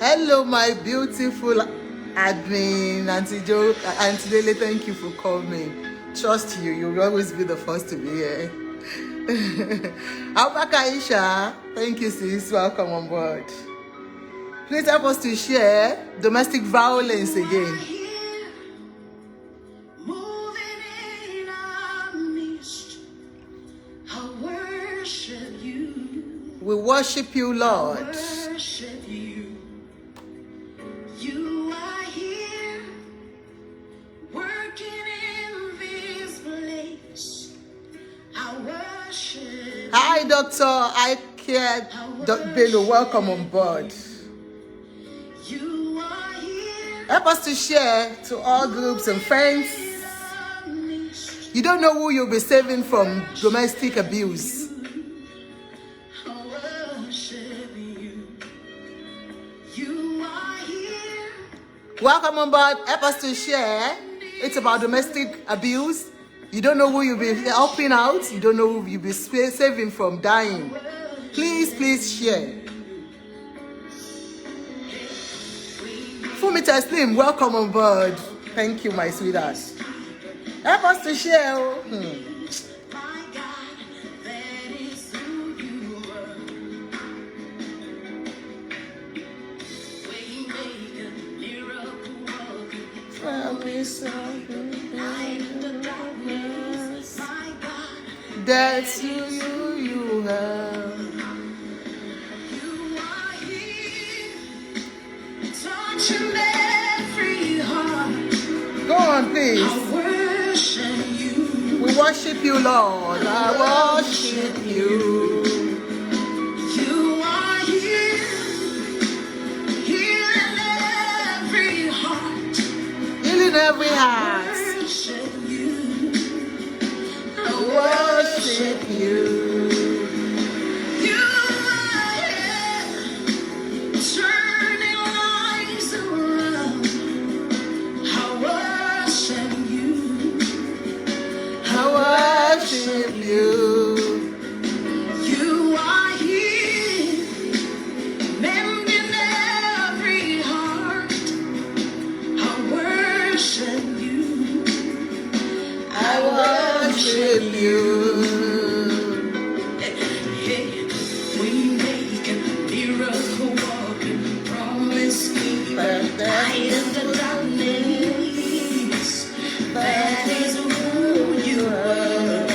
Hello, my beautiful admin, Auntie Joe, Auntie Dele, thank you for coming. Trust you, you'll always be the first to be here. Abaka Aisha, thank you, sis. Welcome on board. Please help us to share domestic violence again. We worship you, Lord. You are here, working in this place. I worship. Hi, Doctor. I care. Dr. Bello, welcome on board. You are here. Help us to share to all groups and friends. You don't know who you'll be saving from domestic abuse. Welcome on board. Help us to share. It's about domestic abuse. You don't know who you'll be helping out. You don't know who you'll be saving from dying. Please share. Fumi Taslim, welcome on board. Thank you, my sweetheart. Help us to share. That's who you are. You are here, touching every heart. Go on, please. I worship you. We worship you, Lord. I worship you. You are here, healing every heart. Healing every heart. Worship you. You are here, turning lives around. I worship you. I worship you. You are here, mending every heart. I worship you. I worship you. We make a miracle walking, promise keeper, light in the darkness. That is who you are.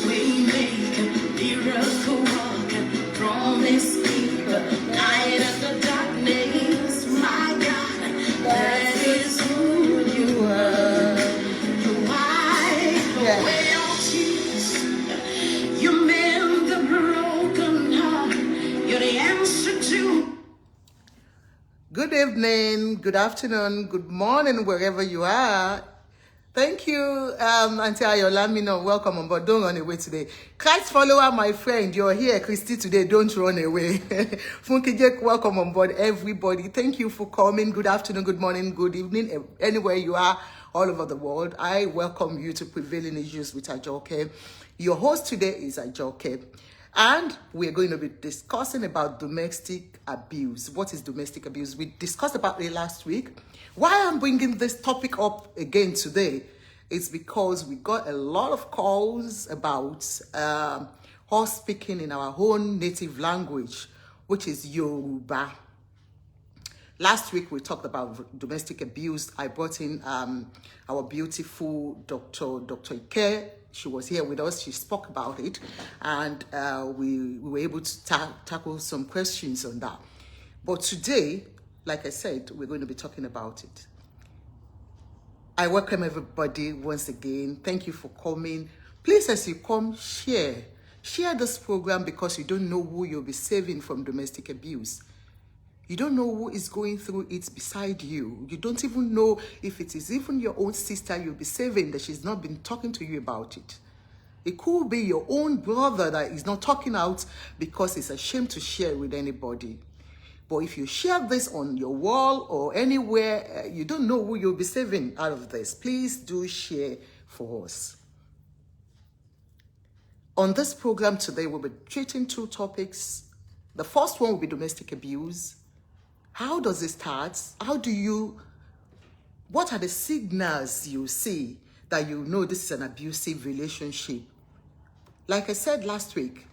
We make a miracle walking, promise keeper, light in the darkness. My God, that is who you are. Away all tears, you mend the broken heart. You're the answer to. Good evening, good afternoon, good morning, wherever you are. Thank you, Auntie Ayolamino. Welcome on board. Don't run away today. Christ follower, my friend, you're here, Christy, today. Don't run away. Funky Jake, welcome on board, everybody. Thank you for coming. Good afternoon, good morning, good evening, anywhere you are, all over the world. I welcome you to Prevailing Issues with Ajoke. Your host today is Ajoke. And we're going to be discussing about domestic abuse. What is domestic abuse? We discussed about it last week. Why I'm bringing this topic up again today is because we got a lot of calls about us speaking in our own native language, which is Yoruba. Last week, we talked about domestic abuse. I brought in our beautiful Dr. Ike. She was here with us. She spoke about it. And we were able to tackle some questions on that. But today, like I said, we're going to be talking about it. I welcome everybody once again. Thank you for coming. Please, as you come, share. Share this program because you don't know who you'll be saving from domestic abuse. You don't know who is going through it beside you. You don't even know if it is even your own sister you'll be saving that she's not been talking to you about it. It could be your own brother that is not talking out because it's ashamed to share with anybody. But if you share this on your wall or anywhere, you don't know who you'll be saving out of this. Please do share for us. On this program today, we'll be treating two topics. The first one will be domestic abuse. How does it start? What are the signals you see that you know this is an abusive relationship? Like I said last week,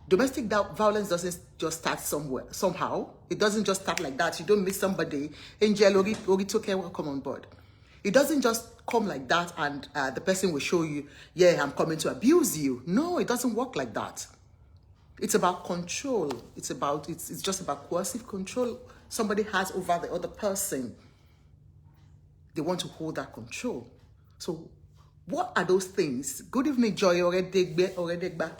domestic violence doesn't just start somehow. It doesn't just start like that. You don't meet somebody, Angel, Ori took care, welcome on board. It doesn't just come like that and the person will show you, yeah, I'm coming to abuse you. No, it doesn't work like that. It's about control. It's just about coercive control somebody has over the other person. They want to hold that control. So what are those things? Good evening, Joy Oredegba.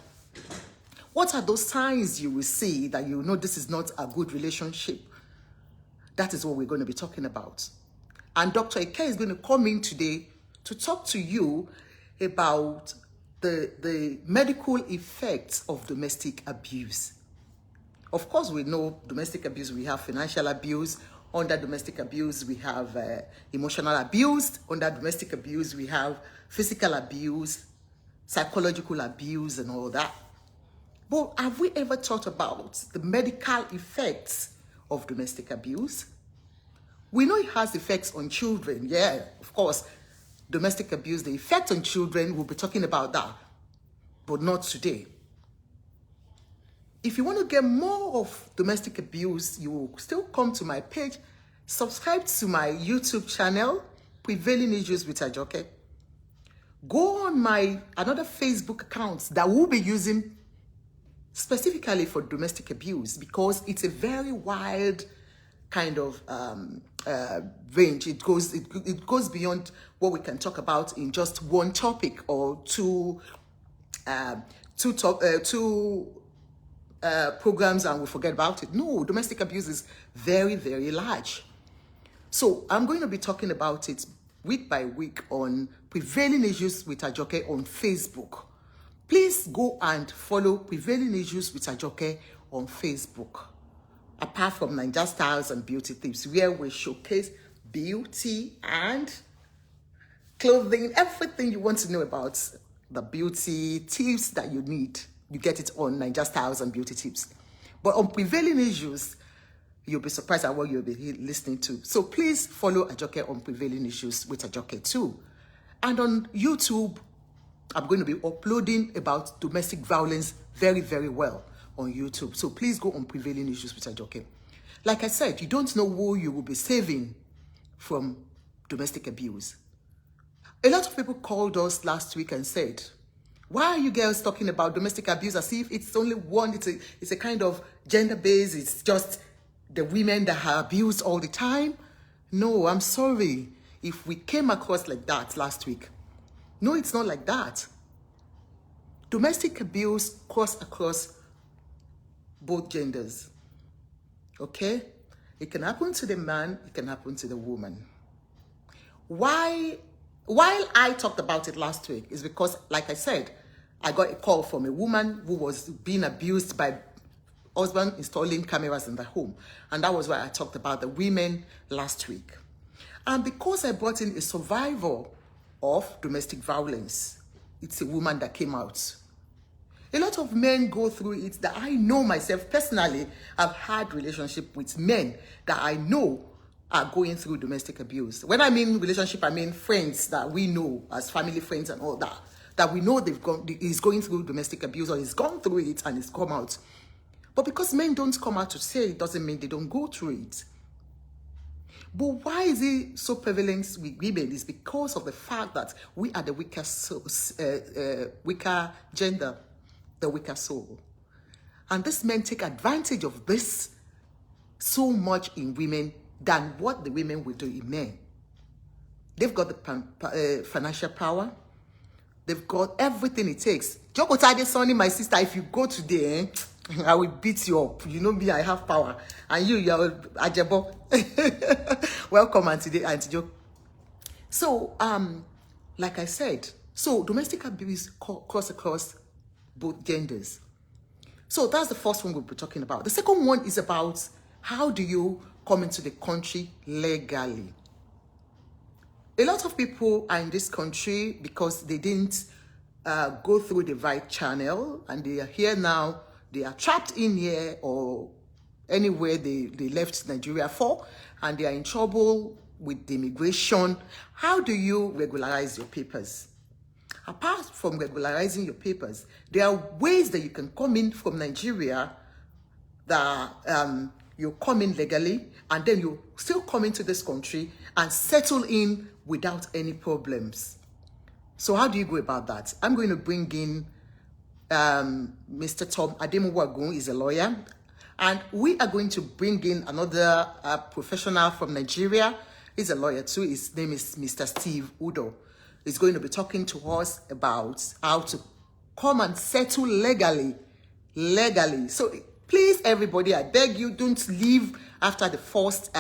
What are those signs you will see that you know this is not a good relationship? That is what we're going to be talking about. And Dr. Ike is going to come in today to talk to you about the medical effects of domestic abuse. Of course, we know domestic abuse, we have financial abuse. Under domestic abuse, we have emotional abuse. Under domestic abuse, we have physical abuse, psychological abuse, and all that. But have we ever thought about the medical effects of domestic abuse? We know it has effects on children. Yeah, of course, domestic abuse, the effect on children, we'll be talking about that, but not today. If you want to get more of domestic abuse, you will still come to my page, subscribe to my YouTube channel, Prevailing Issues with Ajoke. Go on my another Facebook account that we'll be using specifically for domestic abuse because it's a very wide kind of range. It goes beyond what we can talk about in just one topic or two programs and we forget about it. No, domestic abuse is very, very large. So I'm going to be talking about it week by week on Prevailing Issues with Ajoke on Facebook. Please go and follow Prevailing Issues with Ajoke on Facebook. Apart from Niger Styles and Beauty Tips, where we showcase beauty and clothing, everything you want to know about the beauty tips that you need. You get it on Niger Styles and Beauty Tips. But on Prevailing Issues, you'll be surprised at what you'll be listening to. So please follow Ajoke on Prevailing Issues with Ajoke too. And on YouTube, I'm going to be uploading about domestic violence very, very well on YouTube. So please go on Prevailing Issues with Ajoke. Like I said, you don't know who you will be saving from domestic abuse. A lot of people called us last week and said, why are you girls talking about domestic abuse as if it's only one, it's a kind of gender-based, it's just the women that are abused all the time? No, I'm sorry if we came across like that last week. No, it's not like that. Domestic abuse cuts across both genders. Okay? It can happen to the man, it can happen to the woman. While I talked about it last week is because, like I said, I got a call from a woman who was being abused by husband installing cameras in the home. And that was why I talked about the women last week. And because I brought in a survivor of domestic violence, it's a woman that came out. A lot of men go through it that I know myself personally. I've had relationship with men that I know are going through domestic abuse. When I mean relationship, I mean friends that we know as family friends and all that. That we know he's going through domestic abuse or he's gone through it and it's come out. But because men don't come out to say it doesn't mean they don't go through it. But why is it so prevalent with women? Is because of the fact that we are the weaker gender, the weaker soul. And these men take advantage of this so much in women than what the women will do in men. They've got the financial power. They've got everything it takes. Joko Tade Sonny, my sister, if you go today, I will beat you up. You know me, I have power. And you're Ajabo. Welcome, Auntie Jo. So, like I said, so domestic abuse cuts across both genders. So that's the first one we'll be talking about. The second one is about how do you come into the country legally. A lot of people are in this country because they didn't go through the right channel and they are here now they are trapped in here or anywhere they left Nigeria for, and they are in trouble with the immigration. How do you regularize your papers? Apart from regularizing your papers, there are ways that you can come in from Nigeria that you come in legally, and then you still come into this country and settle in without any problems. So how do you go about that? I'm going to bring in Mr. Tom Ademuwagun. Is a lawyer, and we are going to bring in another professional from Nigeria. He's a lawyer too. His name is Mr. Steve Udo. He's going to be talking to us about how to come and settle legally. So please, everybody, I beg you, don't leave after the first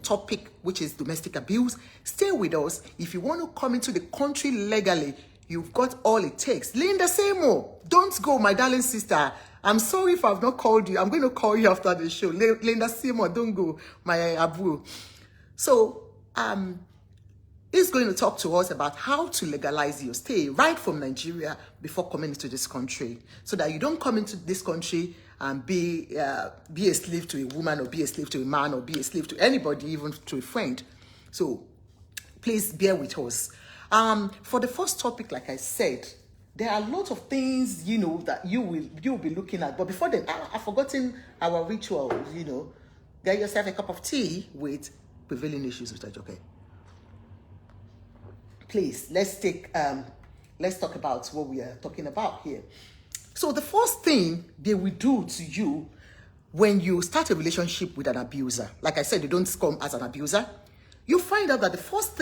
topic, which is domestic abuse. Stay with us. If you want to come into the country legally, you've got all it takes. Linda Seymour, don't go, my darling sister. I'm sorry if I've not called you. I'm going to call you after the show. Linda Seymour, don't go, my abu. So, he's going to talk to us about how to legalize your stay right from Nigeria before coming into this country, so that you don't come into this country and be a slave to a woman, or be a slave to a man, or be a slave to anybody, even to a friend. So please bear with us. For the first topic, like I said, there are a lot of things, that you'll be looking at. But before then, I've forgotten our ritual. Get yourself a cup of tea with prevailing issues with Ajoke. Please, let's talk about what we are talking about here. So the first thing they will do to you when you start a relationship with an abuser, like I said, they don't come as an abuser. You find out that the first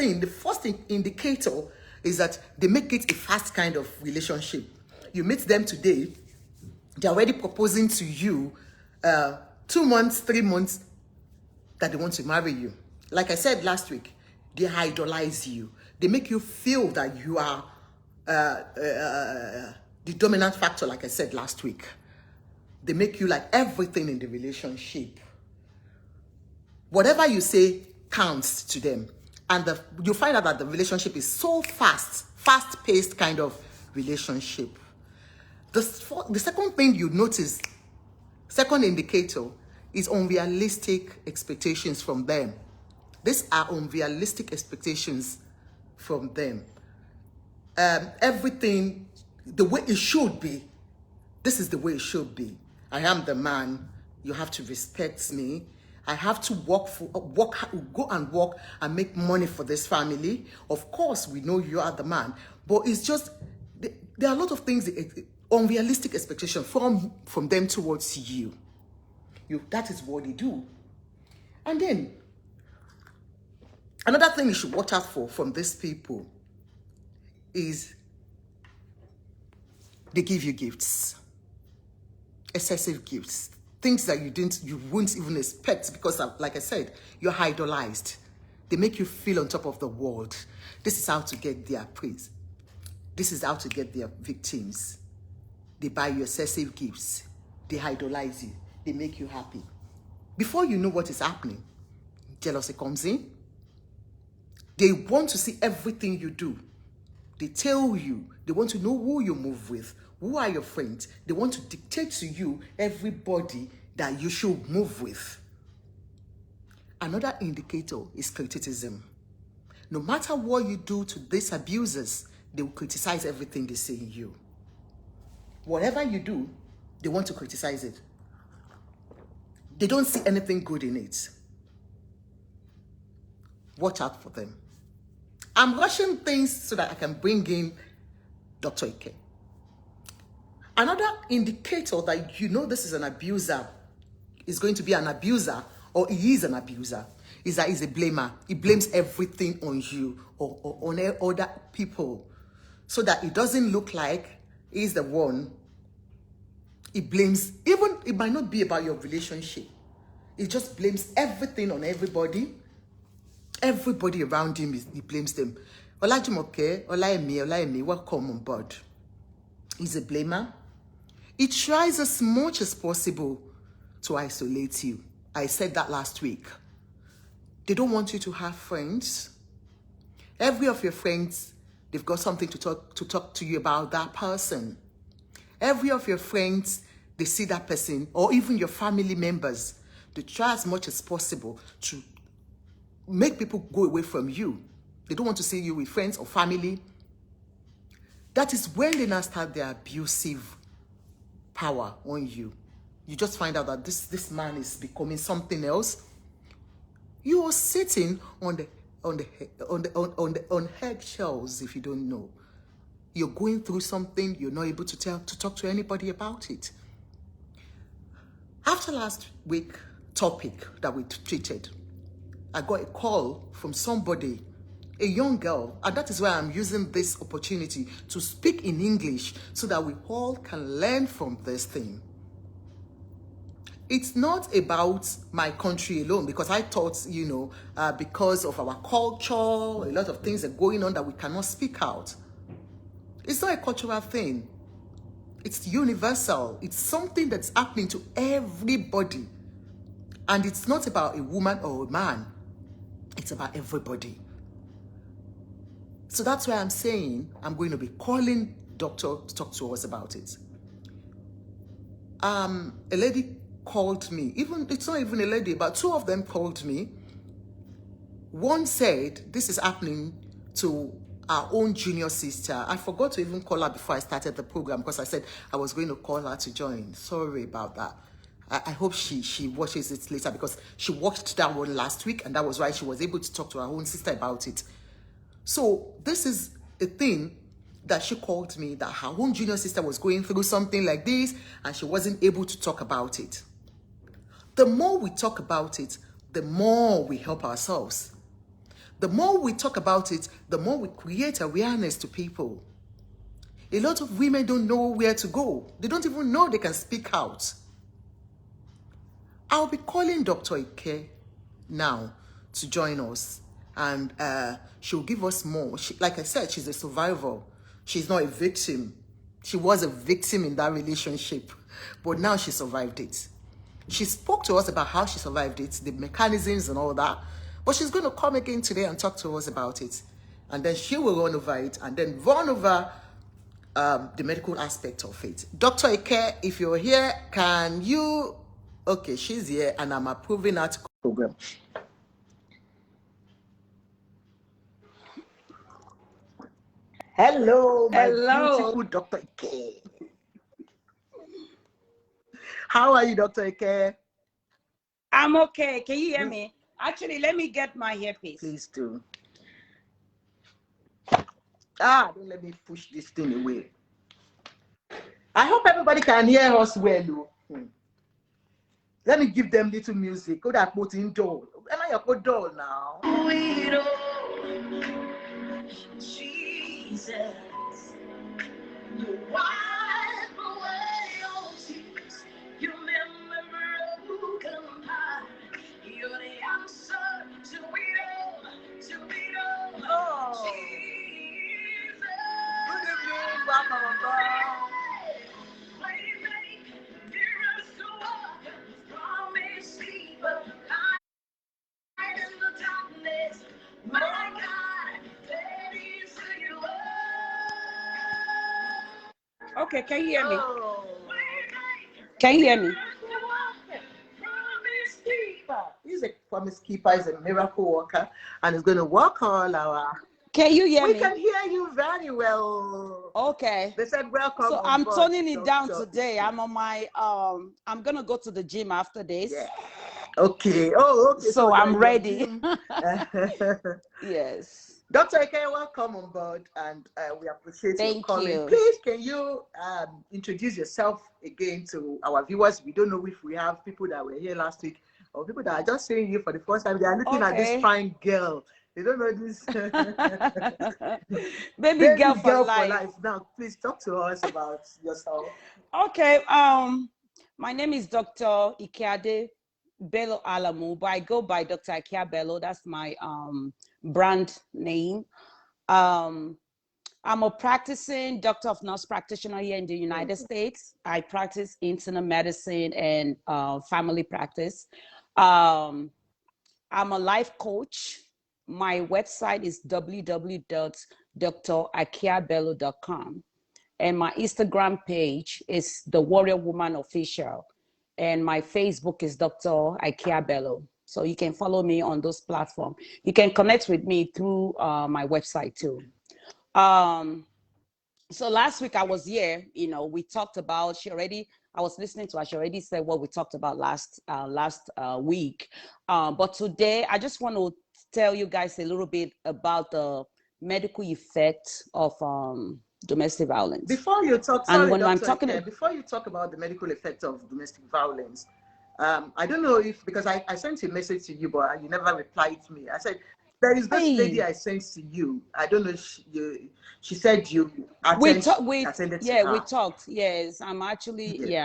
indicator is that they make it a fast kind of relationship. You meet them today, they're already proposing to you 2 months, 3 months that they want to marry you. Like I said last week, they idolize you. They make you feel that you are the dominant factor, like I said last week. They make you like everything in the relationship. Whatever you say counts to them. And you find out that the relationship is so fast-paced kind of relationship. The second thing you notice, second indicator, is unrealistic expectations from them. These are unrealistic expectations from them. Everything the way it should be. This is the way it should be. I am the man. You have to respect me. I have to go and work and make money for this family. Of course, we know you are the man, but it's just there are a lot of things, unrealistic expectations from them towards you. That is what they do. And then another thing you should watch out for from these people is they give you gifts, excessive gifts, things that you wouldn't even expect because, like I said, you're idolized. They make you feel on top of the world. This is how to get their praise. This is how to get their victims. They buy you excessive gifts. They idolize you. They make you happy. Before you know what is happening, jealousy comes in. They want to see everything you do. They tell you. They want to know who you move with. Who are your friends? They want to dictate to you everybody that you should move with. Another indicator is criticism. No matter what you do to these abusers, they will criticize everything they say in you. Whatever you do, they want to criticize it. They don't see anything good in it. Watch out for them. I'm rushing things so that I can bring in Dr. Ike. Another indicator that you know this is an abuser, is going to be an abuser, or he is an abuser, is that he's a blamer. He blames everything on you or on other people, so that it doesn't look like he's the one. He blames, even it might not be about your relationship. He just blames everything on everybody. Everybody around him, he blames them. Olajumoke, Olaemi, welcome on board. He's a blamer. He tries as much as possible to isolate you. I said that last week. They don't want you to have friends. Every of your friends, they've got something to talk to you about that person. Every of your friends, they see that person, or even your family members, they try as much as possible to make people go away from you. They don't want to see you with friends or family. That is when they now start their abusive power on you. You just find out that this man is becoming something else. You are sitting on eggshells if you don't know. You're going through something, you're not able to talk to anybody about it. After last week topic that we treated, I got a call from somebody, a young girl, and that is why I'm using this opportunity to speak in English so that we all can learn from this thing. It's not about my country alone, because I thought, because of our culture, a lot of things are going on that we cannot speak out. It's not a cultural thing. It's universal. It's something that's happening to everybody. And it's not about a woman or a man. It's about everybody. So that's why I'm saying I'm going to be calling doctor to talk to us about it. A lady called me. It's not even a lady, but two of them called me. One said this is happening to our own junior sister. I forgot to even call her before I started the program because I said I was going to call her to join. Sorry about that. I hope she watches it later, because she watched that one last week, and that was why she was able to talk to her own sister about it. So this is a thing that she called me, that her own junior sister was going through something like this and she wasn't able to talk about it. The more we talk about it, the more we help ourselves. The more we talk about it, the more we create awareness to people. A lot of women don't know where to go. They don't even know they can speak out. I'll be calling Dr. Ike now to join us, and she'll give us more. Like I said, she's a survivor. She's not a victim. She was a victim in that relationship, but now she survived it. She spoke to us about how she survived it, the mechanisms and all that, but she's going to come again today and talk to us about it. And then she will run over it and then run over the medical aspect of it. Dr. Ike, if you're here, can you... Okay, she's here and I'm approving her to program. Hello, my beautiful Dr. Ike. How are you, Dr. Ike? I'm okay. Can you hear me? Actually, let me get my earpiece. Please do. Don't let me push this thing away. I hope everybody can hear us well. Let me give them little music. Go that put in door. Am I your doll now? Jesus, you wipe away all tears. You remember who come by. You're the answer to it all. Oh. Jesus. Good evening, welcome on board. Okay, can you hear me? Can you hear me? He's a promise keeper, he's a miracle worker, and he's going to work all our... Can you hear me? We can hear you very well. Okay. They said welcome. So I'm turning it down today. I'm on my, I'm going to go to the gym after this. Yeah. Okay. Oh, okay. So I'm ready. Yes. Dr. Ike, welcome on board, and we appreciate you coming. You. Please, can you introduce yourself again to our viewers? We don't know if we have people that were here last week or people that are just seeing you for the first time. They are looking at this fine girl. They don't know this. Baby girl for life. Now, please talk to us about yourself. Okay. My name is Dr. Ikeade Bello Alamu, but I go by Dr. Ikea Bello. That's my brand name. I'm a practicing doctor of nurse practitioner here in the United States. I practice internal medicine and family practice. I'm a life coach. My website is www.drikeabello.com. And my Instagram page is The Warrior Woman Official. And my Facebook is Dr. Ikea Bello. So you can follow me on those platforms. You can connect with me through my website too. So last week I was here, we talked about, I was listening to her, she already said what we talked about last week. But today I just want to tell you guys a little bit about the medical effect of domestic violence. Before you talk, and sorry, when I'm Dr. talking Ike, before you talk about the medical effect of domestic violence, I don't know if, because I sent a message to you, but you never replied to me. I said, there is this lady I sent to you. I don't know if she said you attended to her. We talked. Yes, I'm actually,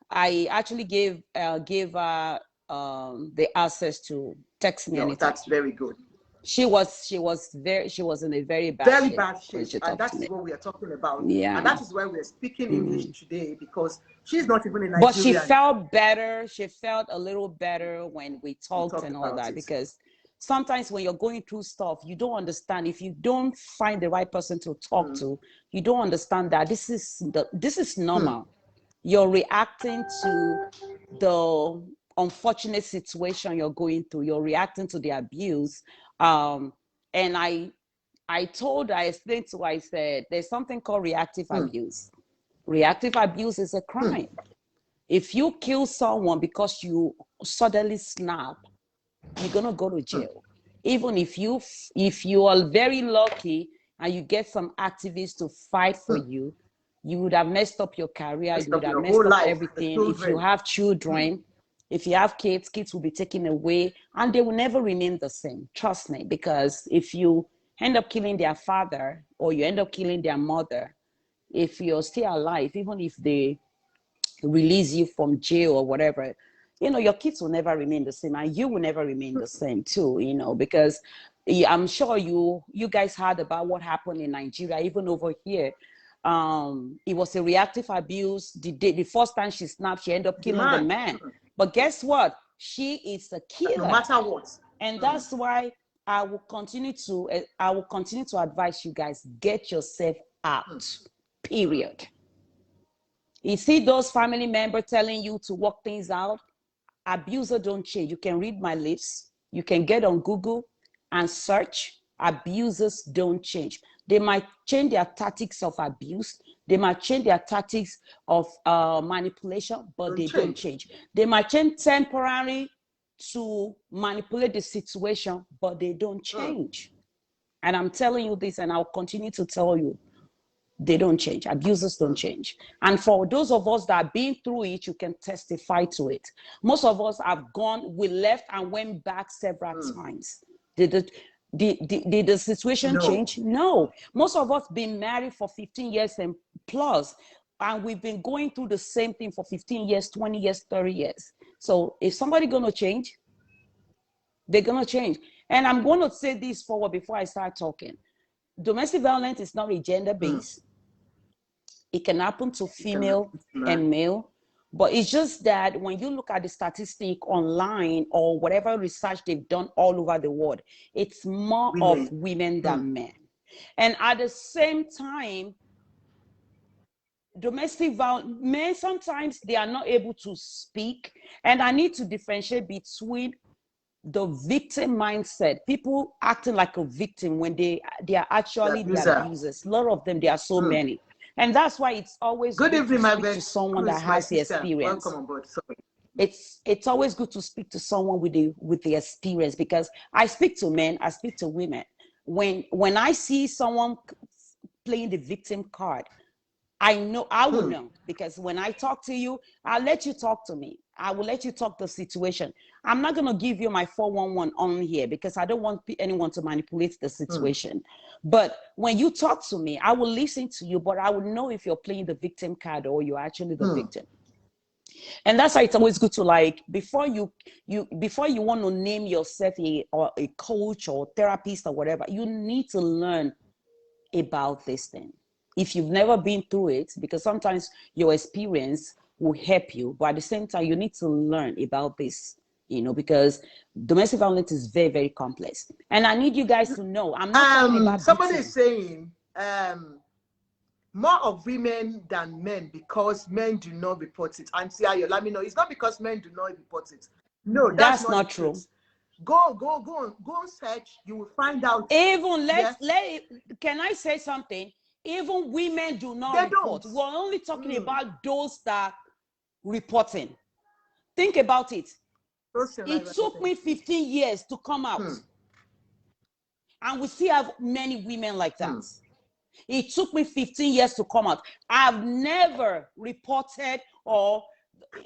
I actually gave her the access to text me anytime. That's very good. She was in a very bad shape, and that is what we are talking about. Yeah, and that is why we are speaking English today, because she's not even in Nigeria. But she felt better. She felt a little better when we talked and all that, because sometimes when you're going through stuff, you don't understand. If you don't find the right person to talk to, you don't understand that this is normal. You're reacting to the unfortunate situation you're going through. You're reacting to the abuse. And I explained to her, I said, there's something called reactive abuse. Reactive abuse is a crime. If you kill someone because you suddenly snap, you're gonna go to jail. Even if you are very lucky and you get some activists to fight for you, you would have messed up your career, you would have messed up everything. If you have children, if you have kids will be taken away, and they will never remain the same. Trust me, because if you end up killing their father or you end up killing their mother, if you're still alive, even if they release you from jail or whatever, your kids will never remain the same, and you will never remain the same too, because I'm sure you guys heard about what happened in Nigeria, even over here. It was a reactive abuse. The first time she snapped, she ended up killing the man. But guess what? She is a killer. No matter what. And that's why I will continue to advise you guys, get yourself out. Period. You see those family members telling you to work things out, abuser don't change. You can read my lips. You can get on Google and search. Abusers don't change. They might change their tactics of abuse. They might change their tactics of manipulation, but they don't change. They might change temporarily to manipulate the situation, but they don't change. And I'm telling you this, and I'll continue to tell you, they don't change. Abusers don't change. And for those of us that have been through it, you can testify to it. Most of us we left and went back several times. Did the situation change? No. Most of us been married for 15 years and plus, and we've been going through the same thing for 15 years, 20 years, 30 years. So if somebody gonna change, they're gonna change. And I'm going to say this forward before I start talking. Domestic violence is not a gender-based. It can happen to female and male, but it's just that when you look at the statistic online or whatever research they've done all over the world, it's more of women than men. And at the same time, domestic violence, men sometimes they are not able to speak, and I need to differentiate between the victim mindset, people acting like a victim when they are actually the abusers. A lot of them, there are so many. And that's why it's always good to speak to someone that has the experience. Welcome on board. Sorry. It's always good to speak to someone with the experience, because I speak to men, I speak to women. When I see someone playing the victim card, I will know, because when I talk to you, I'll let you talk to me. I will let you talk the situation. I'm not going to give you my 411 on here, because I don't want anyone to manipulate the situation. But when you talk to me, I will listen to you, but I will know if you're playing the victim card or you're actually the victim. And that's why it's always good to, like, before you want to name yourself a coach or therapist or whatever, you need to learn about this thing. If you've never been through it, because sometimes your experience will help you, but at the same time, you need to learn about this, because domestic violence is very, very complex. And I need you guys to know, I'm not talking about somebody is saying, more of women than men because men do not report it. And see, let me know. It's not because men do not report it. No, that's not true. Truth. Go and search. You will find out. Even can I say something? Even women do not report. We're only talking about those that reporting. Think about it. It took me 15 years to come out. And we still have many women like that. It took me 15 years to come out. I've never reported, or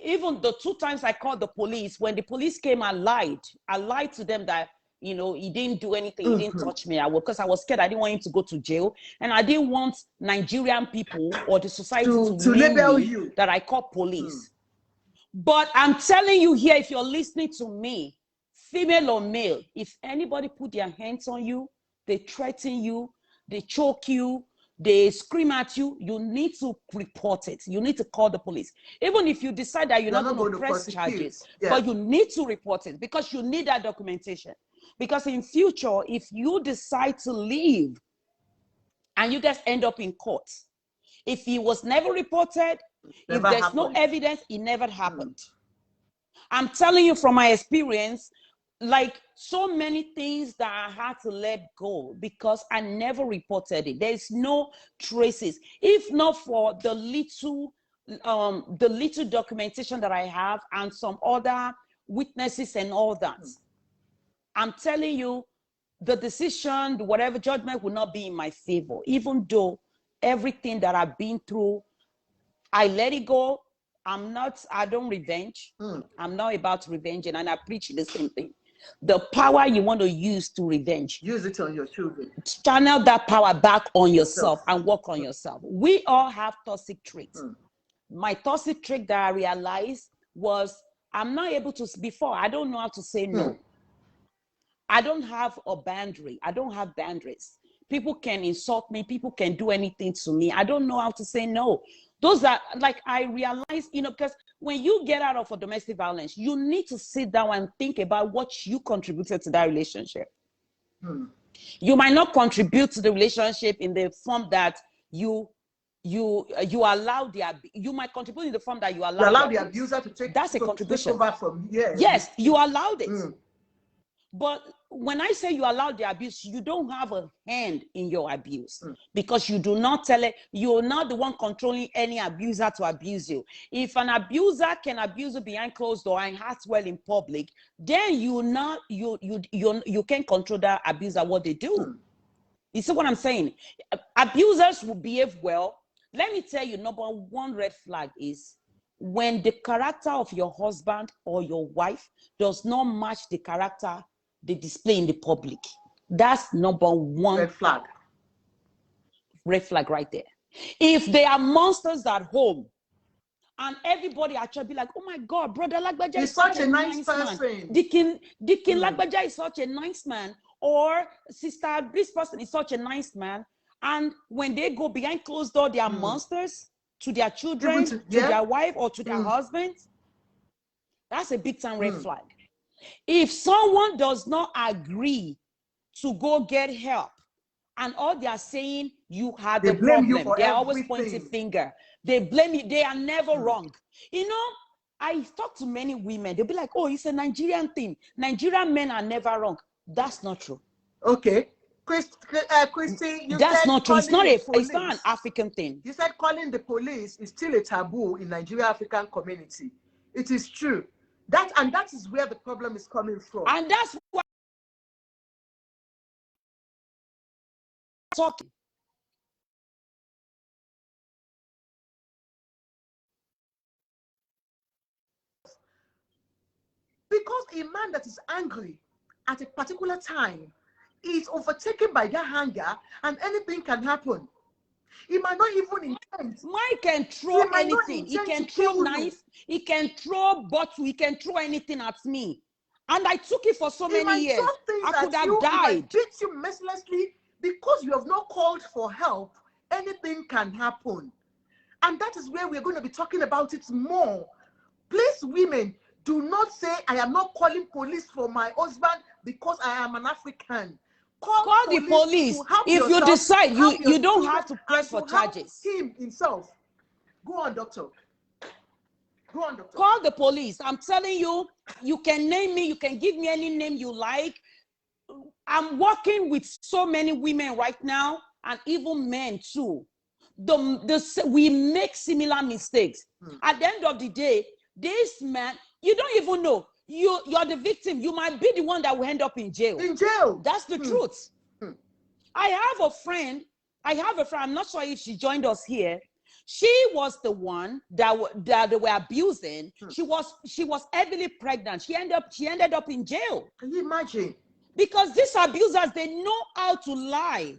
even the 2 times I called the police, when the police came, I lied to them that, you know, he didn't do anything, he didn't touch me. Because I was scared. I didn't want him to go to jail. And I didn't want Nigerian people or the society to label you that I called police. But I'm telling you here, if you're listening to me, female or male, if anybody put their hands on you, they threaten you, they choke you, they scream at you, you need to report it. You need to call the police. Even if you decide that you're not going to press charges, but you need to report it because you need that documentation. Because in future, if you decide to leave and you guys end up in court, if he was never reported, if there's no evidence, it never happened. I'm telling you from my experience, like so many things that I had to let go because I never reported it. There's no traces. If not for the little documentation that I have and some other witnesses and all that, I'm telling you, the decision, whatever judgment will not be in my favor, even though everything that I've been through, I let it go. I don't revenge. I'm not about revenge, and I preach the same thing. The power you want to use to revenge, use it on your children. Channel that power back on yourself and work on yourself. We all have toxic traits. My toxic trait that I realized was I'm not able to, before, I don't know how to say no. I don't have a boundary. I don't have boundaries. People can insult me. People can do anything to me. I don't know how to say no. Those are, like, I realize, you know, because when you get out of a domestic violence, you need to sit down and think about what you contributed to that relationship. You might not contribute to the relationship in the form that you allow you might contribute in the form that you allow the abuser to take, that's a contribution. Take over from here. Yes, you allowed it. But when I say you allow the abuse, you don't have a hand in your abuse because you do not tell it. You're not the one controlling any abuser to abuse you. If an abuser can abuse you behind closed door and acts well in public, then you can control that abuser what they do. You see what I'm saying? Abusers will behave well. Let me tell you, number one red flag is when the character of your husband or your wife does not match the character they display in the public. That's number one red flag. Red flag right there. If they are monsters at home and everybody actually be like, oh my God, brother Lagbaja is such a nice person. Deacon Lagbaja is such a nice man. Or sister, this person is such a nice man. And when they go behind closed door, they are monsters to their children, to their wife, or to their husband. That's a big time red flag. If someone does not agree to go get help, and all they are saying, you had the problem, they are always pointing finger. They blame you. They are never wrong. You know, I talk to many women. They'll be like, oh, it's a Nigerian thing. Nigerian men are never wrong. That's not true. Okay. Christy, that's not true. It's not an African thing. You said calling the police is still a taboo in Nigeria African community. It is true. That is where the problem is coming from. And that's why talking. Because a man that is angry at a particular time is overtaken by that anger, and anything can happen. He might not even intend. Mike can throw anything. He can throw knife. He can throw bottle. He can throw anything at me. And I took it for so many years. I could have died. He beat you mercilessly because you have not called for help. Anything can happen. And that is where we're going to be talking about it more. Please, women, do not say, I am not calling police for my husband because I am an African. Call the police. to help If you yourself, decide, to help you your don't children, have to press and for to help charges. him himself. Go on, doctor. Go on, doctor. Call the police. I'm telling you, you can name me, you can give me any name you like. I'm working with so many women right now, and even men too. We make similar mistakes. At the end of the day, this man, you don't even know. You're the victim. You might be the one that will end up in jail. In jail. That's the truth. I have a friend. I'm not sure if she joined us here. She was the one that they were abusing. She was heavily pregnant. She ended up in jail. Can you imagine? Because these abusers, they know how to lie.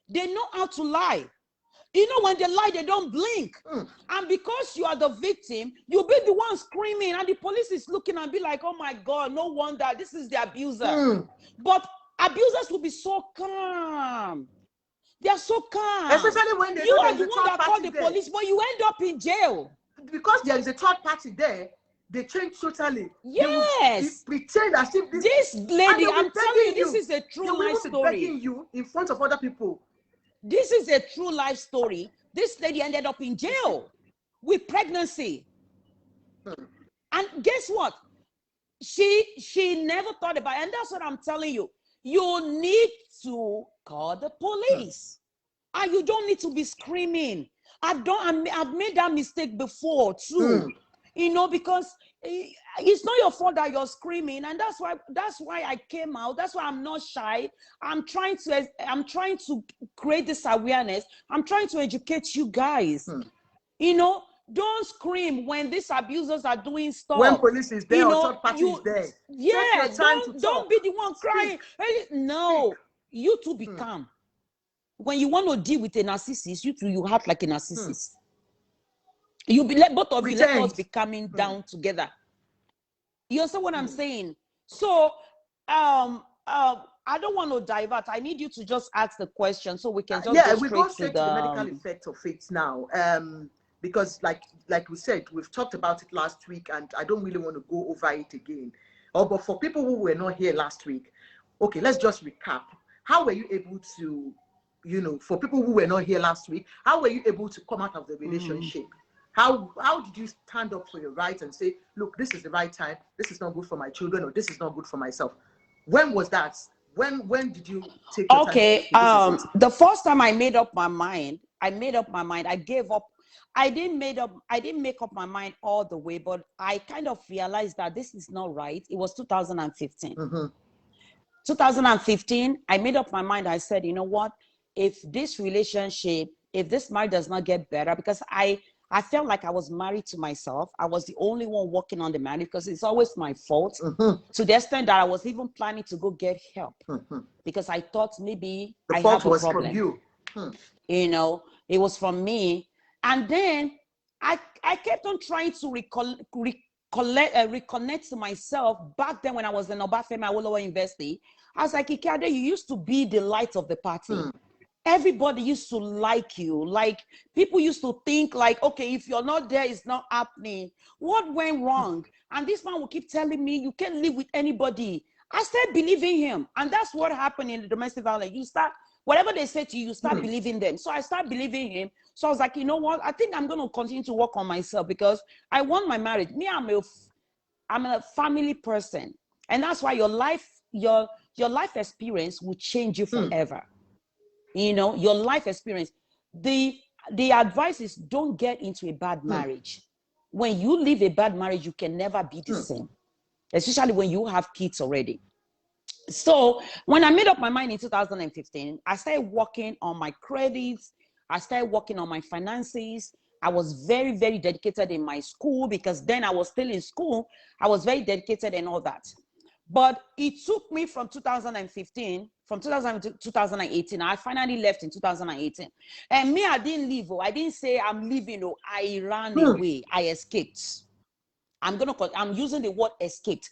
They know how to lie. You know, when they lie, they don't blink. And because you are the victim, you'll be the one screaming, and the police is looking and be like, oh my God, no wonder this is the abuser. But abusers will be so calm. They are so calm. Especially when they you know are the one that called the there. police, but you end up in jail. Because there is a third party there, they change totally. Yes. They pretend as if this lady, I'm telling you, this is a true life story. Begging you in front of other people. This is a true life story. This lady ended up in jail with pregnancy. And guess what? She never thought about it. And that's what I'm telling you. You need to call the police. And you don't need to be screaming. I've made that mistake before too. You know, because it's not your fault that you're screaming, and that's why I came out. That's why I'm not shy. I'm trying to create this awareness. I'm trying to educate you guys. You know, don't scream when these abusers are doing stuff. When police is there, you know, or third party is there. Yeah, don't be the one crying. No, you too be calm. When you want to deal with a narcissist, you act like a narcissist. You be let both of you, let us be coming down together. You understand what I'm saying? So I don't want to divert. I need you to just ask the question so we can just go straight to the medical effect of it now. Because like we said, we've talked about it last week, and I don't really want to go over it again. But for people who were not here last week, okay, let's just recap. How were you able to, you know, for people who were not here last week, how were you able to come out of the relationship? How did you stand up for your rights and say, look, this is the right time, this is not good for my children, or this is not good for myself? When was that? When did you take your time? The first time I made up my mind, I gave up. I didn't make up my mind all the way, but I kind of realized that this is not right. It was 2015. 2015, I made up my mind. I said, you know what? If this marriage does not get better, because I felt like I was married to myself. I was the only one working on the marriage because it's always my fault. To the extent that I was even planning to go get help because I thought maybe I have a problem. From you. You know, it was from me. And then I kept on trying to reconnect to myself. Back then when I was in Obafemi Awolowo University, I was like, Ikeade, you used to be the light of the party. Everybody used to like you. Like, people used to think like, okay, if you're not there, it's not happening. What went wrong? And this man will keep telling me, you can't live with anybody. I started believing him. And that's what happened in the domestic violence. You start, whatever they say to you, you start believing them. So I started believing him. So I was like, you know what? I think I'm going to continue to work on myself because I want my marriage. Me, I'm a family person. And that's why your life experience will change you forever. You know, your life experience. The advice is don't get into a bad marriage. When you leave a bad marriage, you can never be the same, especially when you have kids already. So when I made up my mind in 2015, I started working on my credits. I started working on my finances. I was very, very dedicated in my school because then I was still in school. I was very dedicated and all that. But it took me from 2015, from 2000 to 2018. I finally left in 2018. And me, I didn't leave. I didn't say I'm leaving. I ran away. I escaped. I'm using the word escaped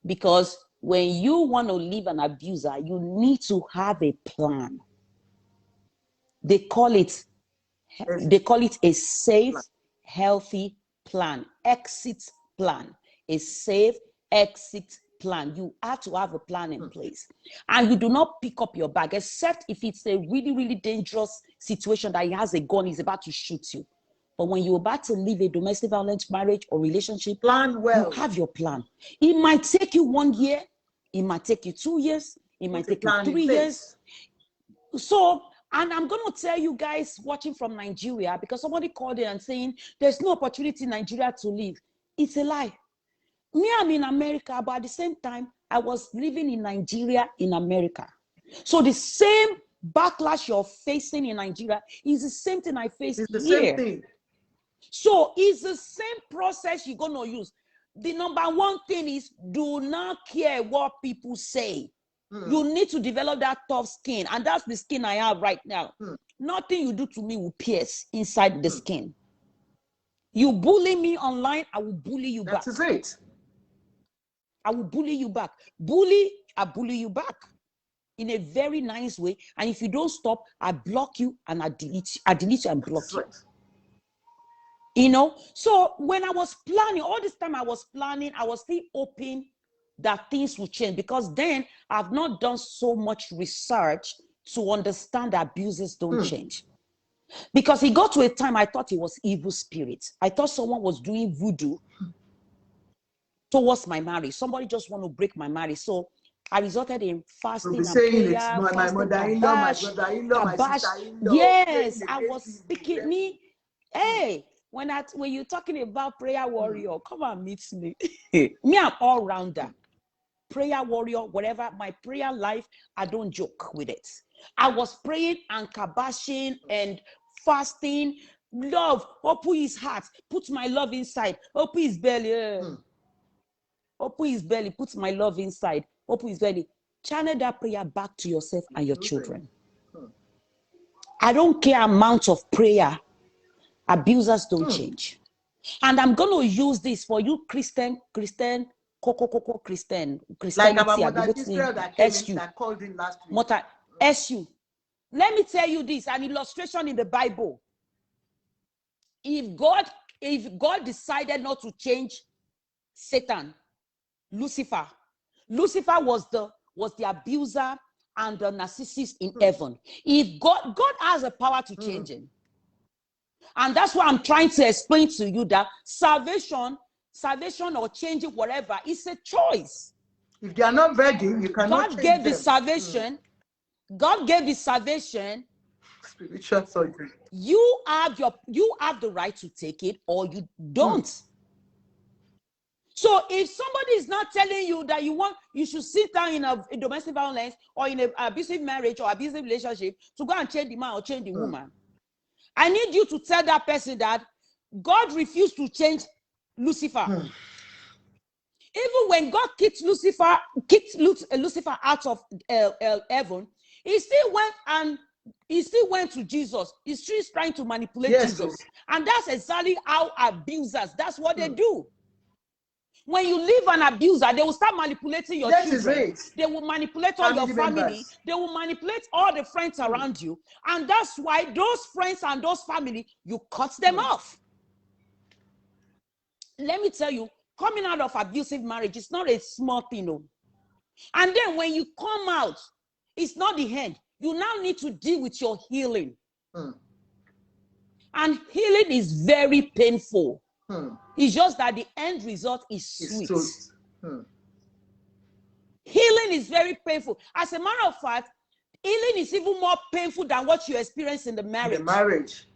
because when you want to leave an abuser, you need to have a plan. They call it a safe, healthy plan, exit plan, a safe exit plan. You have to have a plan in place. And you do not pick up your bag, except if it's a really, really dangerous situation that he has a gun, he's about to shoot you. But when you're about to leave a domestic violence marriage or relationship, plan well. You have your plan. It might take you 1 year. It might take you 2 years. It might take you 3 years. So, and I'm going to tell you guys watching from Nigeria, because somebody called in and saying, there's no opportunity in Nigeria to live. It's a lie. Me, I'm in America, but at the same time, I was living in Nigeria in America. So the same backlash you're facing in Nigeria is the same thing I face here. It's the same thing. So it's the same process you're going to use. The number one thing is do not care what people say. You need to develop that tough skin. And that's the skin I have right now. Nothing you do to me will pierce inside the skin. You bully me online, I will bully you back. That is it. I will bully you back. Bully, I bully you back in a very nice way. And if you don't stop, I block you and I delete you and block you. Right. You know, so when I was planning, all this time I was planning, I was still hoping that things will change, because then I've not done so much research to understand that abuses don't change. Because it got to a time I thought it was evil spirits. I thought someone was doing voodoo towards my marriage. Somebody just want to break my marriage. So I resorted in fasting and prayer. My mother-in-law, my brother-in-law, my sister-in-law. Yes, I was speaking me. Hey, when you're talking about prayer warrior, come and meet me. Me, I'm all rounder. Prayer warrior, whatever, my prayer life, I don't joke with it. I was praying and kabashing and fasting. Love, open his heart, put my love inside. Open his belly. Open his belly, put my love inside. Open his belly. Channel that prayer back to yourself and your children. I don't care amount of prayer. Abusers don't change. And I'm going to use this for you, Christian, Christianity. Like our mother Israel that called in last week. Mother, SU. Let me tell you this, an illustration in the Bible. If God decided not to change Satan, Lucifer was the abuser and the narcissist in heaven. If God has a power to change him. And that's what I'm trying to explain to you, that salvation or changing whatever is a choice. If they are not ready, you cannot God gave the salvation. God gave the salvation. Spiritual surgery. You have the right to take it, or you don't. So if somebody is not telling you that you should sit down in a domestic violence or in an abusive marriage or abusive relationship to go and change the man or change the woman, I need you to tell that person that God refused to change Lucifer. Even when God kicked Lucifer out of heaven, he still went to Jesus. He's still trying to manipulate Jesus. And that's exactly how abusers, that's what they do. When you leave an abuser, they will start manipulating your children. They will manipulate all your family. They will manipulate all the friends around you. And that's why those friends and those family, you cut them off. Let me tell you, coming out of abusive marriage is not a small thing. No. And then when you come out, it's not the end. You now need to deal with your healing. And healing is very painful. It's just that the end result is sweet. Healing is very painful. As a matter of fact, healing is even more painful than what you experience in the marriage.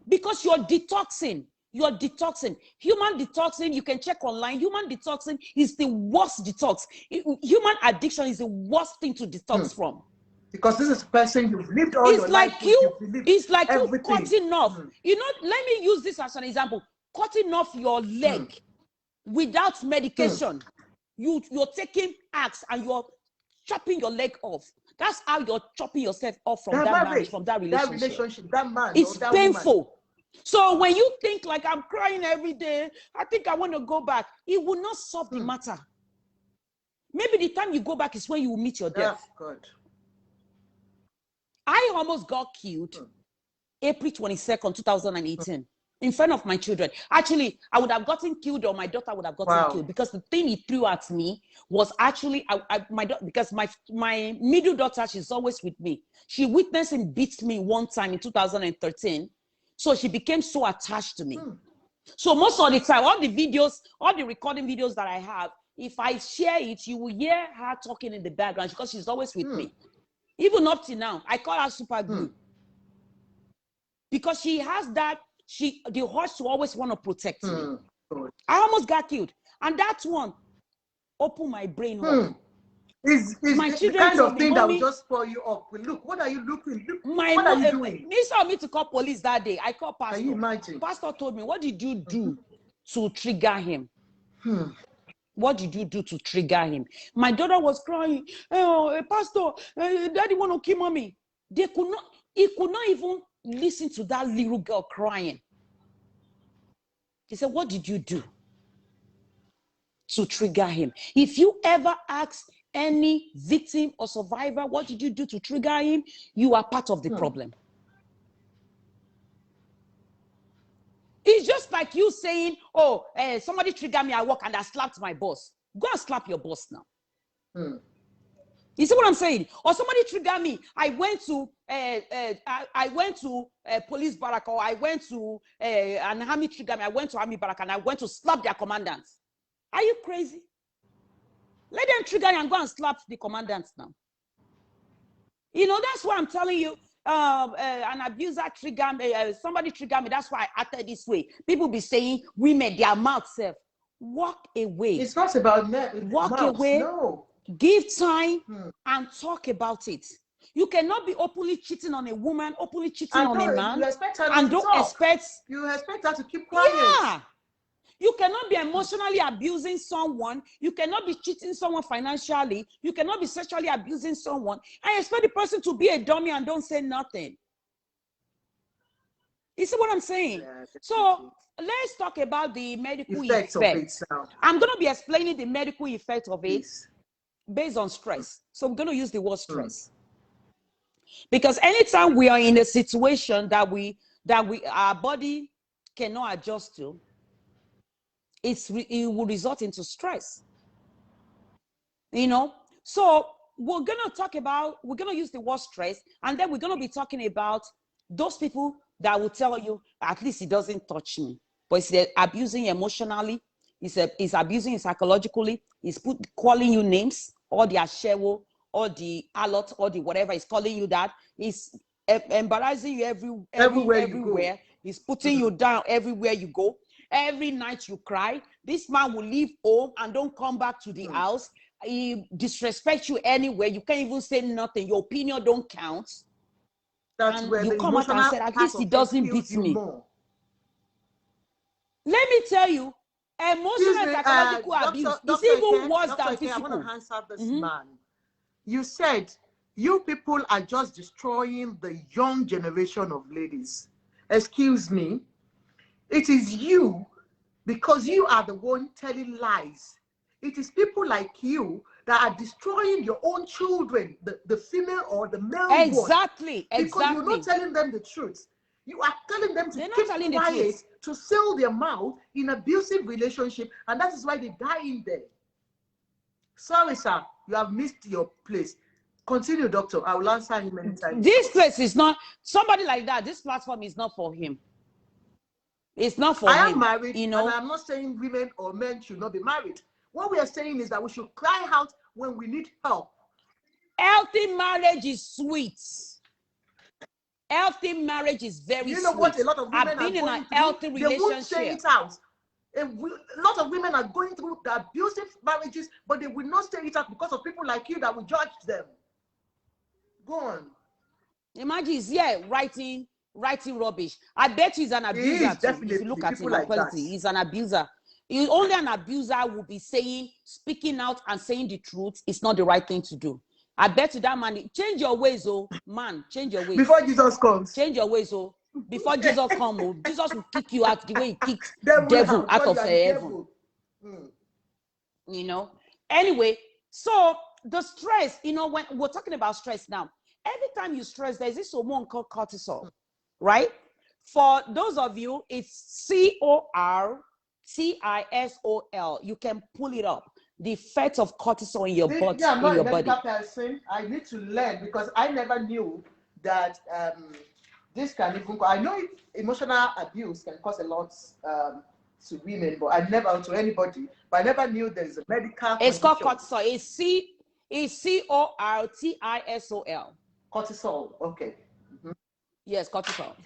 Because you're detoxing. Human detoxing, you can check online. Human detoxing is the worst detox. Human addiction is the worst thing to detox from. Because this is a person you've lived all your life. It's like you cutting off. You know, let me use this as an example. Cutting off your leg without medication. You're taking axe and you're chopping your leg off. That's how you're chopping yourself off from that marriage, from that relationship. That man, it's that painful. Woman. So when you think like I'm crying every day, I think I want to go back, it will not solve the matter. Maybe the time you go back is when you will meet your death. God. I almost got killed April 22nd, 2018. in front of my children. Actually, I would have gotten killed, or my daughter would have gotten killed, because the thing he threw at me was actually because my middle daughter, she's always with me. She witnessed him beat me one time in 2013, so she became so attached to me. So most of the time, all the recording videos that I have, if I share it, you will hear her talking in the background, because she's always with me. Even up to now, I call her super glue. Because she has that, the urge to always want to protect me. I almost got killed. And that one opened my brain up. It's My the children kind told of me, thing that will "Mommy, just spoil you up. Look, what are you looking? Look, what are you doing? They saw me to call police that day. I called pastor. Can you imagine? Pastor told me, what did you do to trigger him? What did you do to trigger him? My daughter was crying. Oh, pastor, daddy want to kill mommy. He could not even listen to that little girl crying. He said, what did you do to trigger him? If you ever ask any victim or survivor, what did you do to trigger him? You are part of the problem. It's just like you saying, oh, somebody triggered me at work and I slapped my boss. Go and slap your boss now. You see what I'm saying? Or somebody triggered me. I went to police barrack, or I went to an army triggered me. I went to army barrack and I went to slap their commandants. Are you crazy? Let them trigger you and go and slap the commandants now. You know, that's what I'm telling you. An abuser triggered me. Somebody triggered me. That's why I acted this way. People be saying women, their mouth self. Walk away. It's not about walk away. No. Give time and talk about it. You cannot be openly cheating on a woman, openly cheating on a man, and don't expect. You expect her to keep quiet. Yeah. You cannot be emotionally abusing someone. You cannot be cheating someone financially. You cannot be sexually abusing someone. I expect the person to be a dummy and don't say nothing. You see what I'm saying? Yeah, so let's talk about the medical effect. I'm going to be explaining the medical effect of it based on stress. So I'm going to use the word stress. Because anytime we are in a situation that our body cannot adjust to, it will result into stress. You know? So we're going to use the word stress, and then we're going to be talking about those people that will tell you, at least it doesn't touch me. But it's abusing emotionally, it's abusing psychologically, it's calling you names, or the ashewo, or the alot, or the whatever, is calling you that. It's embarrassing you everywhere. He's putting you down everywhere you go. Every night you cry. This man will leave home and don't come back to the house. He disrespects you anywhere. You can't even say nothing. Your opinion don't count. That's and where you the come out and said, at least he doesn't beat me. More. Let me tell you, emotional and psychological abuse is even worse than physical. I want to answer this man. You said you people are just destroying the young generation of ladies. Excuse me. It is you, because you are the one telling lies. It is people like you that are destroying your own children, the female or the male. Exactly. Because you're not telling them the truth. You are telling them to keep quiet, to seal their mouth in abusive relationship, and that is why they die in there. Sorry, sir, you have missed your place. Continue, doctor. I will answer him anytime. This place is not, somebody like that, this platform is not for him. It's not for him. I am married, you know? and I'm not saying women or men should not be married. What we are saying is that we should cry out when we need help. Healthy marriage is sweet. Healthy marriage is very sweet. You know what a lot of women I've been are in going a healthy through? relationship. They won't say it out. A lot of women are going through the abusive marriages, but they will not say it out because of people like you that will judge them. Go on. Imagine he's here writing rubbish. I bet he's an abuser too. If you look at him, like he's an abuser. Only an abuser will be speaking out and saying the truth. It's not the right thing to do. I bet you that man, change your ways, oh man, change your ways. Before Jesus comes. Change your ways, oh. Before Jesus comes, oh, Jesus will kick you out the way he kicked devil out of heaven. You know? Anyway, so the stress, you know, when we're talking about stress now, every time you stress, there's this hormone called cortisol, right? For those of you, it's cortisol. You can pull it up. The effect of cortisol in your body. Yeah, I'm not in a your medical body. person. I need to learn because I never knew that this can even. I know emotional abuse can cause a lot to women, but I never to anybody. But I never knew there's a medical. It's called condition. cortisol. It's cortisol. Cortisol. Okay. Mm-hmm. Yes, cortisol.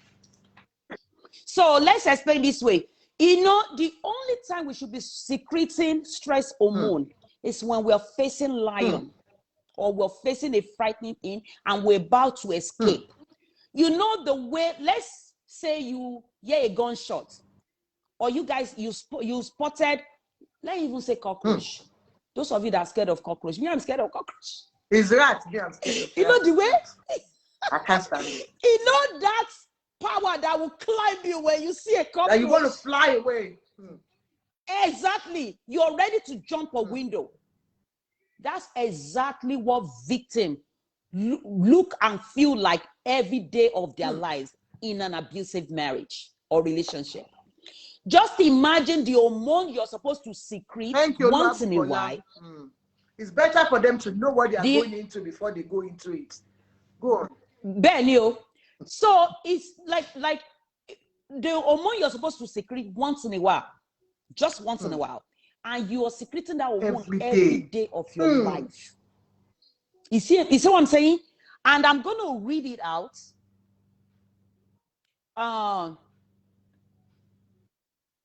So let's explain this way. You know, the only time we should be secreting stress hormone is when we are facing lion or we're facing a frightening thing and we're about to escape. You know the way, let's say you hear a gunshot or you guys, you spotted, let's even say cockroach. Those of you that are scared of cockroach, me, I'm scared of cockroach. It's rat. Yeah, I'm scared of you know the way? I can't stand it. You know that power that will climb you when you see a cockroach. That you want to fly away. Exactly. You're ready to jump a window. That's exactly what victims look and feel like every day of their lives in an abusive marriage or relationship. Just imagine the hormone you're supposed to secrete once in a while. It's better for them to know what they are going into before they go into it. Go on. Benio. So it's like the hormone you're supposed to secrete once in a while, just once in a while, and you are secreting that hormone every day of your life. You see what I'm saying? And I'm going to read it out.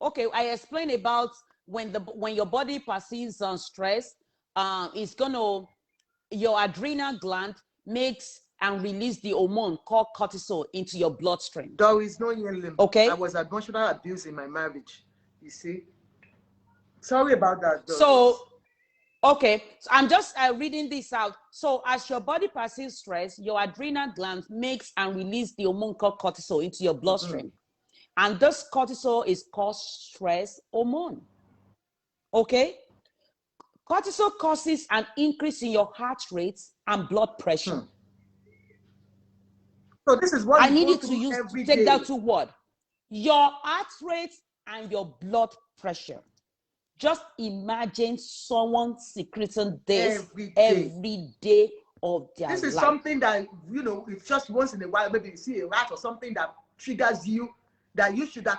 Okay, I explained about when your body perceives stress, it's gonna, your adrenal gland makes and release the hormone called cortisol into your bloodstream. There is no yelling. Okay. I was emotional abuse in my marriage. You see. Sorry about that. Doris. So, okay, so I'm just reading this out. So, as your body perceives stress, your adrenal gland makes and release the hormone called cortisol into your bloodstream. And this cortisol is called stress hormone. Okay? Cortisol causes an increase in your heart rate and blood pressure. So this is what I need you to take that two words. Your heart rate and your blood pressure. Just imagine someone secreting this every day of their life. This is something that, you know, if just once in a while, maybe you see a rat or something that triggers you, that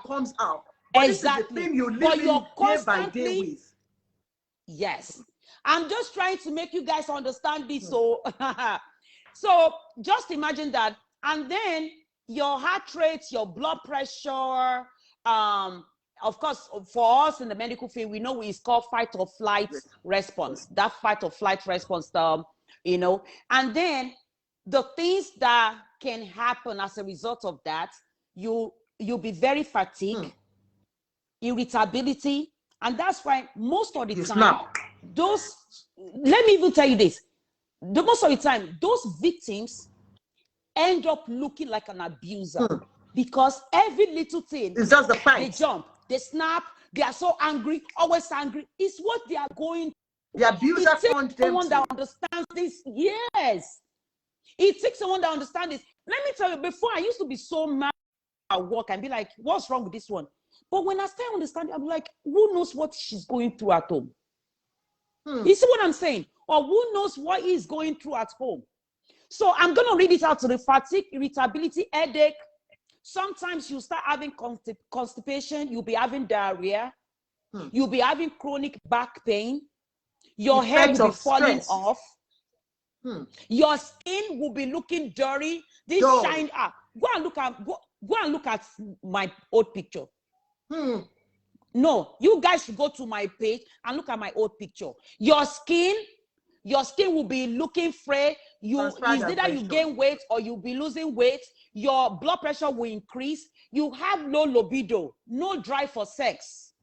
comes out. But exactly. This is the thing you live in day by day with. Yes. I'm just trying to make you guys understand this. So, so just imagine that. And then your heart rate, your blood pressure, of course, for us in the medical field, we know it's called fight or flight response. That fight or flight response, you know, and then the things that can happen as a result of that, you'll be very fatigued, irritability, and that's why most of the time, let me even tell you this, most of the time, those victims end up looking like an abuser because every little thing, it's just the fight. They jump, they snap, they are so angry, always angry. It's what they are going through. The abuser takes someone that understands this. Yes. It takes someone that understands this. Let me tell you, before I used to be so mad at work and be like, what's wrong with this one? But when I start understanding, I'm like, who knows what she's going through at home? You see what I'm saying? Or who knows what he's going through at home? So I'm going to read it out to the fatigue, irritability, headache. Sometimes you start having constipation. You'll be having diarrhea. You'll be having chronic back pain. Your hair will be falling off. Your skin will be looking dirty. This shine up. Go and look at my old picture. No, you guys should go to my page and look at my old picture. Your skin will be looking frail. It's either you gain weight or you'll be losing weight. Your blood pressure will increase. You have low libido, no drive for sex.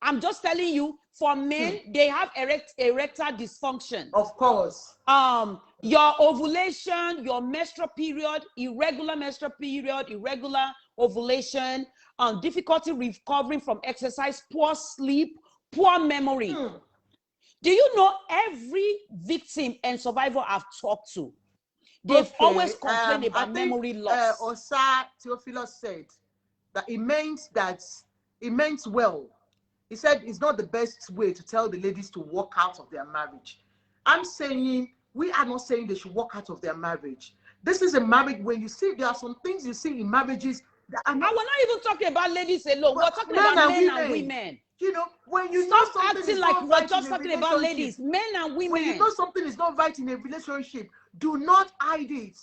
I'm just telling you, for men, they have erectile dysfunction. Of course. Your ovulation, your menstrual period, irregular menstrual period, irregular ovulation, difficulty recovering from exercise, poor sleep, poor memory. Do you know every victim and survivor I've talked to, They've always complained about memory loss. Osa Theophilus said that it meant well. He said it's not the best way to tell the ladies to walk out of their marriage. I'm saying, we are not saying they should walk out of their marriage. This is a marriage. When you see, there are some things you see in marriages that are not. And we're not even talking about ladies alone. We're talking about men and women. You know, when you Stop know something acting is like not we're right just in a talking about relationship, ladies, men and women. when you know something is not right in a relationship, do not hide it.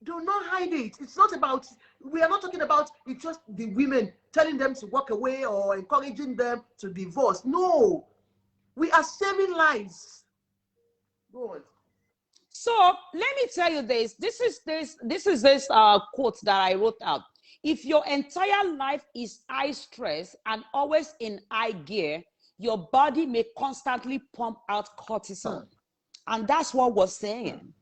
Do not hide it. It's not about, we are not talking about it's just the women telling them to walk away or encouraging them to divorce. No, we are saving lives. Go on. So let me tell you this. This is this quote that I wrote out. If your entire life is high stress and always in high gear, your body may constantly pump out cortisol. And that's what we're saying.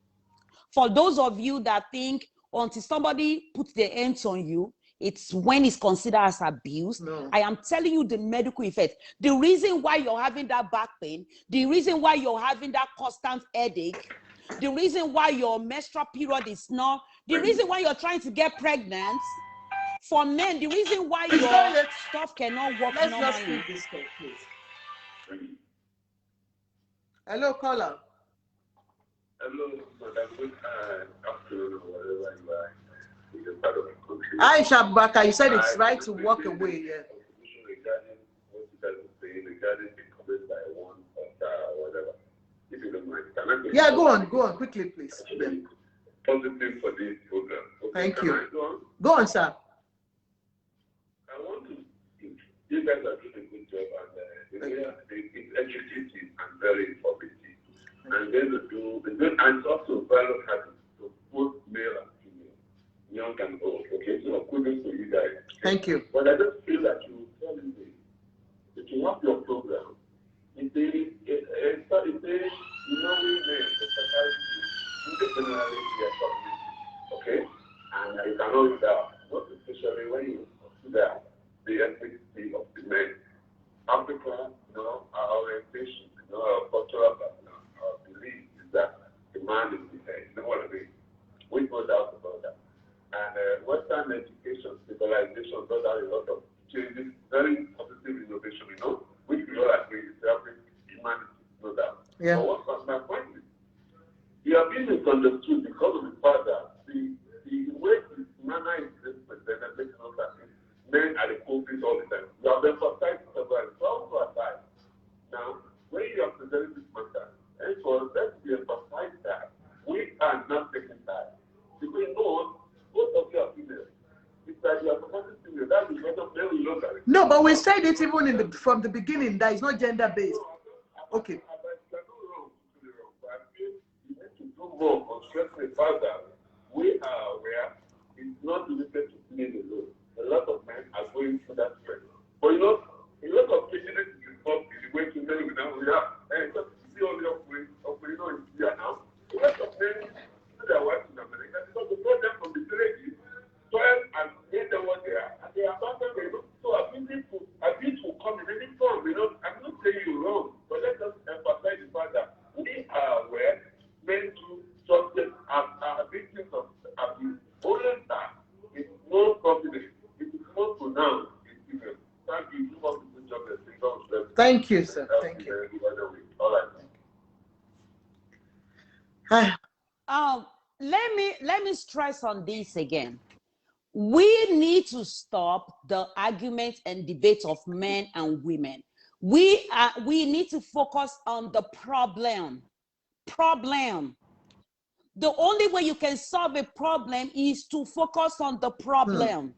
For those of you that think until somebody puts their hands on you, it's when it's considered as abuse. No. I am telling you the medical effect. The reason why you're having that back pain, the reason why you're having that constant headache, the reason why your menstrual period is not, the reason why you're trying to get pregnant, for men, the reason why your stuff cannot work normally. Let's just read this call, please. Hello, caller. Hello, Madam. Good afternoon, or whatever you are. In the part of the country. Aisha Baka, you said it's right to walk away. Yeah. Regarding what you guys are saying, regarding the comment by one or whatever. If you don't mind, can I Yeah, go on, quickly, please. Actually, positive for this program. Okay, Thank you. Go on? Go on, sir. I want to. You guys are doing a good job, and it's educative and very informative. And then and it's also value habits to both male and female, young and old. Okay, so kudos to you guys. Thank you. But I just feel that you tell me that you have your program. It says, you know, we men, the society, generally we are community, okay? And you cannot do that, not especially when you consider the ethnicity of the men. Africa, you know, our orientation, you know, our cultural background, our belief is that the man is the head. You know what I mean? We no doubt about that. And Western education, civilization, does have a lot of changes, very positive innovation, you know, which we all agree is helping humanity, no doubt. Yeah. But what my point is, we are being misunderstood because of the fact that the way this manner is presented makes us that men are the culprits all the time. We have emphasized several, it's also aside. Now, when you are presenting this matter, and so let's be emphasized that we are not taking time. Because no, both of you are female. It's that you are supposed to female. That is not very look at it. No, but we said it even from the beginning that it's not gender based. Okay. More on stressing the fact that we are aware it's not limited to female alone. A lot of men are going through that stress. But you know, a lot of cases is involved in the way to men now we have and just see all the operating in India now. A lot of men do their wives in America because the problem from the villages, soil and made them what they are, and they are back there, you know. So abuse will come in any form, you know. I'm not saying you're wrong, but let's just emphasize the fact that we are aware men do subject are victims of abuse. Only that it's more confident, it is more pronounced in female. Thank you. You want to do job. Thank you, sir. Thank you. All right. Let me stress on this again. We need to stop the arguments and debates of men and women. We need to focus on the problem. The only way you can solve a problem is to focus on the problem.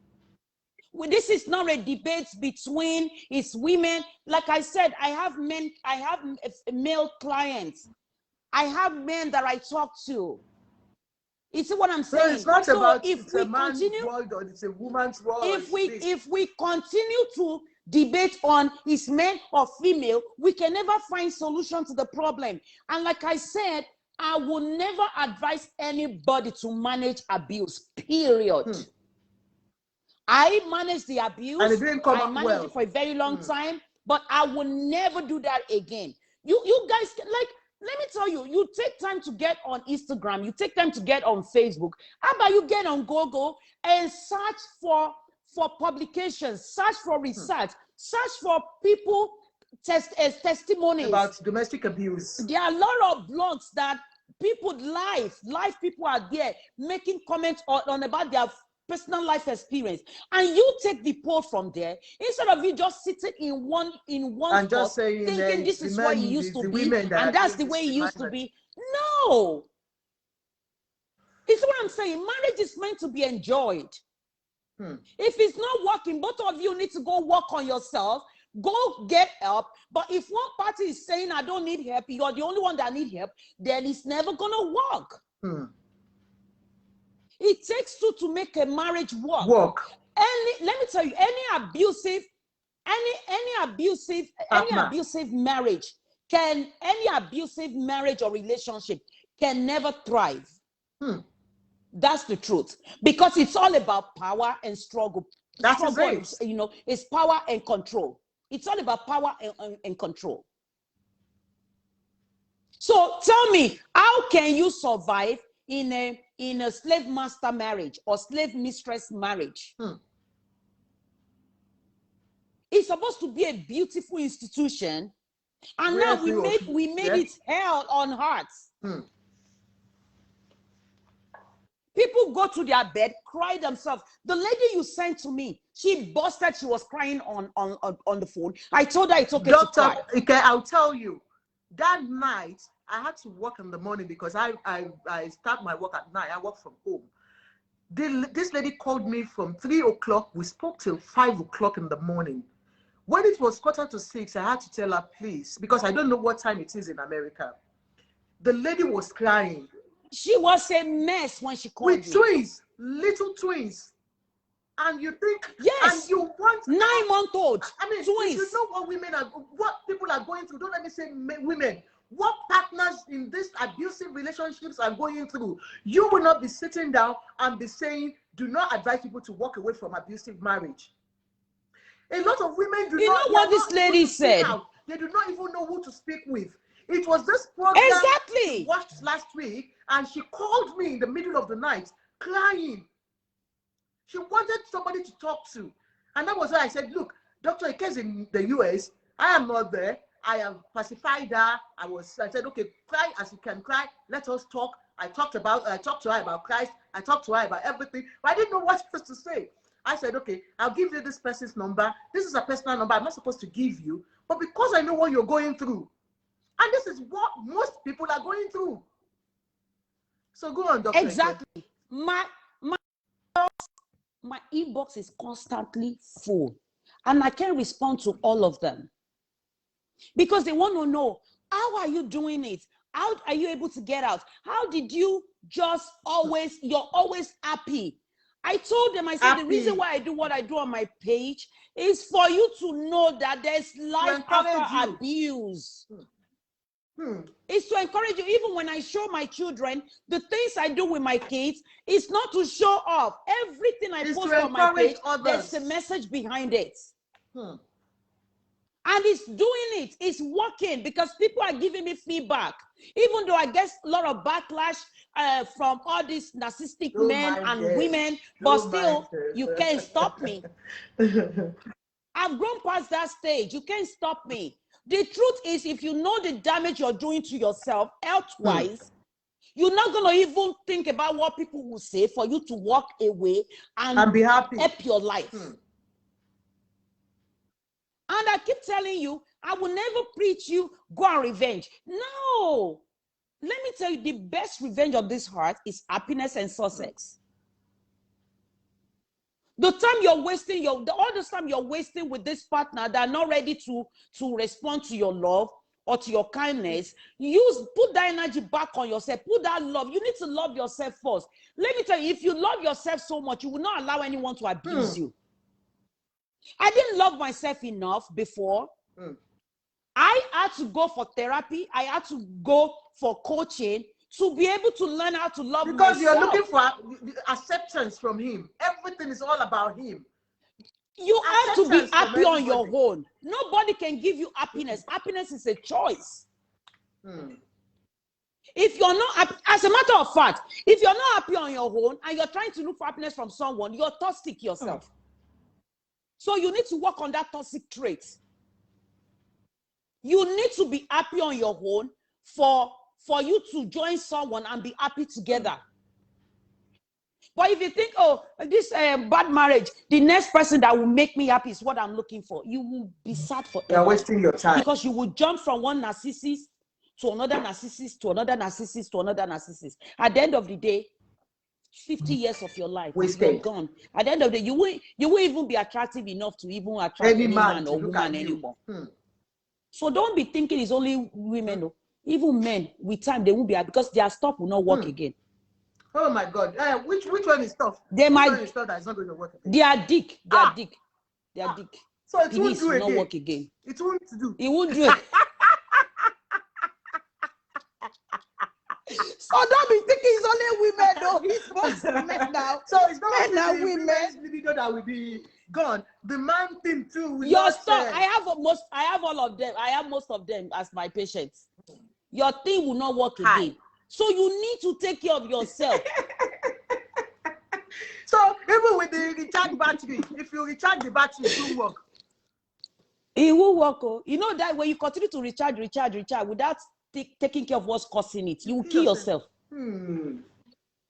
Well, this is not a debate between it's women. Like I said, I have male clients. I have men that I talk to. You see what I'm saying? So it's not so about if it's we a man's continue, world or it's a woman's world. if we continue to debate on is men or female, we can never find solution to the problem. And like I said, I will never advise anybody to manage abuse, period. I manage the abuse. And it didn't come I out managed well. it for a very long time, but I will never do that again. You guys, like, let me tell you, you take time to get on Instagram, you take time to get on Facebook. How about you get on Google and search for publications, search for research, search for people testimonies about domestic abuse. There are a lot of blogs that people live people are there making comments on about their personal life experience, and you take the poll from there instead of you just sitting in one and just saying, thinking this is what it used to be and that's the way it used to be. No, it's what I'm saying. Marriage is meant to be enjoyed. If it's not working, both of you need to go work on yourself, go get help. But if one party is saying I don't need help, you're the only one that need help, then it's never gonna work. It takes two to make a marriage work. Let me tell you, any abusive marriage or relationship can never thrive. That's the truth, because it's all about power and struggle. That's it. You know, it's power and control. It's all about power and control. So tell me, how can you survive in a slave master marriage or slave mistress marriage? It's supposed to be a beautiful institution, and now we made it hell on hearts. People go to their bed, cry themselves. The lady you sent to me, she busted. She was crying on the phone. I told her it's okay to cry. Okay, I'll tell you. That night, I had to work in the morning because I start my work at night. I work from home. This lady called me from 3 o'clock. We spoke till 5 o'clock in the morning. When it was 5:45, I had to tell her, please, because I don't know what time it is in America. The lady was crying. She was a mess when she called me. With twins, little twins. And you think, yes, and you want 9-month-old. I mean, twins. You know what people are going through. Don't let me say women. What partners in these abusive relationships are going through. You will not be sitting down and be saying, do not advise people to walk away from abusive marriage. A lot of women do not. You know what this lady said? They do not even know who to speak with. It was this program exactly watched last week, and she called me in the middle of the night crying. She wanted somebody to talk to. And that was why I said, look, Dr. Ike is in the US. I am not there. I have pacified her. I said, okay, cry as you can cry. Let us talk. I talked to her about Christ. I talked to her about everything. But I didn't know what she was to say. I said, okay, I'll give you this person's number. This is a personal number I'm not supposed to give you. But because I know what you're going through, and this is what most people are going through. So go on, Dr. Exactly. Ike. My inbox is constantly full, and I can't respond to all of them because they want to know, how are you doing it? How are you able to get out? How did you just you're always happy? I told them, I said, the reason why I do what I do on my page is for you to know that there's life after abuse. It's to encourage you. Even when I show my children the things I do with my kids, it's not to show off. Everything I post on my page, there's a message behind it. And it's doing it. It's working because people are giving me feedback. Even though I get a lot of backlash from all these narcissistic men and women, but still, you can't stop me. I've grown past that stage. You can't stop me. The truth is, if you know the damage you're doing to yourself health-wise, you're not going to even think about what people will say for you to walk away and be happy. Help your life. And I keep telling you, I will never preach you, go on revenge. No. Let me tell you, the best revenge of this heart is happiness and success. The time you're wasting, all the time you're wasting with this partner that are not ready to respond to your love or to your kindness, put that energy back on yourself. Put that love. You need to love yourself first. Let me tell you, if you love yourself so much, you will not allow anyone to abuse you. I didn't love myself enough before. I had to go for therapy. I had to go for coaching to be able to learn how to love myself. Because you're looking for acceptance from him. Everything is all about him. You have to be happy on your own. Nobody can give you happiness. Happiness is a choice. If you're not happy, as a matter of fact, if you're not happy on your own and you're trying to look for happiness from someone, you're toxic yourself. So you need to work on that toxic trait. You need to be happy on your own for you to join someone and be happy together. But if you think, oh, this bad marriage, the next person that will make me happy is what I'm looking for, you will be sad forever. You're wasting your time. Because you will jump from one narcissist to another narcissist to another narcissist to another narcissist. At the end of the day, 50 years of your life wasted. You're gone. At the end of the day, you won't even be attractive enough to even attract any man or woman anymore. So don't be thinking it's only women. No. Even men, with time, they won't be happy because their stuff will not work again. Oh my God. Which one is tough? They which might. One is tough that is not going to work again? They are dick. They are dick. They are dick. So it won't do not again. work again. It won't do. It won't do it. So don't be thinking it's only women, though. It's mostly men now. So it's not men now, only women. libido that will be gone. The man thing too. Will Your not stuff. share. I have all of them. I have most of them as my patients. Your thing will not work again. So you need to take care of yourself. So even with the recharge battery, if you recharge the battery, it will work. It will work. Oh. You know that when you continue to recharge without taking care of what's causing it, you will kill yourself.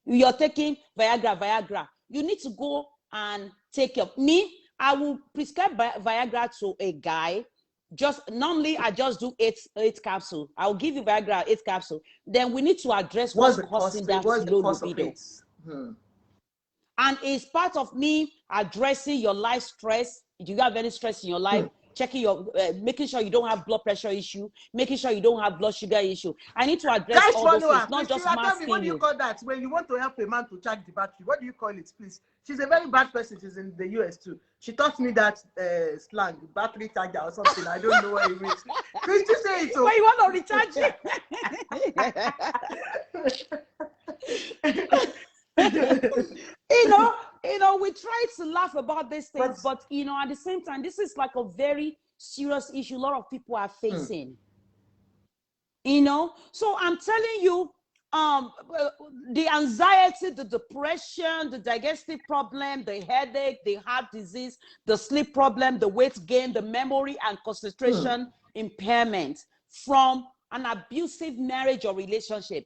You're taking Viagra. You need to go and take care of me. I will prescribe Viagra to a guy. Normally I just do eight capsule. I'll give you Viagra 8 capsule. Then we need to address what's causing that low libido. And it's part of me addressing your life stress. Do you have any stress in your life? Checking your, making sure you don't have blood pressure issue, making sure you don't have blood sugar issue. I need to address all those things, not just masking what do you call that? When you want to help a man to charge the battery, what do you call it, please? She's a very bad person. She's in the US too. She taught me that slang, battery charger or something. I don't know what it means. Could you say it? But you want to recharge it? You know, we try to laugh about these things, but you know, at the same time, this is like a very serious issue a lot of people are facing. You know, so I'm telling you, the anxiety, the depression, the digestive problem, the headache, the heart disease, the sleep problem, the weight gain, the memory and concentration impairment from an abusive marriage or relationship.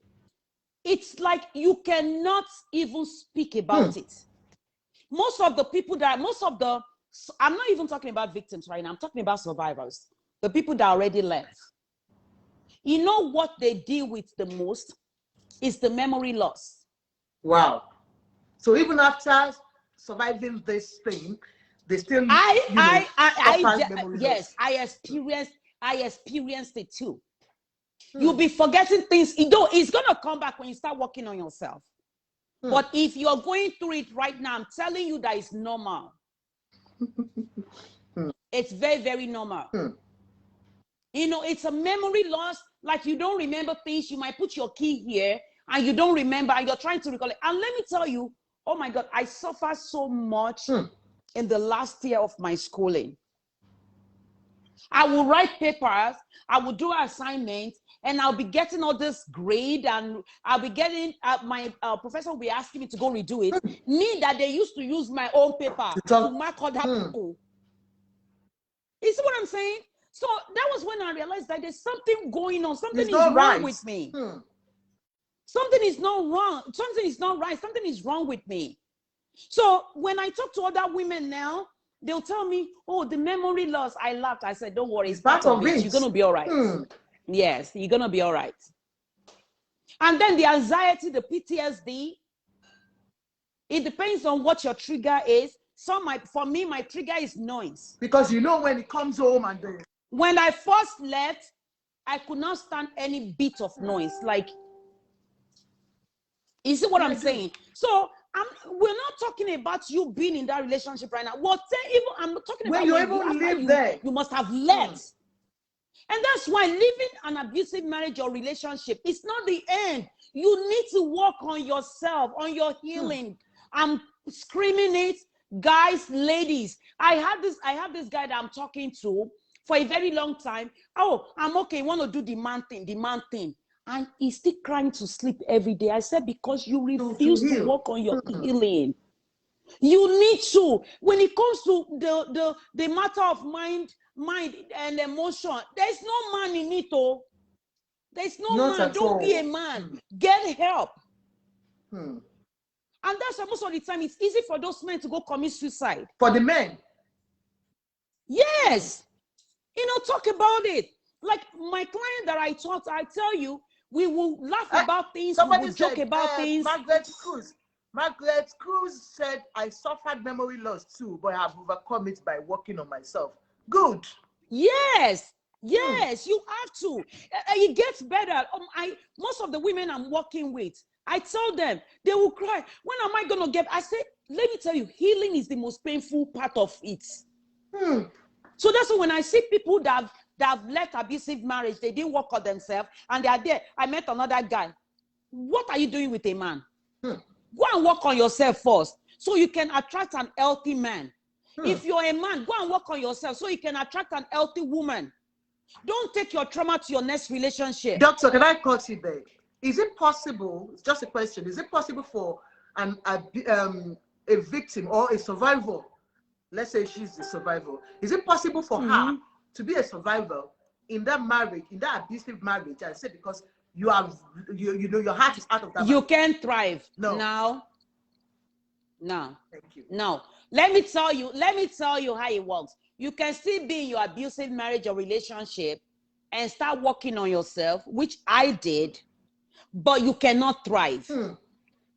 It's like you cannot even speak about it. Most of the people I'm not even talking about victims right now. I'm talking about survivors, the people that already left. You know what they deal with the most is the memory loss. Wow. So even after surviving this thing, they still yes, I experienced it too. You'll be forgetting things. It's gonna come back when you start working on yourself. But if you're going through it right now, I'm telling you that it's normal. It's very, very normal. You know, it's a memory loss. Like you don't remember things. You might put your key here and you don't remember and you're trying to recall it. And let me tell you, oh my God, I suffered so much in the last year of my schooling. I will write papers, I will do assignments, and I'll be getting all this grade, and I'll be getting, my professor will be asking me to go redo it. Me that they used to use my own paper to mark other people. You see what I'm saying? So that was when I realized that there's something going on. Something is wrong with me. Something is not wrong. Something is not right. Something is wrong with me. So when I talk to other women now, they'll tell me, oh, the memory loss. I laughed. I said, don't worry. It's part of it. You're going to be all right. Yes, you're going to be all right. And then the anxiety, the PTSD, it depends on what your trigger is. For me, my trigger is noise. Because you know when it comes home and then... When I first left, I could not stand any bit of noise. Like, you see what I'm saying? So we're not talking about you being in that relationship right now. I'm not talking about when you even live there. You must have left. And that's why living an abusive marriage or relationship is not the end. You need to work on yourself, on your healing. I'm screaming it, guys, ladies. I have this guy that I'm talking to for a very long time. Oh, I'm okay. Want to do the man thing. and he's still crying to sleep every day. I said, because you refuse to heal. work on your healing. You need to. When it comes to the matter of mind and emotion, there's no man in it. Oh, there's no Not man. at Don't be all. a man. Get help. Hmm. And that's why most of the time it's easy for those men to go commit suicide. For the men. Yes. Talk about it. Like my client that I taught, I tell you, we will laugh about things, we Somebody will joke said, about things. Margaret Cruz said, I suffered memory loss too, but I have overcome it by working on myself. Good. Yes. Yes, you have to. It gets better. Most of the women I'm working with, I tell them, they will cry. When am I going to get? I say, let me tell you, healing is the most painful part of it. So that's why when I see people that have left abusive marriage, they didn't work on themselves, and they are there. I met another guy. What are you doing with a man? Go and work on yourself first, so you can attract an healthy man. If you're a man, go and work on yourself, so you can attract an healthy woman. Don't take your trauma to your next relationship. Doctor, can I cut you there? Is it possible, it's just a question, is it possible for a victim or a survivor, let's say she's the survivor, is it possible for her to be a survivor in that marriage, in that abusive marriage, I say because you know your heart is out of that You marriage. can't thrive. No. No. Thank you. No. Let me tell you how it works. You can still be in your abusive marriage or relationship and start working on yourself, which I did, but you cannot thrive.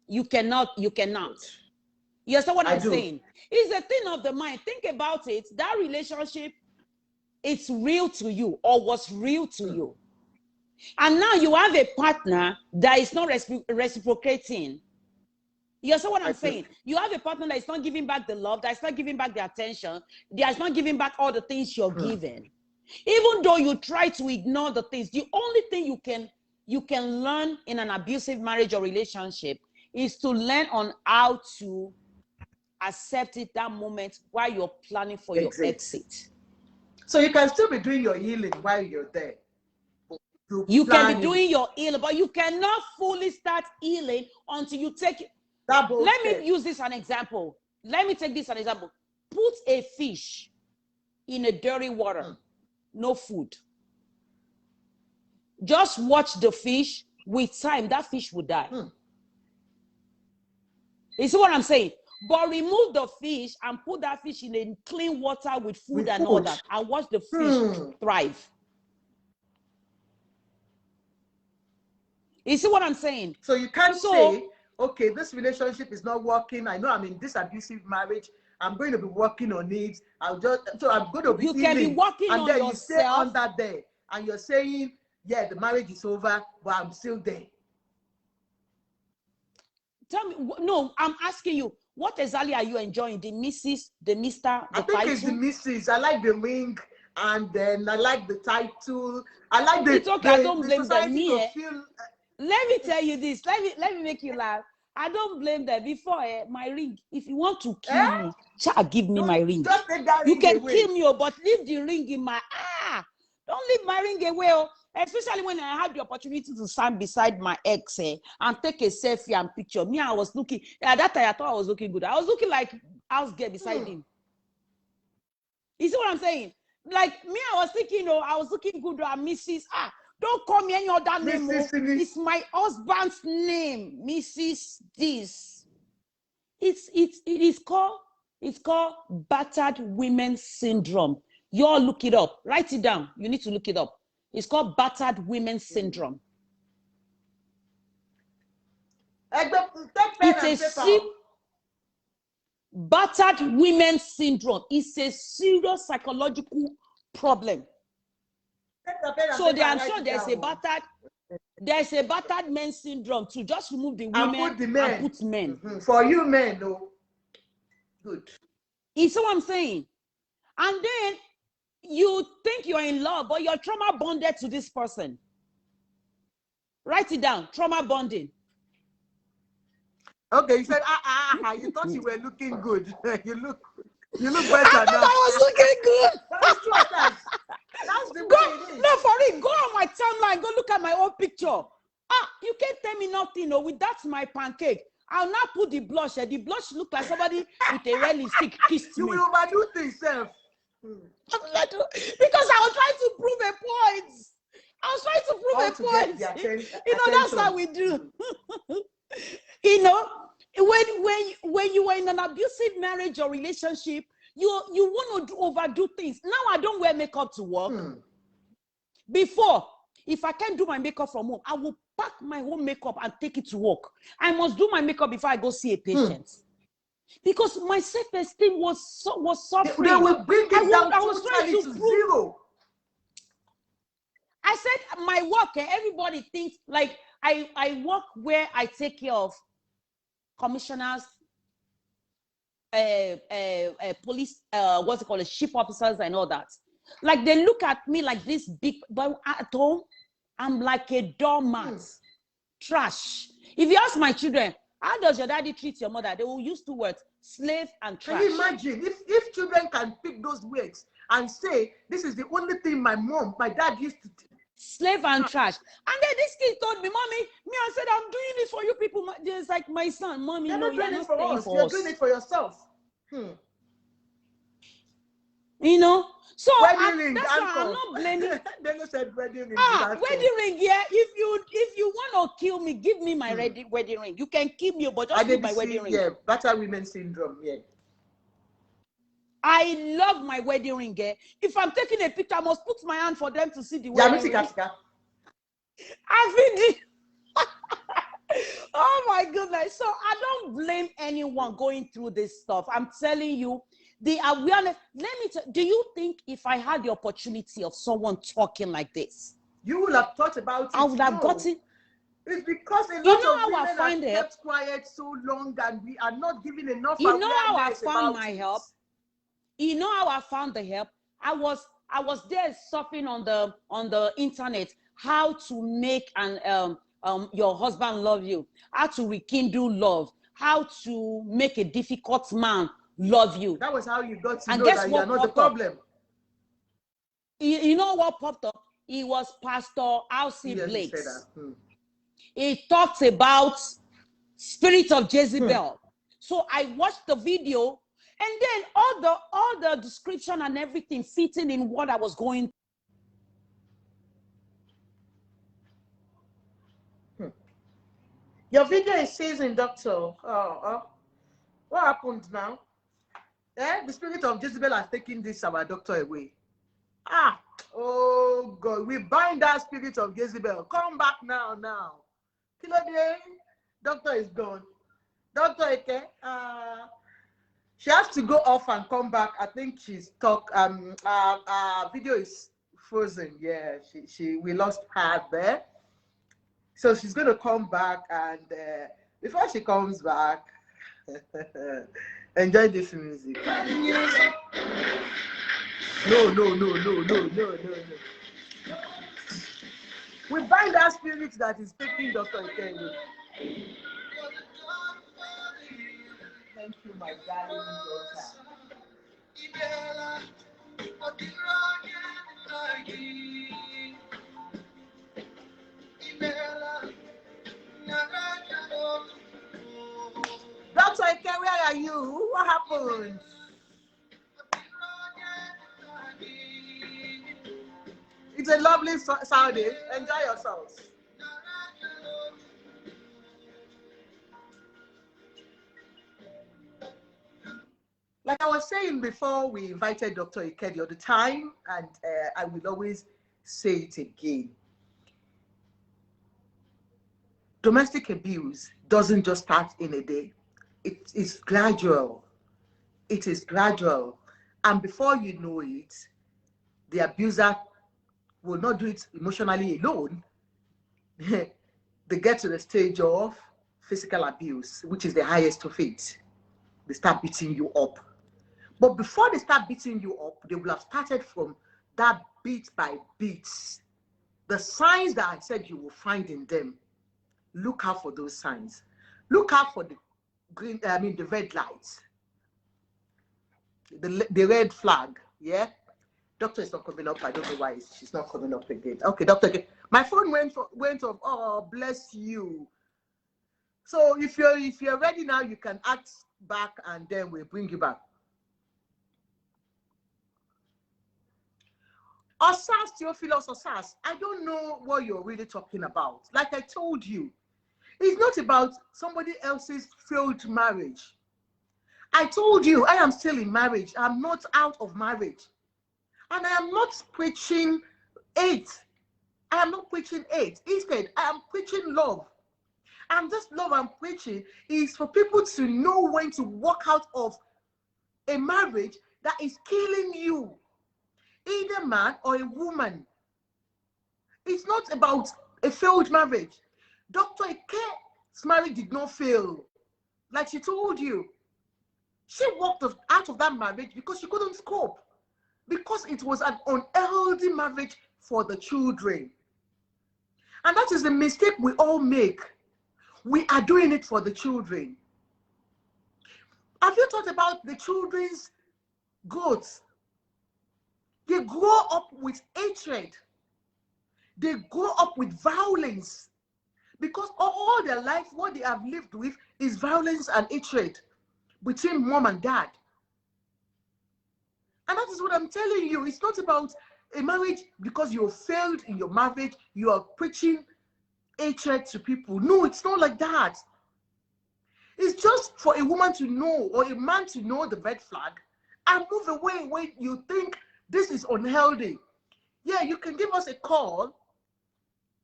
You cannot. You understand what I'm saying? It's a thing of the mind. Think about it. That relationship, it's real to you or was real to you. And now you have a partner that is not reciprocating. You understand what I'm saying? You have a partner that is not giving back the love, that is not giving back the attention, that is not giving back all the things you're giving. Even though you try to ignore the things, the only thing you can learn in an abusive marriage or relationship is to learn on how to accept it that moment while you're planning for your exit. So you can still be doing your healing while you're there. You can be doing your healing, but you cannot fully start healing until you take it. Let me use this as an example. Let me take this as an example. Put a fish in a dirty water, no food. Just watch the fish. With time, that fish will die. You see what I'm saying? But remove the fish and put that fish in a clean water with food and all that, and watch the fish thrive. You see what I'm saying? So you can't say, okay, this relationship is not working. I know I'm in this abusive marriage. I'm going to be working on it. I'm going to be healing. Can be working and on then yourself. You stay under there, and you're saying, yeah, the marriage is over, but I'm still there. Tell me, no, I'm asking you, what exactly are you enjoying? The Mrs., the Mr., the I think title? it's the Mrs. I like the ring, and then I like the title. I like the. It's okay. I don't blame them. Let me tell you this. Let me make you laugh. I don't blame them. Before my ring, if you want to kill me, give me my ring. Just take that you ring can away. Kill me, but leave the ring in my Don't leave my ring away. Especially when I had the opportunity to stand beside my ex and take a selfie and picture. Me, I was looking. At that time, I thought I was looking good. I was looking like house girl beside him. You see what I'm saying? Like me, I was thinking, I was looking good. Mrs. Don't call me any other name. It's my husband's name, Mrs. This. It's called battered women syndrome. You all look it up. Write it down. You need to look it up. It's called battered women syndrome. Battered women syndrome is a serious psychological problem. So I'm sure there's a battered men syndrome too. Just remove the women and put men. For you men, no. Good. You see what I'm saying? And then you think you're in love, but you're trauma bonded to this person. Write it down. Trauma bonding. Okay, you said you thought you were looking good. you look better I now. I was looking good. That's true. That's the way it is. No, for it. Go on my timeline. Go look at my old picture. You can't tell me nothing. No, with that's my pancake. I'll not put the blush. The blush look like somebody with a red lipstick kissed You me. will overdo things, self. Because I was trying to prove a point. I was trying to prove All a to get point. the You know, that's how we do. You know, when you were in an abusive marriage or relationship, you want to overdo things. Now I don't wear makeup to work. Before, if I can't do my makeup from home, I will pack my home makeup and take it to work. I must do my makeup before I go see a patient. Because my self-esteem was suffering. They will bring it down I was trying totally to to prove. zero. I said my work, everybody thinks like I work where I take care of commissioners, police, what's it called, chief officers and all that. Like they look at me like this big, but at home, I'm like a doormat, trash. If you ask my children, how does your daddy treat your mother? They will use two words, slave and trash. Can you imagine if children can pick those words and say, this is the only thing my dad used to do. Slave and trash. And then this kid told me, Mommy, I said, I'm doing this for you people. It's like my son, Mommy, You're no, not doing you're it not for us. for You're us. doing it for yourself. You know? So Wedding ring, that's why I'm not blaming. Then they said wedding ring. Wedding ring, yeah. If you want to kill me, give me my wedding ring. You can kill me, but just leave my wedding ring. Yeah, battered women syndrome, yeah. I love my wedding ring. If I'm taking a picture, I must put my hand for them to see the wedding ring. Oh my goodness. So I don't blame anyone going through this stuff. I'm telling you, the awareness. Do you think if I had the opportunity of someone talking like this, you would have thought about it? I would have gotten. It's because a lot of women have kept quiet so long and we are not giving enough awareness. You know how I found my help? You know how I found the help? I was there surfing on the internet how to make your husband love you, how to rekindle love, how to make a difficult man love you. That was how you got to know that you are not the problem. You know what popped up? It was Pastor Alcy Blake. He talked about spirit of Jezebel. So I watched the video, and then all the description and everything fitting in what I was going through. Your video is season, doctor. What happened now? The spirit of Jezebel has taken this our doctor away. Oh God, we bind that spirit of Jezebel. Come back now. Kilode, doctor is gone. Dr. Eke, she has to go off and come back. I think she's stuck. Video is frozen. Yeah, we lost her there. So she's going to come back, and before she comes back, enjoy this music. No. We bind that spirit that is taking Dr. Eke away. Thank you, my darling daughter. Dr. Eke, where are you? What happened? It's a lovely Saturday. Enjoy yourselves. Like I was saying before, we invited Dr. Eke the other time, and I will always say it again. Domestic abuse doesn't just start in a day. It is gradual. It is gradual. And before you know it, the abuser will not do it emotionally alone. They get to the stage of physical abuse, which is the highest of it. They start beating you up. But before they start beating you up, they will have started from that bit by bit. The signs that I said you will find in them, look out for those signs. Look out for the red lights, the red flag, yeah? Doctor is not coming up. I don't know why she's not coming up again. Okay, doctor. My phone went off. Oh, bless you. So if you're ready now, you can act back, and then we'll bring you back. Osas, Theophilus Osas, I don't know what you're really talking about. Like I told you, it's not about somebody else's failed marriage. I told you I am still in marriage. I'm not out of marriage. And I am not preaching hate. I am not preaching hate. Instead, I am preaching love. And this love I'm preaching is for people to know when to walk out of a marriage that is killing you. Either man or a woman. It's not about a failed marriage. Dr. Ike's marriage did not fail. Like she told you. She walked out of that marriage because she couldn't cope. Because it was an unhealthy marriage for the children. And that is the mistake we all make. We are doing it for the children. Have you thought about the children's growth? They grow up with hatred. They grow up with violence. Because all their life, what they have lived with is violence and hatred between mom and dad. And that is what I'm telling you. It's not about a marriage because you failed in your marriage. You are preaching hatred to people. No, it's not like that. It's just for a woman to know or a man to know the red flag and move away when you think this is unhealthy. Yeah, you can give us a call.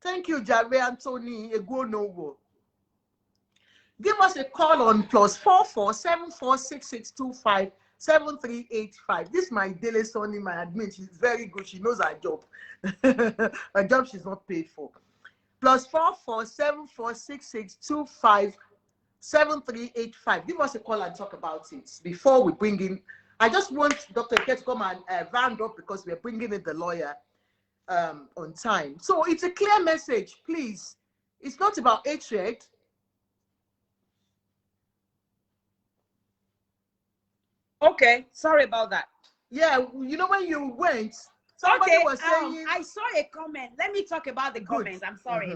Thank you, Jare Anthony Eguonowo. Give us a call on +44 746625 7385. This is my daily Sonny, my admin. She's very good. She knows her job. A job she's not paid for. +44 746625 7385. Give us a call and talk about it before we bring in. I just want Dr. Ike to come and round up because we're bringing in the lawyer on time. So it's a clear message, please. It's not about hatred. Okay, sorry about that. Yeah, you know when you went, somebody was saying. I saw a comment. Let me talk about the comments. I'm sorry.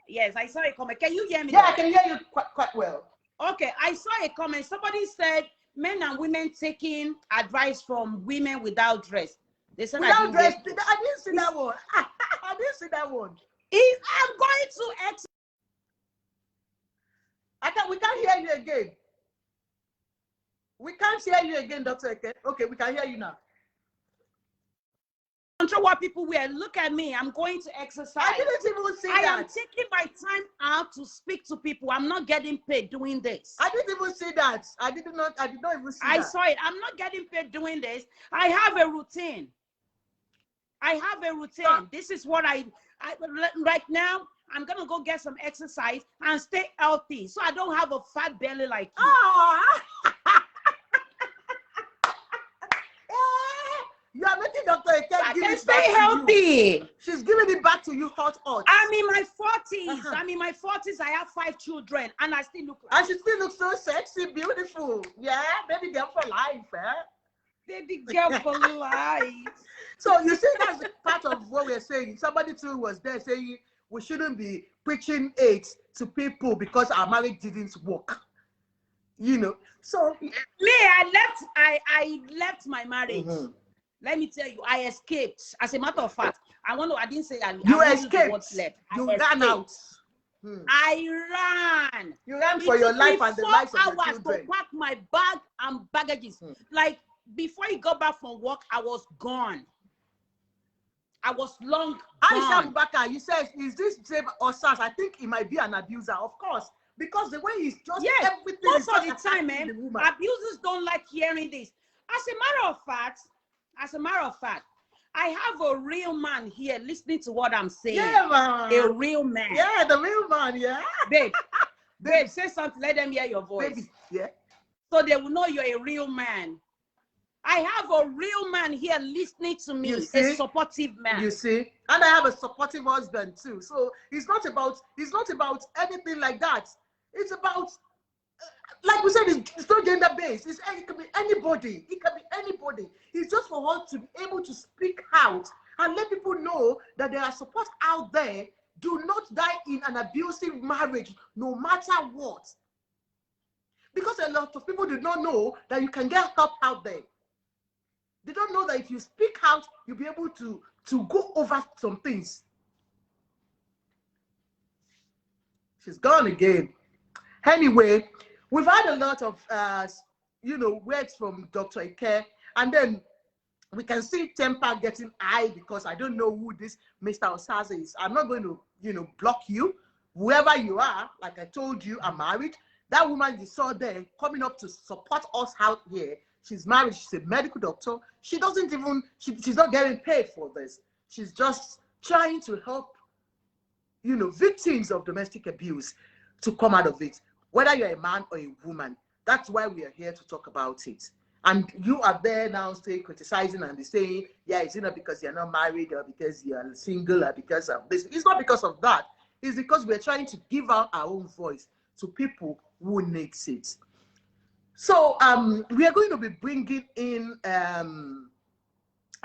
Yes, I saw a comment. Can you hear me? Yeah, I can hear you quite well. Okay, I saw a comment. Somebody said men and women taking advice from women without dress. They said without dress. I didn't see that one. I didn't see that one. I'm going to we can't hear you again. We can't hear you again, Dr. Ike. Okay, we can hear you now. Control what people wear. Look at me. I'm going to exercise. I didn't even see that. I am taking my time out to speak to people. I'm not getting paid doing this. I didn't even see that. I did not even see that. I saw it. I'm not getting paid doing this. I have a routine. This is what I right now. I'm gonna go get some exercise and stay healthy, so I don't have a fat belly like you. Oh. You are making Dr. Ike give can it stay back healthy. To you. She's giving it back to you hot. I'm in my 40s. I'm in my 40s. I have 5 children, and I still look. And she still looks so sexy, beautiful. Yeah, baby girl for life, Baby girl for life. So you see, that's part of what we're saying. Somebody too was there saying we shouldn't be preaching hate to people because our marriage didn't work. You know. So me, I left my marriage. Let me tell you, I escaped. As a matter of fact, I didn't say I escaped. You ran out. I ran. You ran for your life and the lives of your children. 4 hours to pack my bag and baggages. Like before he got back from work, I was gone. I was long gone. Aisha Abubakar, you said, is this Dave Osas? I think he might be an abuser, of course. Because the way he's just everything most of the time, man, abusers don't like hearing this. As a matter of fact, I have a real man here listening to what I'm saying. Yeah, man. A real man. Yeah, the real man, yeah. Babe, say something, let them hear your voice. Baby, yeah. So they will know you're a real man. I have a real man here listening to me, a supportive man. You see? And I have a supportive husband too. So it's not about anything like that. It's about like we said, it's not gender based. It can be anybody. It can be anybody. It's just for us to be able to speak out and let people know that there are support out there. Do not die in an abusive marriage, no matter what. Because a lot of people do not know that you can get help out there. They don't know that if you speak out, you'll be able to go over some things. She's gone again. Anyway, we've had a lot of, words from Dr. Ike, and then we can see temper getting high because I don't know who this Mr. Osaze is. I'm not going to, block you. Whoever you are, like I told you, I'm married. That woman you saw there coming up to support us out here, she's married, she's a medical doctor. She doesn't even, she's not getting paid for this. She's just trying to help, victims of domestic abuse to come out of it, whether you're a man or a woman. That's why we are here to talk about it. And you are there now still criticizing and saying, yeah, it's not because you're not married or because you're single or because of this. It's not because of that. It's because we're trying to give out our own voice to people who needs it. So we are going to be bringing in, I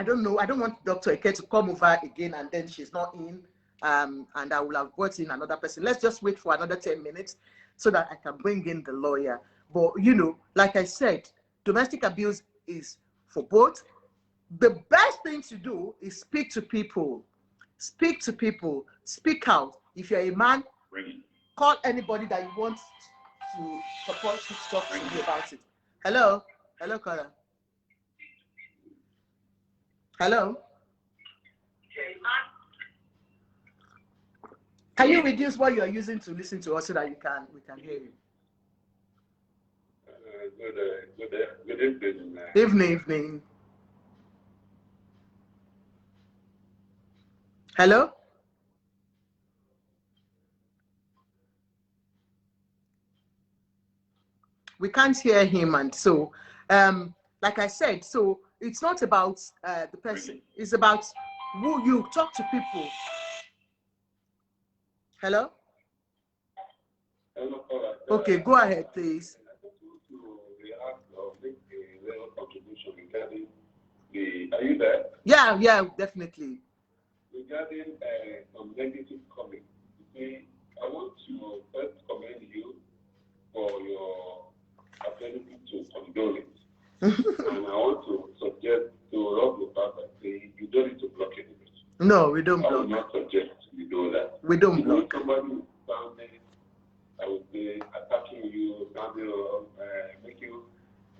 don't know, I don't want Dr. Ike to come over again and then she's not in. And I will have brought in another person. Let's just wait for another 10 minutes so that I can bring in the lawyer. But, like I said, domestic abuse is for both. The best thing to do is speak to people. Speak to people. Speak out. If you're a man, call anybody that you want to support to talk to you about it. Hello? Hello, Cara. Hello? Can you reduce what you are using to listen to us so that we can hear you? Good evening. Evening. Hello? We can't hear him, and so, like I said, so it's not about the person. It's about who you talk to people. Hello? Hello, okay, go ahead, please. Are you there? Yeah, definitely. Regarding some negative comments, I want to first commend you for your ability to condone it. And I want to suggest to Rob the fact that you don't need to block it. No, we don't block. I will not suggest you do that. We don't block. Somebody who sounding, I would say, attacking you, sounding, make you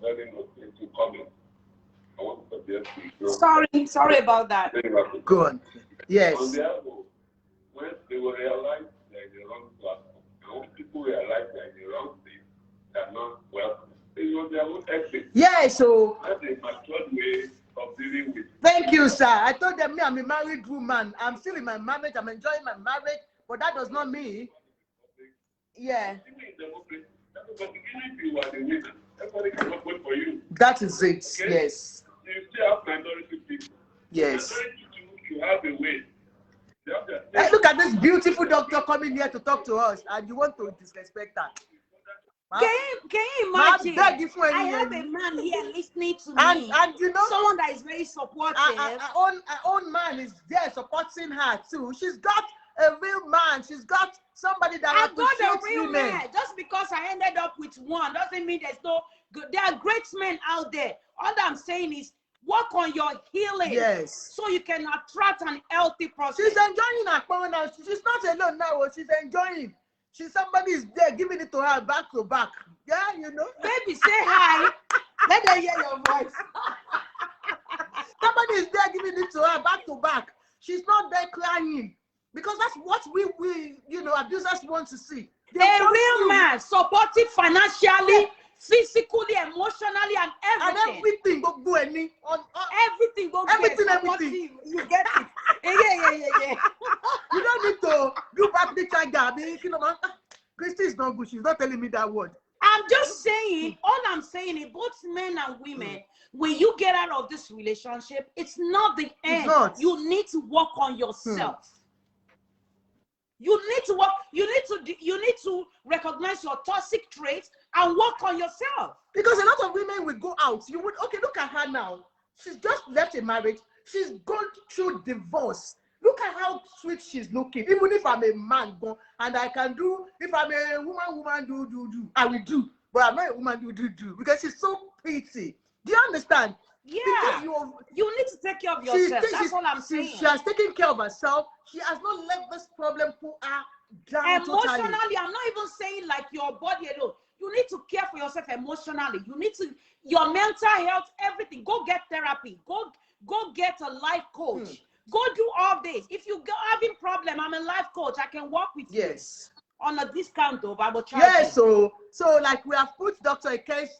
very nothing to comment. I want to suggest you. Sorry about that. Go on. Yes. On the other, when they will realize they're in the wrong platform, and when people realize they're in the wrong thing, they're not welcome. They know their own exit. Yeah, so that's a matured way of dealing with. Thank you, sir. I told them I'm a married woman. I'm still in my marriage. I'm enjoying my marriage, but that does not mean. Yeah. Everybody can vote for you. That is it. Okay? Yes. You still have minority people. Yes. You have a way. Hey, look at this beautiful doctor coming here to talk to us, and you want to disrespect her. Can you imagine? I have a man here listening to me, and you know, someone that is very supportive. Our own man is there supporting her too. She's got a real man. She's got somebody that appreciates got a real women. Man. Just because I ended up with one doesn't mean there's no good. There are great men out there. All I'm saying is work on your healing. Yes. So you can attract an healthy person. She's enjoying her power now. She's not alone now. She's enjoying. Somebody is there giving it to her back to back. Yeah, you know. Baby, say hi. Let them hear your voice. Somebody is there giving it to her back to back. She's not there crying. Because that's what we abusers want to see. A real man, supportive financially, physically, emotionally, and everything. And everything go go any on everything go everything. You get it. Yeah. You don't need to do back the child. Christy is not good. She's not telling me that word. I'm just saying, all I'm saying is both men and women, when you get out of this relationship, it's not the end. Not. You need to work on yourself. You need to work. You need to recognize your toxic traits and work on yourself. Because a lot of women will go out. You would, okay, look at her now. She's just left a marriage. She's gone through divorce. Look at how sweet she's looking. Even if I'm a man, and I can do, if I'm a woman, do, I will do. But I'm not a woman, do. Because she's so pretty. Do you understand? Yeah. You need to take care of yourself. That's all I'm saying. She has taken care of herself. She has not let this problem pull her down emotionally. Totally. I'm not even saying like your body alone. You need to care for yourself emotionally. You need to, your mental health, everything. Go get therapy. Go get a life coach. Go do all this. If you go having problem, I'm a life coach. I can work with you. Yes. On a discount though, but I will charge yes, you. So like we have put Dr. Ike's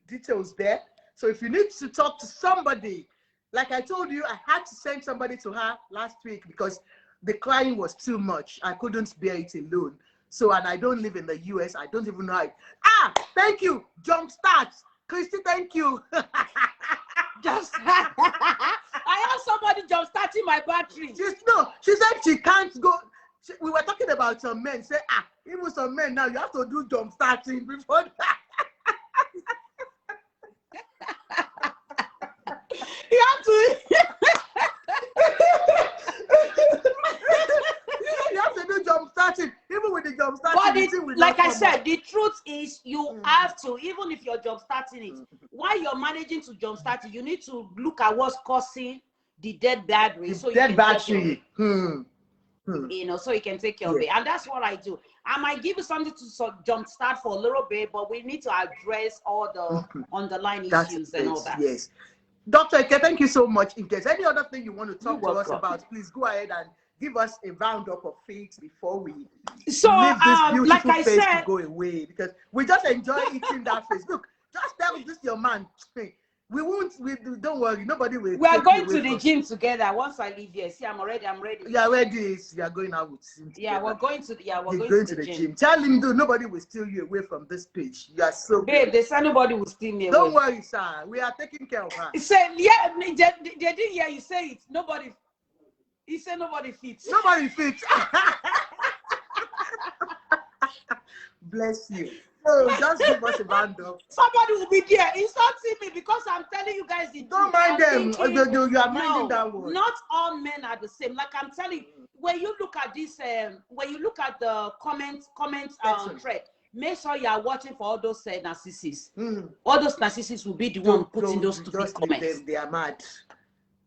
details there. So if you need to talk to somebody, like I told you, I had to send somebody to her last week because the crying was too much. I couldn't bear it alone. So, and I don't live in the US. I don't even know how. Thank you. Jumpstart. Christy, thank you. I have somebody jumpstarting my battery. She said she can't go. We were talking about some men. Say, even some men now, you have to do jumpstarting before that. You have to. You have to do jump starting, even with the jump starting. But like I said, the truth is you have to, even if you're jump starting it, while you're managing to jump start it, you need to look at what's causing the dead battery. So dead battery. You know, so you can take care of it. And that's what I do. I might give you something to jump start for a little bit, but we need to address all the underlying issues and all that. Yes. Dr. Ike, thank you so much. If there's any other thing you want to talk to us about, please go ahead and give us a roundup of things before we leave this beautiful like I face said, to go away, because we just enjoy eating that face. Look, just tell this your man. Don't worry, nobody will. We are going to the gym together once I leave here. See, I'm ready. You are ready. You are going out with him. Yeah, we're going to the gym. Tell him, nobody will steal you away from this page. You are so babe, there's nobody will steal me away. Don't worry, sir. We are taking care of her. He said, yeah, they didn't hear you say it. Nobody. He said nobody fits. Nobody fits. Bless you. So just give us a roundup. Somebody will be there insulting me because I'm telling you guys the Don't mind them. You are minding that word. Not all men are the same. Like I'm telling you, when you look at this, when you look at the comments thread, make sure you are watching for all those narcissists. All those narcissists will be the one putting those stupid comments. They are mad.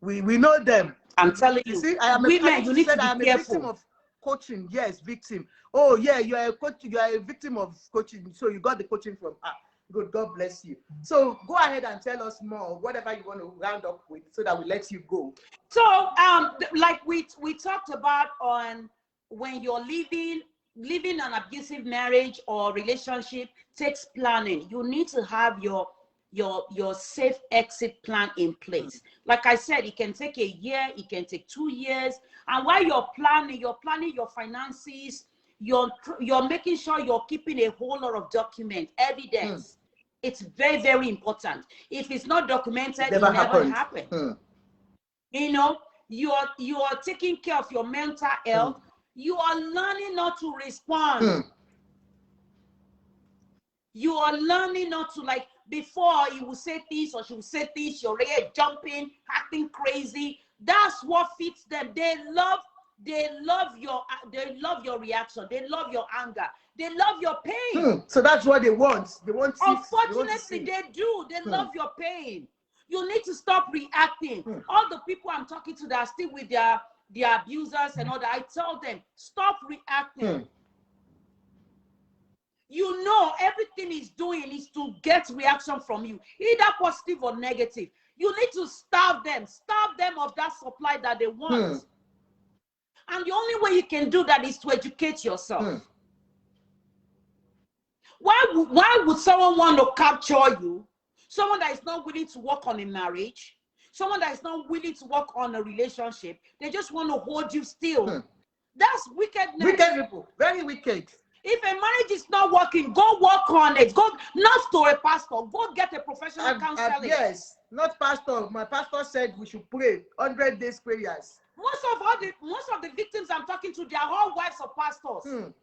We know them. I'm telling you. See, I am women, you need to be I am careful. A victim of coaching. Yes, victim. Oh yeah, you are a coach. You are a victim of coaching. So you got the coaching from her. Good. God bless you. So go ahead and tell us more, whatever you want to round up with, so that we let you go. So like we talked about on when you're living an abusive marriage or relationship takes planning. You need to have your safe exit plan in place. Like I said, it can take a year, it can take 2 years. And while you're planning your finances, you're making sure you're keeping a whole lot of evidence. It's very, very important. If it's not documented, it never happens. You know, you are taking care of your mental health. You are learning not to respond. You are learning not to, like, before you will say this or she will say this, you're already jumping, acting crazy. That's what fits them. They love your reaction. They love your anger. They love your pain. So that's what they want. Unfortunately, they do. They love your pain. You need to stop reacting. All the people I'm talking to that are still with their abusers and all that, I tell them, stop reacting. You know, everything he's doing is to get reaction from you, either positive or negative. You need to starve them of that supply that they want. And the only way you can do that is to educate yourself. Why would someone want to capture you? Someone that is not willing to work on a marriage, someone that is not willing to work on a relationship, they just want to hold you still. That's wickedness. Wicked people, very wicked. If a marriage is not working, go work on it. Go not to a pastor. Go get a professional counselor. Yes, not pastor. My pastor said we should pray 100 days prayers. most of the victims I'm talking to, they are all wives of pastors.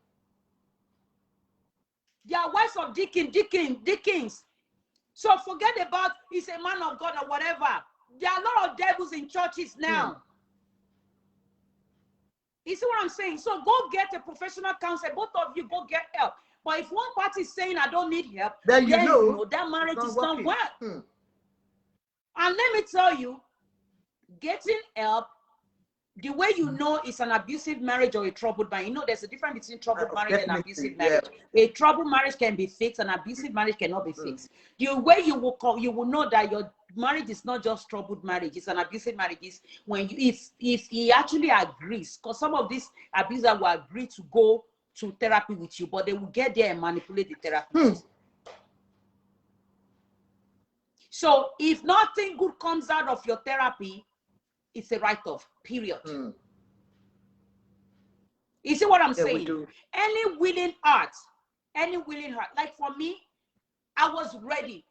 They are wives of deacons. So forget about he's a man of God or whatever. There are a lot of devils in churches now. You see what I'm saying? So go get a professional counselor. Both of you go get help. But if one party is saying I don't need help, then you know that marriage is not work. And let me tell you, getting help, the way you know it's an abusive marriage or a troubled marriage, you know there's a difference between troubled marriage and abusive marriage. A troubled marriage can be fixed, an abusive marriage cannot be fixed. The way you will know that your marriage is not just troubled marriage, it's an abusive marriage, is when you, if he actually agrees, because some of these abusers will agree to go to therapy with you, but they will get there and manipulate the therapist. So if nothing good comes out of your therapy, it's a write-off, period. You see what I'm saying? Any willing heart, like for me, I was ready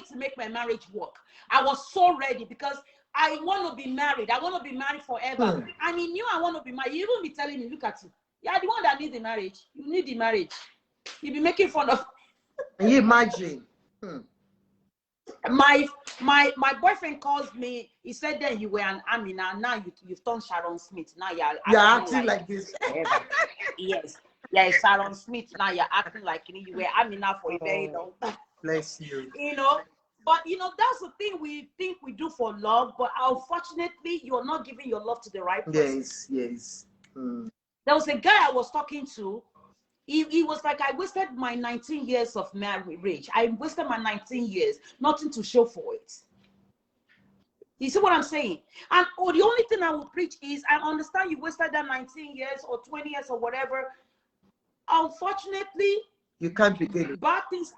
to make my marriage work. I was so ready because I want to be married. I want to be married forever. And he knew I want to be married. He even be telling me, look at you. You're the one that needs the marriage. You need the marriage. You'll be making fun of. Can you imagine? My boyfriend calls me. He said then you were an army. Now you've turned Sharon Smith. Now you're acting like this. Yes. Yeah, Sharon Smith. Now you're acting like you were Amina for a very long time. Bless you. You know, but that's the thing we think we do for love, but unfortunately, you're not giving your love to the right person. Yes. There was a guy I was talking to. He was like, I wasted my 19 years of marriage. I wasted my 19 years, nothing to show for it. You see what I'm saying? And the only thing I will preach is, I understand you wasted that 19 years or 20 years or whatever. Unfortunately, you can't begin. Bad things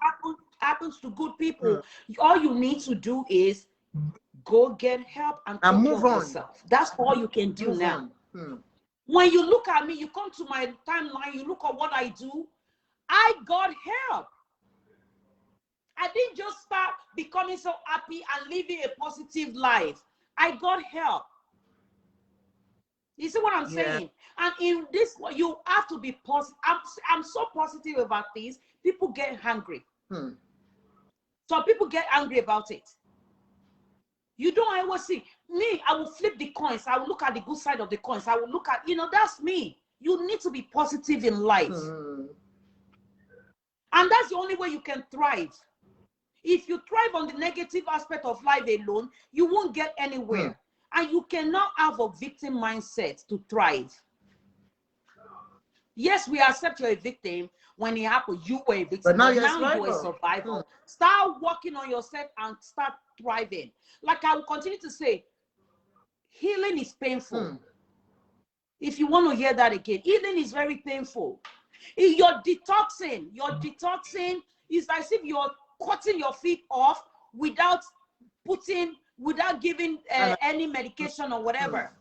happens to good people. All you need to do is go get help and move on yourself. That's all you can do now. When you look at me, you come to my timeline, you look at what I do, I got help. I didn't just start becoming so happy and living a positive life. I got help. You see what I'm saying? And in this, you have to be positive. I'm so positive about this. People get angry. Some people get angry about it. You don't always see me. I will flip the coins. I will look at the good side of the coins. I will look at, that's me. You need to be positive in life. And that's the only way you can thrive. If you thrive on the negative aspect of life alone, you won't get anywhere. And you cannot have a victim mindset to thrive. Yes, we accept you're a victim. When it happened, you were a victim. But now you're a survivor. Start working on yourself and start thriving. Like I will continue to say, healing is painful. If you want to hear that again, healing is very painful. You're detoxing is as if you're cutting your feet off without giving any medication or whatever.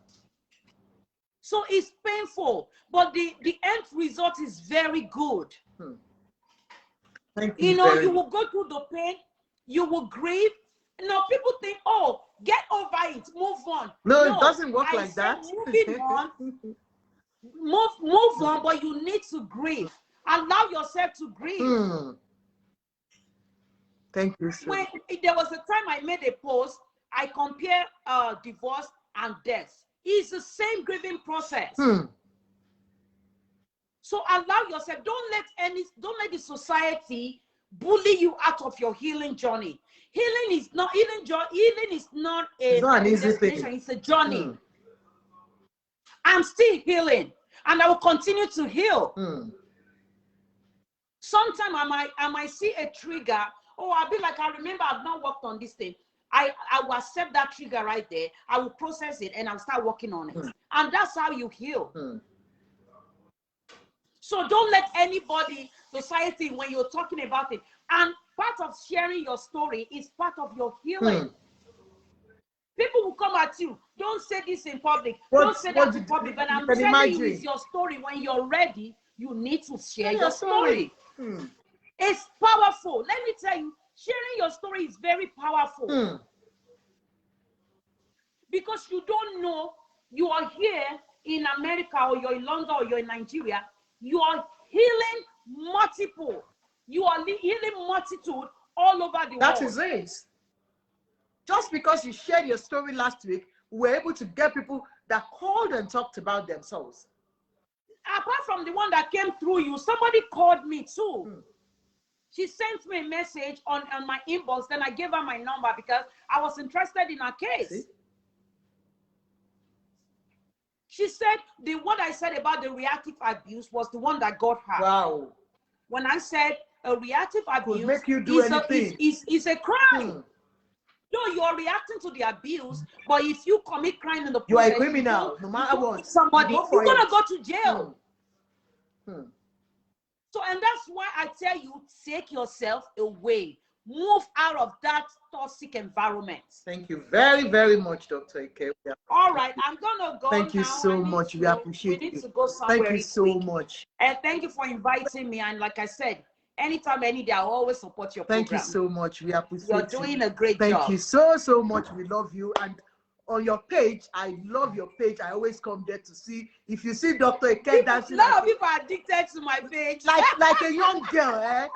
So it's painful, but the end result is very good. You will go through the pain, you will grieve. People think, oh, get over it, move on. No, it doesn't work like that. Moving on, move on, but you need to grieve. Allow yourself to grieve. Thank you, sir. When there was a time I made a post, I compare divorce and death. It's the same grieving process. So allow yourself. Don't let the society bully you out of your healing journey. Healing is not an easy thing. It's a journey. I'm still healing, and I will continue to heal. Sometimes I might see a trigger. Oh, I'll be like, I remember I've not worked on this thing. I will accept that trigger right there. I will process it and I'll start working on it. And that's how you heal. So don't let anybody, society, when you're talking about it, and part of sharing your story is part of your healing. People will come at you. Don't say this in public. Don't say that in public. But I'm telling you, it's your story. When you're ready, you need to share your story. It's powerful. Let me tell you, sharing your story is very powerful. Because you don't know You are here in America, or you're in London, or you're in Nigeria. You are healing multiple. You are healing multitude all over the world. That is it. Just because you shared your story last week, we were able to get people that called and talked about themselves. Apart from the one that came through you, somebody called me too. She sent me a message on my inbox. Then I gave her my number because I was interested in her case. See? She said what I said about the reactive abuse was the one that got her. Wow. When I said a reactive abuse make you do anything. Is a crime. No, you are reacting to the abuse, but if you commit crime in the process, you are a criminal, no matter what. Somebody, you're gonna go to jail. So, and that's why I tell you, take yourself away. Move out of that toxic environment. Thank you very, very much, Dr. Ike. All right, I'm gonna go. Thank you now. so much. We appreciate We need it. to go somewhere. Thank you so much. And thank you for inviting me. And like I said, anytime, any day, I'll always support your program. Thank you so much. We appreciate You're doing a great job. Thank you so much. We love you. And on your page, I love your page. I always come there to see. If you see Dr. Ike dancing, a lot of people are addicted to my page. Like a young girl, eh?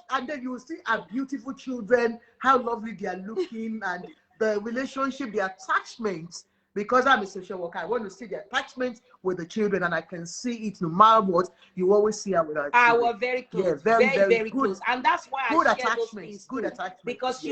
And then you will see our beautiful children, how lovely they are looking, and the relationship, the attachment. Because I'm a social worker, I want to see the attachment with the children, and I can see it no matter what. You always see her with our children. We're very close. Yeah, very good. close. And that's why Good I share those attachments. things Good too. attachments. Because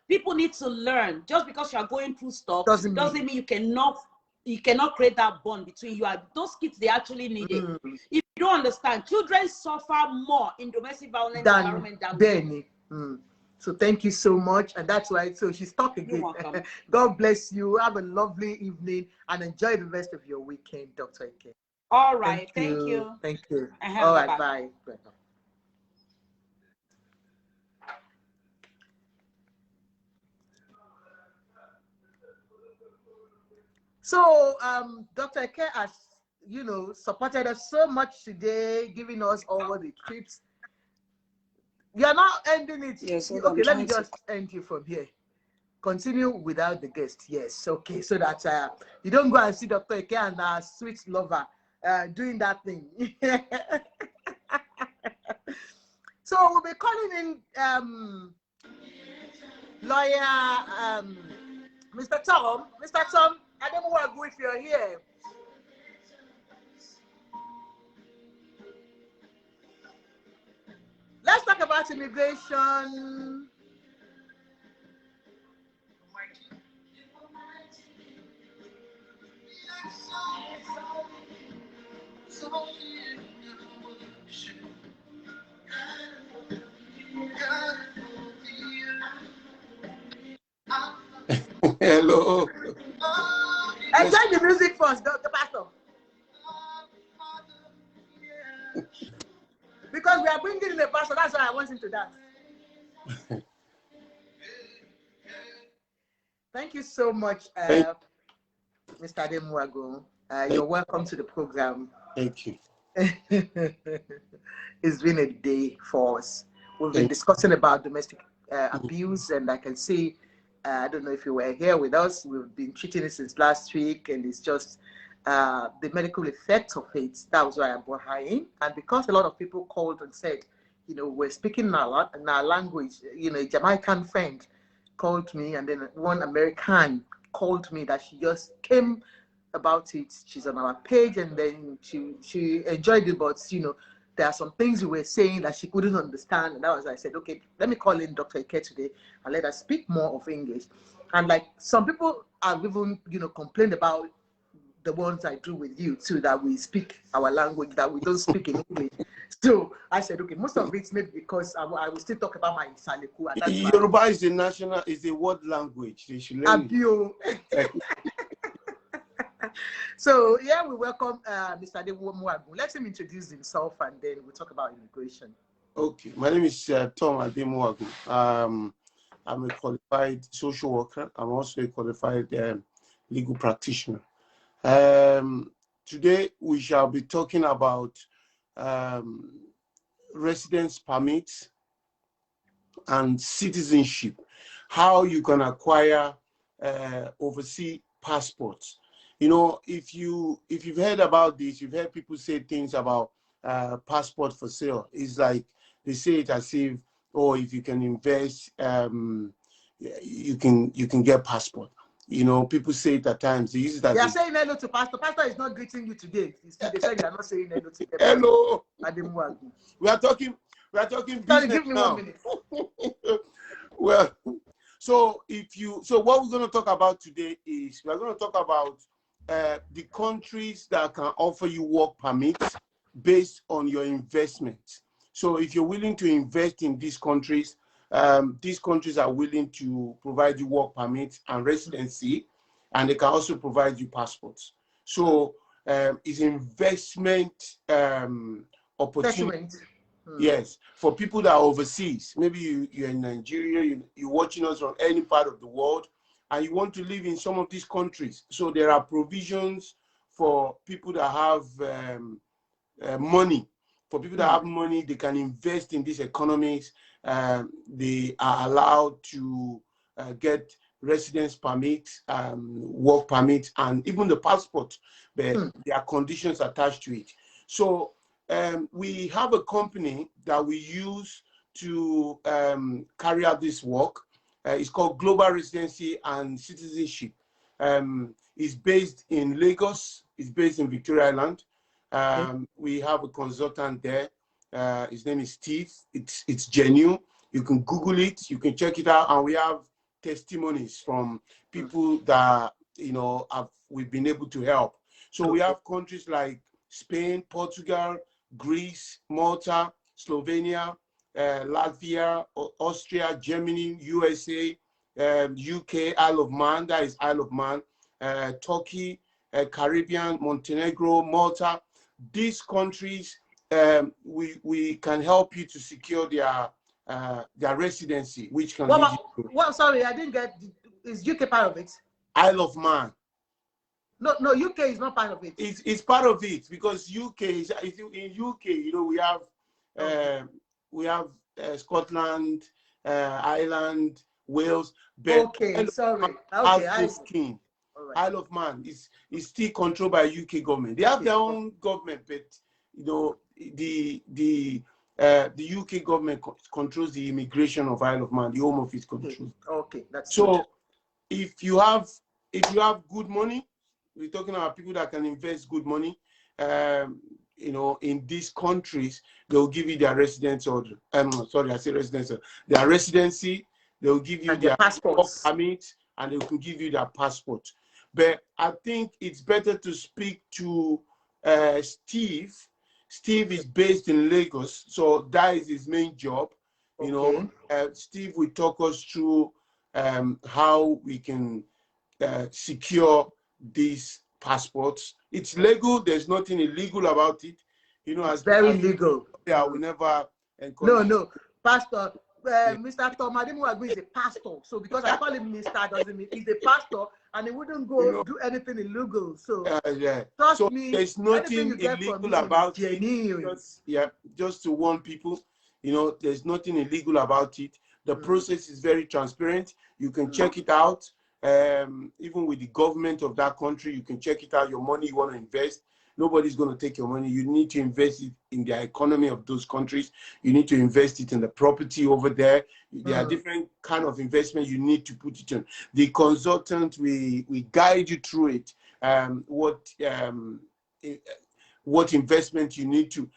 people need to learn. Just because you're going through stuff doesn't mean you cannot create that bond between you. Those kids, they actually need it. If you don't understand, children suffer more in domestic violence environment than Benny. So thank you so much. And that's why, so she's talking again. God bless you. Have a lovely evening and enjoy the rest of your weekend, Dr. Ike. All right. Thank you. Thank you. All right. Bye. So, Dr. Ike has, supported us so much today, giving us all the tips. You are not ending it. Yes. Okay, let me just end you from here. Continue without the guest. Yes. Okay. So that you don't go and see Dr. Ike and our sweet lover doing that thing. So we'll be calling in lawyer Mr. Tom. Mr. Tom, I don't want to go if you're here. Let's talk about immigration. Hello. Enjoy the music first, Dr. Pastor. Because we are bringing in a pastor, that's why I want him to dance. Thank you so much, Mr. Ademuago. You're welcome to the program. Thank you. It's been a day for us. We've been discussing about domestic abuse, and I can see, I don't know if you were here with us, we've been treating it since last week, and it's just the medical effects of it. That was why I brought her in. And because a lot of people called and said, we're speaking in our language, a Jamaican friend called me, and then one American called me that she just came about it. She's on our page, and then she enjoyed it, but there are some things we were saying that she couldn't understand, and that was, I said, okay, let me call in Dr. Ike today and let her speak more of English. And like some people have even complained about the ones I do with you too, that we speak our language, that we don't speak in English. So I said, okay, most of it's maybe because I will still talk about my Isaleku. Yoruba is the world language. They should learn it. So yeah, we welcome Mr. Ademuago. Let him introduce himself, and then we'll talk about immigration. Okay, my name is Tom Ademuago. I'm a qualified social worker. I'm also a qualified legal practitioner. Today we shall be talking about residence permits and citizenship, how you can acquire overseas passports. You know, if you've heard about this, you've heard people say things about passport for sale. It's like they say it as if, oh, if you can invest, you can get passport. You know, people say it at times. They use it as They are saying hello to Pastor. Pastor is not greeting you today. They said they are not saying hello to them. hello. Ademuwagu. We are talking Sorry, business give me now. 1 minute. Well, so what we're going to talk about today is we're going to talk about the countries that can offer you work permits based on your investment. So if you're willing to invest in these countries are willing to provide you work permits and residency, and they can also provide you passports. So it's investment opportunity. Investment. Yes, for people that are overseas, maybe you're in Nigeria, you're watching us from any part of the world, and you want to live in some of these countries. So there are provisions for people that have money. For people that have money, they can invest in these economies. They are allowed to get residence permits, work permits, and even the passport, but there are conditions attached to it. So we have a company that we use to carry out this work. It's called Global Residency and Citizenship. It's based in Lagos. It's based in Victoria Island. We have a consultant there. His name is Steve. It's genuine. You can Google it. You can check it out. And we have testimonies from people that we've been able to help. So we have countries like Spain, Portugal, Greece, Malta, Slovenia, Latvia, Austria, Germany, USA, UK, Isle of Man, that is Isle of Man, Turkey, Caribbean, Montenegro, Malta. These countries, we can help you to secure their residency, which can lead you to. Sorry, I didn't get. Is UK part of it? Isle of Man. No, UK is not part of it. It's part of it because UK is in UK. You know, we have Scotland, Ireland, Wales. Okay, sorry. Okay, Isle of Man is still controlled by UK government. They have their own government, but you know the UK government controls the immigration of Isle of Man. The Home Office controls. Okay, that's so. Good. If you have good money, we're talking about people that can invest good money. You know, in these countries, they'll give you their residence order. Sorry, I say residence. Their residency. They'll give you their passport permit, and they can give you their passport. But I think it's better to speak to Steve. Steve is based in Lagos, so that is his main job. You know, Steve will talk us through how we can secure these passports. It's legal. There's nothing illegal about it. You know, as very legal. Yeah, we never encourage. No, Pastor. Mr. Tom Ademuwagu is a pastor, so because I call him Mr. doesn't mean he's a pastor, and he wouldn't go do anything illegal. So trust me, there's nothing illegal about it. Just to warn people, you know, there's nothing illegal about it. The process is very transparent. You can check it out. Even with the government of that country, you can check it out. Your money you want to invest. Nobody's going to take your money. You need to invest it in the economy of those countries. You need to invest it in the property over there. There are different kind of investment you need to put it in. The consultant, we guide you through it. What investment you need to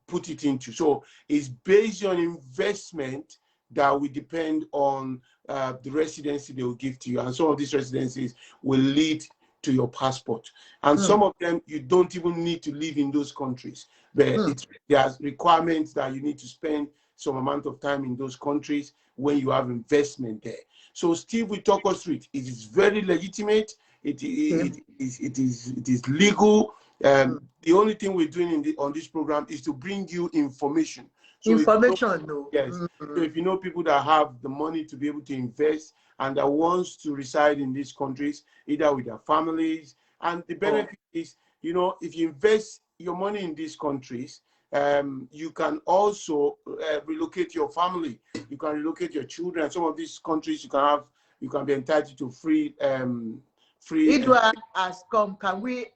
put it into. So it's based on investment that will depend on the residency they will give to you. And some of these residencies will lead to your passport. And some of them, you don't even need to live in those countries. But there's requirements that you need to spend some amount of time in those countries when you have investment there. So Steve will talk us through it. It is very legitimate. It is legal. The only thing we're doing on this program is to bring you information. So yes. So if you know people that have the money to be able to invest and that wants to reside in these countries, either with their families, and the benefit is, you know, if you invest your money in these countries, you can also relocate your family. You can relocate your children. Some of these countries you can be entitled to free free. Idua has come. Can we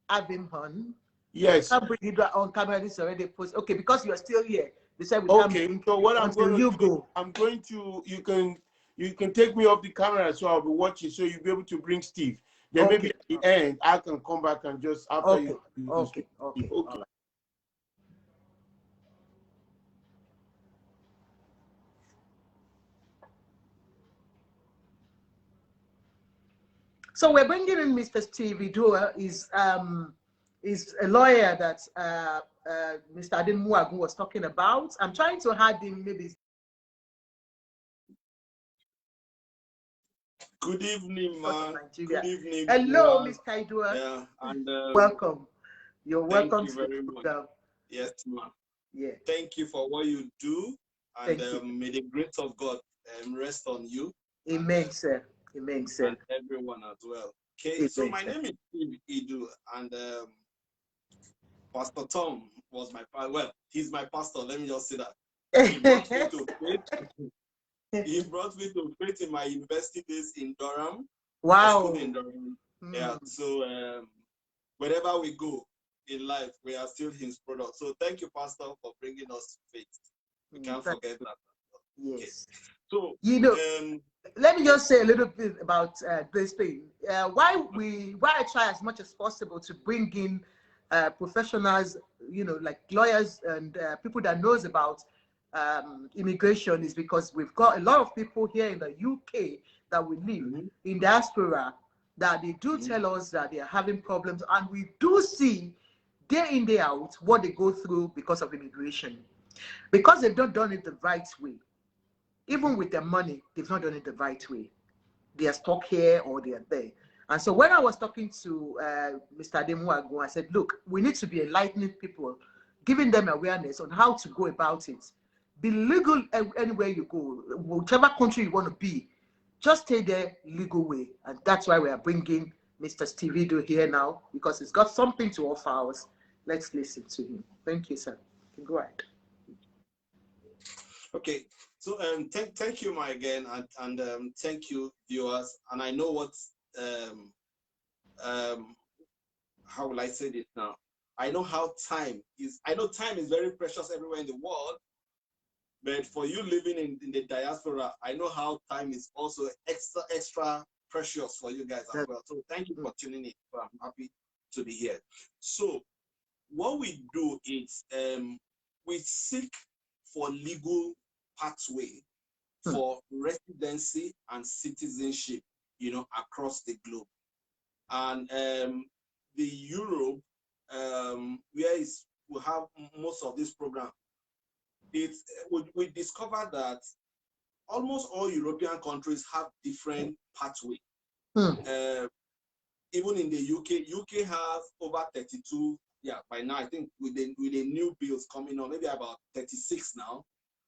have him on? Yes. Can't bring Idua on camera. This already posted. Okay, because you're still here. They said we Okay. can't So what I'm going to you do, go. I'm going to, you can take me off the camera, so I'll be watching, so you'll be able to bring Steve. Then Okay. maybe at the end, I can come back and just after Okay. you Okay. speak. Okay. Okay. All right. So we're bringing in Mr. Steve Idua. Is a lawyer that Mr. Adin Muagu was talking about. I'm trying to add him maybe. Good evening, ma. Good evening. Hello, Mr. Idua. Yeah, and welcome. You're welcome. Thank you very much. Yes, ma. Yeah. Thank you for what you do, and Thank you. may the grace of God rest on you. Amen, sir. Amen, sir. And everyone as well. Okay, Amen, so my sir. name is Steve Idu, and Pastor Tom was my pastor. Well, he's my pastor. Let me just say that. He brought me to faith. He brought me to faith in my university days in Durham. Wow. In Durham. Yeah. So wherever we go in life, we are still his product. So thank you, Pastor, for bringing us faith. We can't forget that. Yes. Okay. So you know, let me just say a little bit about this thing. Why I try as much as possible to bring in professionals, you know, like lawyers and people that knows about immigration, is because we've got a lot of people here in the UK that we live in diaspora that they do tell us that they are having problems, and we do see day in, day out what they go through because of immigration, because they've not done it the right way. Even with their money, they've not done it the right way. They are stuck here or they are there. And so when I was talking to Mr. Ademuagu, I said, look, we need to be enlightening people, giving them awareness on how to go about it. Be legal anywhere you go, whichever country you want to be, just stay there legal way. And that's why we are bringing Mr. Steve Idu here now, because he's got something to offer us. Let's listen to him. Thank you, sir. Go ahead. Okay. So thank you, Ma, again, and thank you, viewers. And I know what how will I say this now? I know how time is. I know time is very precious everywhere in the world, but for you living in the diaspora, I know how time is also extra precious for you guys as well. So thank you for tuning in. So I'm happy to be here. So what we do is we seek for legal pathway for residency and citizenship, you know, across the globe. And the Europe, where we have most of this program, we discovered that almost all European countries have different pathways. Even in the UK has over 32. Yeah, by now I think with the new bills coming on, maybe about 36 now,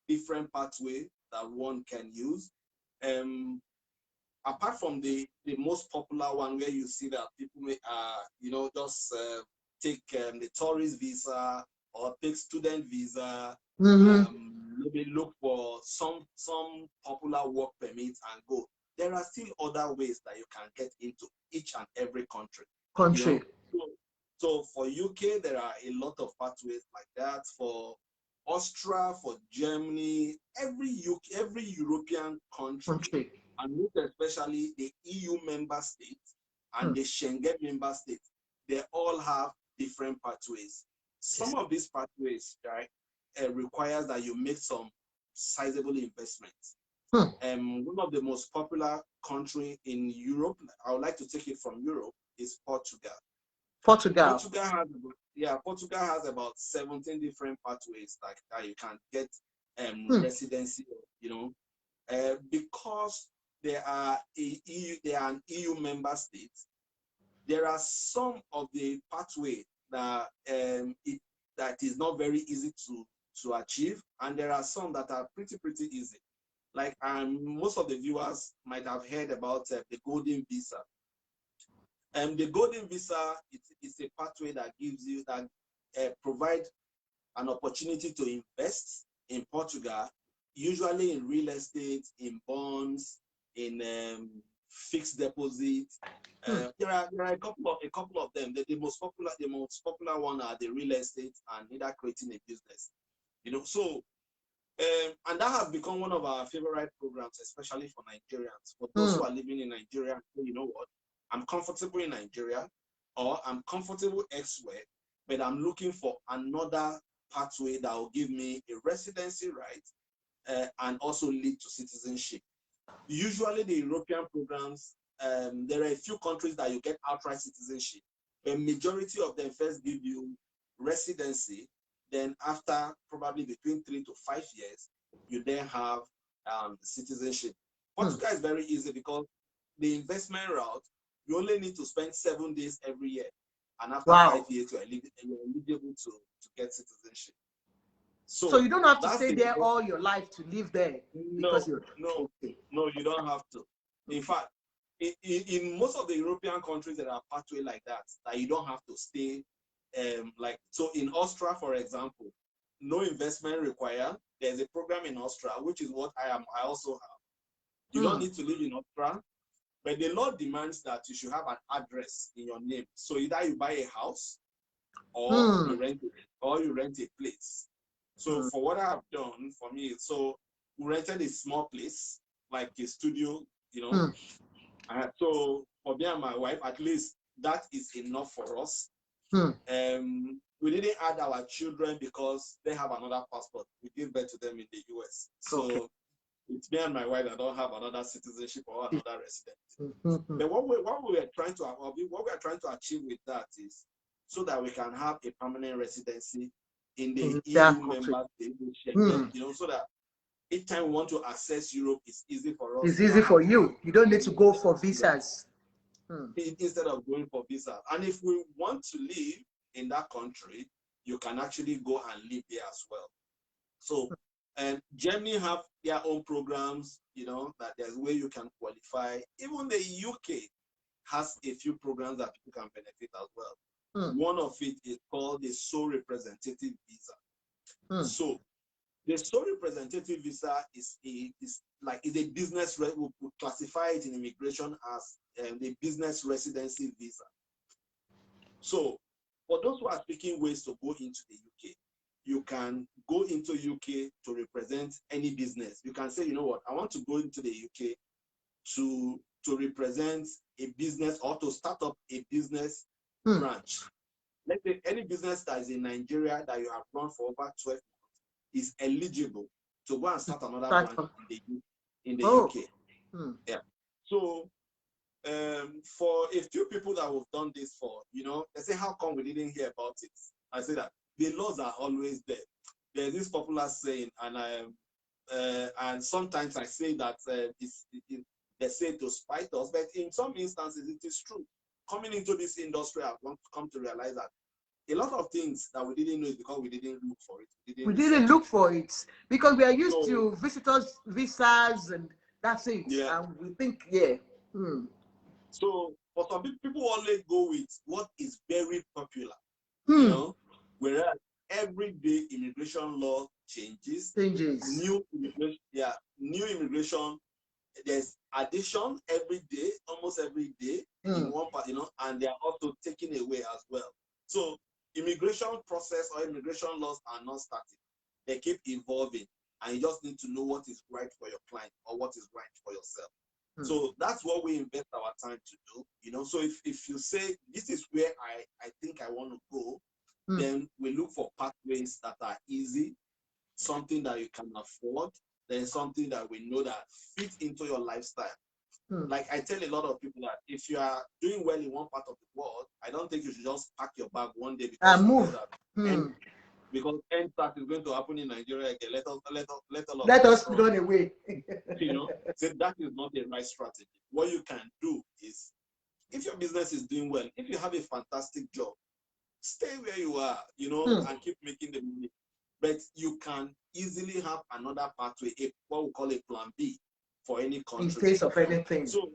different pathways that one can use. Apart from the most popular one, where you see that people may you know, just take the tourist visa or take student visa, maybe look for some popular work permits and go. There are still other ways that you can get into each and every country. You know? So for UK, there are a lot of pathways like that. For Austria, for Germany, every European country, and most especially the EU member states and the Schengen member states, they all have different pathways. Some of these pathways, right, requires that you make some sizable investments. One of the most popular country in Europe, I would like to take it from Europe, is Portugal. Portugal has about 17 different pathways that you can get residency, you know, because they are an EU member state. There are some of the pathway that that is not very easy to achieve, and there are some that are pretty easy. Like most of the viewers might have heard about the Golden Visa. The Golden Visa is a pathway that gives you provide an opportunity to invest in Portugal, usually in real estate, in bonds, in fixed deposit. There are a couple of them. The most popular one are the real estate and either creating a business. You know, so and that has become one of our favorite programs, especially for Nigerians. For those who are living in Nigeria, you know what? I'm comfortable in Nigeria, or I'm comfortable elsewhere, but I'm looking for another pathway that will give me a residency right and also lead to citizenship. Usually the European programs, there are a few countries that you get outright citizenship, but majority of them first give you residency. Then after probably between 3 to 5 years, you then have citizenship. Portugal is very easy because the investment route, you only need to spend 7 days every year. And after 5 years, you're eligible to get citizenship. So you don't have to stay there all your life to live there. No, you don't have to. In fact, in most of the European countries, there are pathways like that you don't have to stay. So in Austria, for example, no investment required. There's a program in Austria, which is what I also have. You don't need to live in Austria, but the law demands that you should have an address in your name. So either you buy a house or you rent a place. So for what I have done for me, so we rented a small place, like a studio, you know. So for me and my wife, at least that is enough for us. We didn't add our children because they have another passport. We give birth to them in the US. So it's me and my wife that don't have another citizenship or another resident. But what we are trying to achieve with that is so that we can have a permanent residency in the EU member state, you know, so that each time we want to access Europe, it's easy for us. It's easy for you. You don't need to go for visas. Instead of going for visa. And if we want to live in that country, you can actually go and live there as well. So Germany have their own programs, you know, that there's a way you can qualify. Even the UK has a few programs that people can benefit as well. One of it is called the sole representative visa. So the sole representative visa is a business, we classify it in immigration as the business residency visa. So for those who are seeking ways to go into the UK, you can go into UK to represent any business. You can say, you know what, I want to go into the UK to represent a business or to start up a business branch. Let's say any business that is in Nigeria that you have run for over 12 months is eligible to go and start another branch in the UK. Yeah. So for a few people that we've done this for, you know, they say, how come we didn't hear about it? I say that the laws are always there. There's this popular saying, and sometimes I say that they say to spite us, but in some instances it is true. Coming into this industry, I've come to realize that a lot of things that we didn't know is because we didn't look for it. We didn't look for it because we are used to visitors visas and that's it. Yeah. And we think, So for some people always go with what is very popular, you know, whereas every day immigration law changes. New immigration, there's addition every day, almost every day in one part, you know, and they are also taken away as well. So immigration process or immigration laws are not static. They keep evolving, and you just need to know what is right for your client or what is right for yourself. So that's what we invest our time to do, you know. So if you say, this is where I think I want to go, then we look for pathways that are easy, something that you can afford, then something that we know that fits into your lifestyle. Like I tell a lot of people that if you are doing well in one part of the world, I don't think you should just pack your bag one day because move. Because NSAC is going to happen in Nigeria again. Let us run away. You know, so that is not the right strategy. What you can do is, if your business is doing well, if you have a fantastic job, stay where you are, you know, and keep making the money. But you can easily have another pathway, what we call a plan B for any country. In case of anything. So,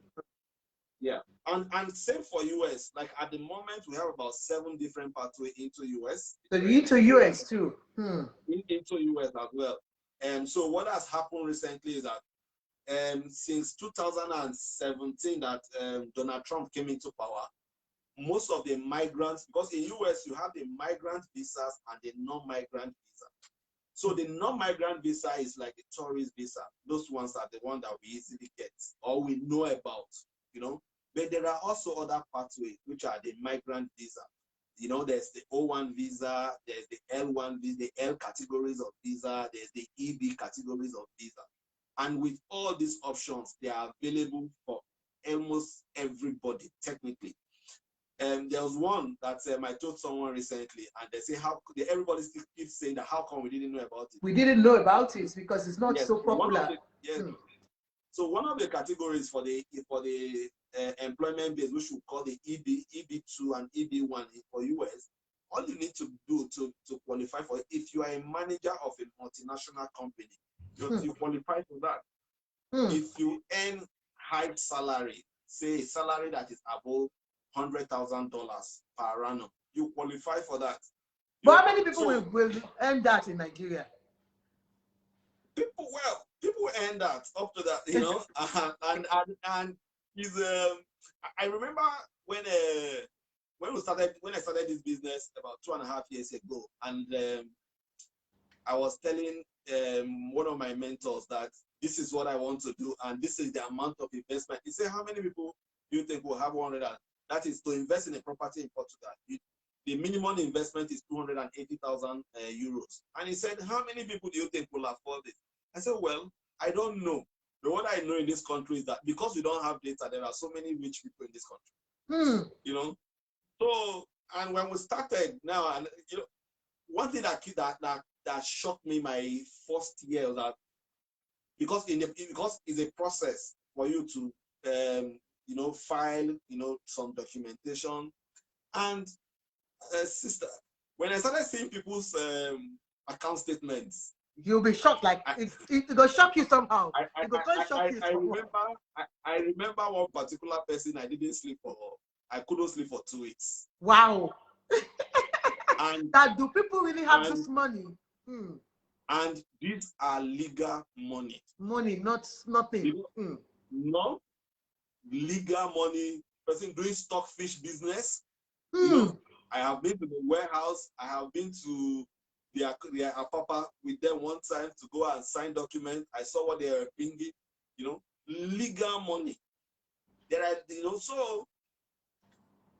yeah. And same for US. Like at the moment, we have about 7 different pathways into US. So into US too. Into US as well. And so what has happened recently is that since 2017 that Donald Trump came into power, most of the migrants, because in US you have the migrant visas and the non-migrant visa. So the non-migrant visa is like the tourist visa. Those ones are the ones that we easily get or we know about, you know. But there are also other pathways, which are the migrant visa. You know, there's the O1 visa, there's the L1 visa, the L categories of visa, there's the EB categories of visa. And with all these options, they are available for almost everybody, technically. There was one that I told someone recently, and they say, how could everybody still keeps saying that, how come we didn't know about it? We didn't know about it because it's not so popular. So one of the categories for the employment base, which we call the EB2 and EB1 for US, all you need to do to qualify for it, if you are a manager of a multinational company, you qualify for that. If you earn high salary, say a salary that is above $100,000 per annum, you qualify for that. But how many people will earn that in Nigeria? People earn that up to that, you know. and is I remember when I started this business about 2.5 years ago, and I was telling one of my mentors that this is what I want to do, and this is the amount of investment. He said, how many people do you think will have 100? That is to invest in a property in Portugal. The minimum investment is 280,000 euros. And he said, how many people do you think will afford it? I said, well, I don't know. But what I know in this country is that because we don't have data, there are so many rich people in this country. You know? So, and when we started now, and you know, one thing that shocked me my first year was that because it's a process for you to you know, file, you know, some documentation. And sister, when I started seeing people's account statements, you'll be shocked. Like it will shock you somehow. I remember one particular person I didn't sleep for. I couldn't sleep for 2 weeks. Wow. And that do people really have this money? And these are legal money. Money, not nothing. No legal money. Person doing stockfish business. You know, I have been to the warehouse. I have been to their papa with them one time to go and sign documents. I saw what they were bringing. You know, legal money. There are, you know, so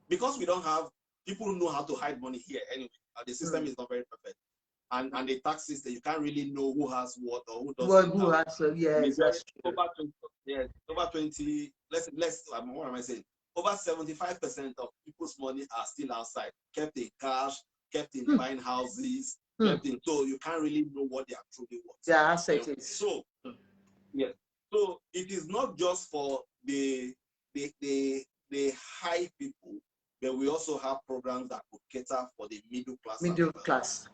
because we don't have people who know how to hide money here anyway. The system is not very perfect. And the tax system, you can't really know who has what or who doesn't. Who has over 20, what am I saying? Over 75% of people's money are still outside, kept in cash, kept in buying houses, kept in, so you can't really know what they are truly worth. Yeah, assets. So yes. So it is not just for the high people, but we also have programs that could cater for the middle class. Middle class.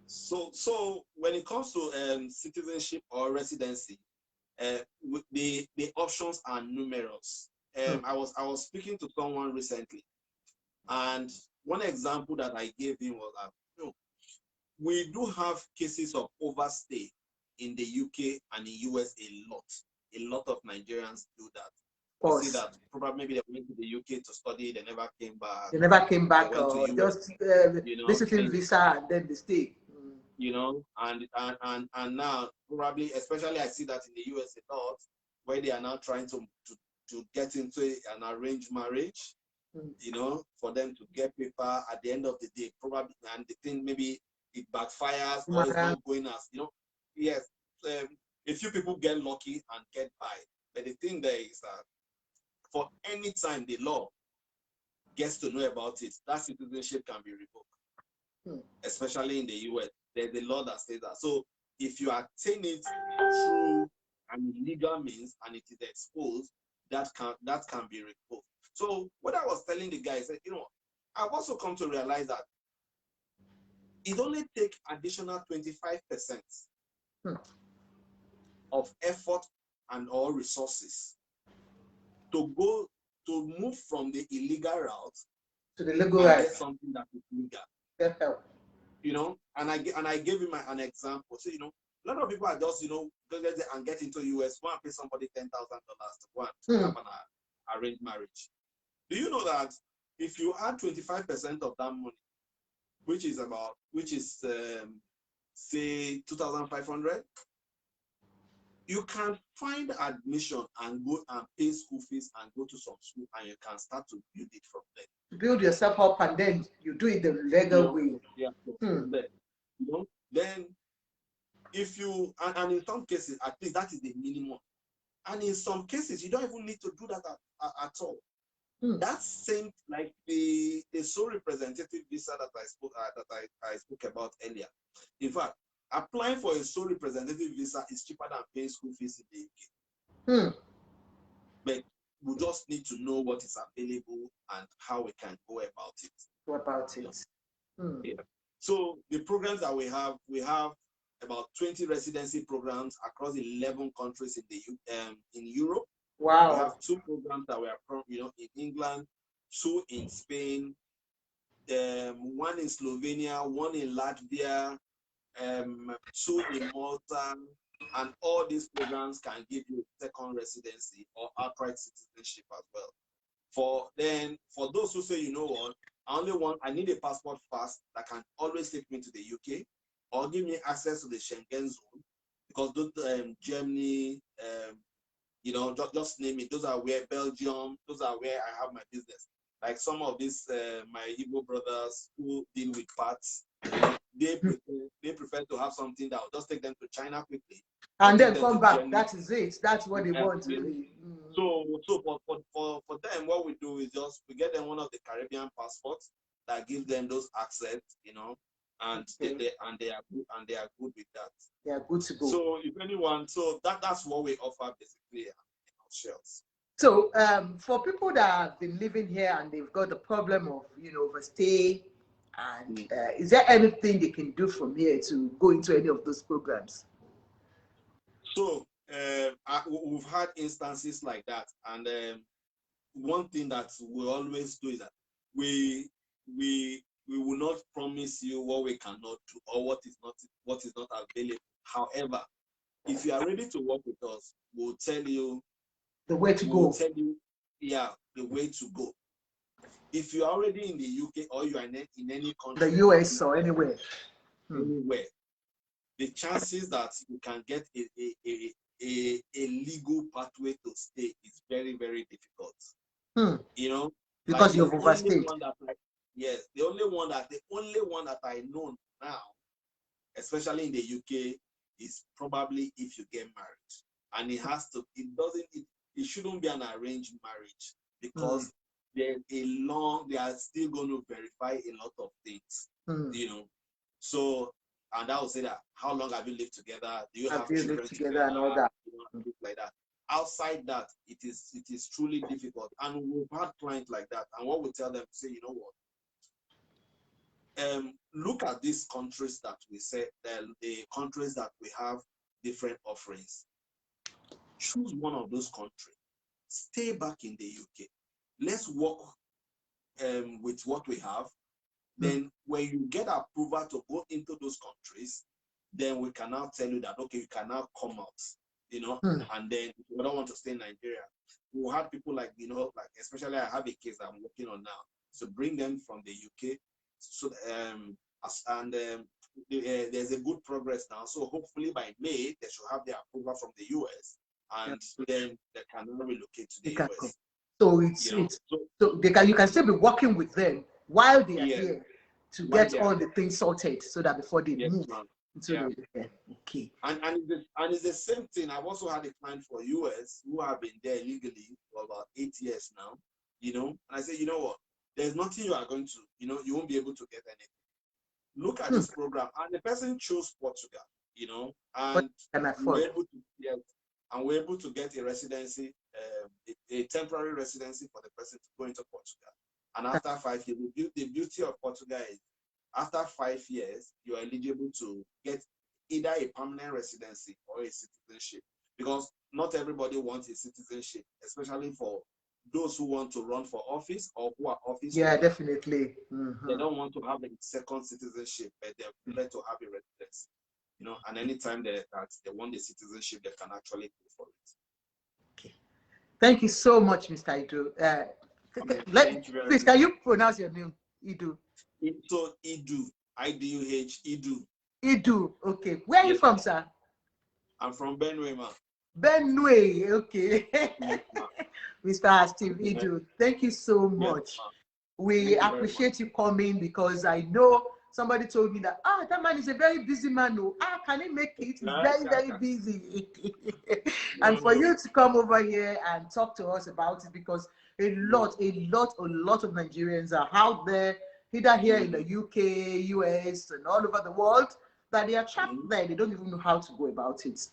So when it comes to citizenship or residency, the options are numerous. I was speaking to someone recently, and one example that I gave him was that, you know, we do have cases of overstay in the UK and the US a lot. A lot of Nigerians do that. You see that probably maybe they went to the UK to study, they never came back. They never came back, or just you know, visiting visa and then they stay. You know, and now probably, especially I see that in the US a lot, where they are now trying to get into an arranged marriage, you know, for them to get paper at the end of the day, probably, and they think maybe it backfires or it's not going as, you know. Yes, a few people get lucky and get by, but the thing there is that for any time the law gets to know about it, that citizenship can be revoked, especially in the US. There's a law that says that. So if you attain it through an illegal means and it is exposed, that can be revoked. So what I was telling the guy, I said, you know, I've also come to realize that it only takes additional 25% of effort and or resources to move from the illegal route to the legal route. Get something that is legal. you know, and I gave him an example. So, you know, a lot of people are just, you know, go there and get into US, go and pay somebody $10,000 to go and have an arranged marriage. Do you know that if you add 25% of that money, which is say 2,500, you can find admission and go and pay school fees and go to some school, and you can start to build it from there. Build yourself up, and then you do it the legal way. Yeah, from there. You know, then if you and in some cases, at least that is the minimum. And in some cases, you don't even need to do that at all. That's same like the sole representative visa that I spoke about earlier. In fact, applying for a sole representative visa is cheaper than paying school fees in the UK. But we just need to know what is available and how we can go about it. What about it? Yeah. So the programs that we have about 20 residency programs across 11 countries in Europe. Wow. We have 2 programs that we are from, you know, in England, 2 in Spain, 1 in Slovenia, 1 in Latvia, 2 in Malta, and all these programs can give you second residency or outright citizenship as well. For those who say, you know what, I need a passport fast that can always take me to the UK or give me access to the Schengen zone, because those Germany, you know, just name it. Those are where Belgium, those are where I have my business. Like some of these, my Igbo brothers who deal with parts, they prefer to have something that will just take them to China quickly. And then come back. Germany. That is it. That's what they want to do. So for them, what we do is we get them one of the Caribbean passports that gives them those access, you know, and they are good with that. They are good to go. So if anyone, that's what we offer basically in our shells. So for people that have been living here and they've got the problem of, you know, overstay, and is there anything they can do from here to go into any of those programs? So we've had instances like that, and one thing that we always do is that we will not promise you what we cannot do or what is not available. However, if you are ready to work with us, we'll tell you the way to go. We'll tell you, the way to go. If you are already in the UK or you are in any country, the US or anywhere, the chances that you can get a legal pathway to stay is very, very difficult. You know, because you've overstayed. The only one that I know now, especially in the UK, is probably if you get married, and it shouldn't be an arranged marriage, because they are still going to verify a lot of things, you know. So, and I will say that, how long have you lived together? Do you have children together and all that? You know, things like that. Outside that, it is truly difficult. And we've had clients like that. And what we tell them, say, you know what? Look at these countries that we say, the countries that we have different offerings. Choose one of those countries. Stay back in the UK. Let's work with what we have. Then when you get approval to go into those countries, then we can now tell you that, okay, you can now come out, you know, and then we don't want to stay in Nigeria. We have people like, you know, like, especially I have a case that I'm working on now. So bring them from the UK. So, there's a good progress now. So hopefully by May, they should have the approval from the US, and then they can relocate to the US. So you can still be working with them while they are here to get all the things sorted, so that before they move into the okay. And it's the same thing. I've also had a client for US who have been there illegally for about 8 years now, you know. And I say, you know what? There's nothing you are going to, you know, you won't be able to get anything. Look at this program, and the person chose Portugal, you know, and we're able to get a residency, a temporary residency for the person to go into Portugal. And after 5 years, the beauty of Portugal is, after 5 years, you are eligible to get either a permanent residency or a citizenship, because not everybody wants a citizenship, especially for those who want to run for office or who are office. Yeah, definitely. They don't want to have a second citizenship, but they prefer to have a residence. You know, and anytime they want the citizenship, they can actually go for it. Okay. Thank you so much, Mr. Idu. Please, can you pronounce your name? Idu. So Idu, I-D-U-H, Idu. Idu, okay. Where are you from, sir? I'm from Benue, ma. Benue, okay. Yes, Mr. Steve Idu, thank you so much. Yes, we appreciate you coming, because I know somebody told me that, that man is a very busy man. No, can he make it? He's very busy. And for you to come over here and talk to us about it, because a lot of Nigerians are out there, either here in the UK, US, and all over the world, that they are trapped there. They don't even know how to go about it.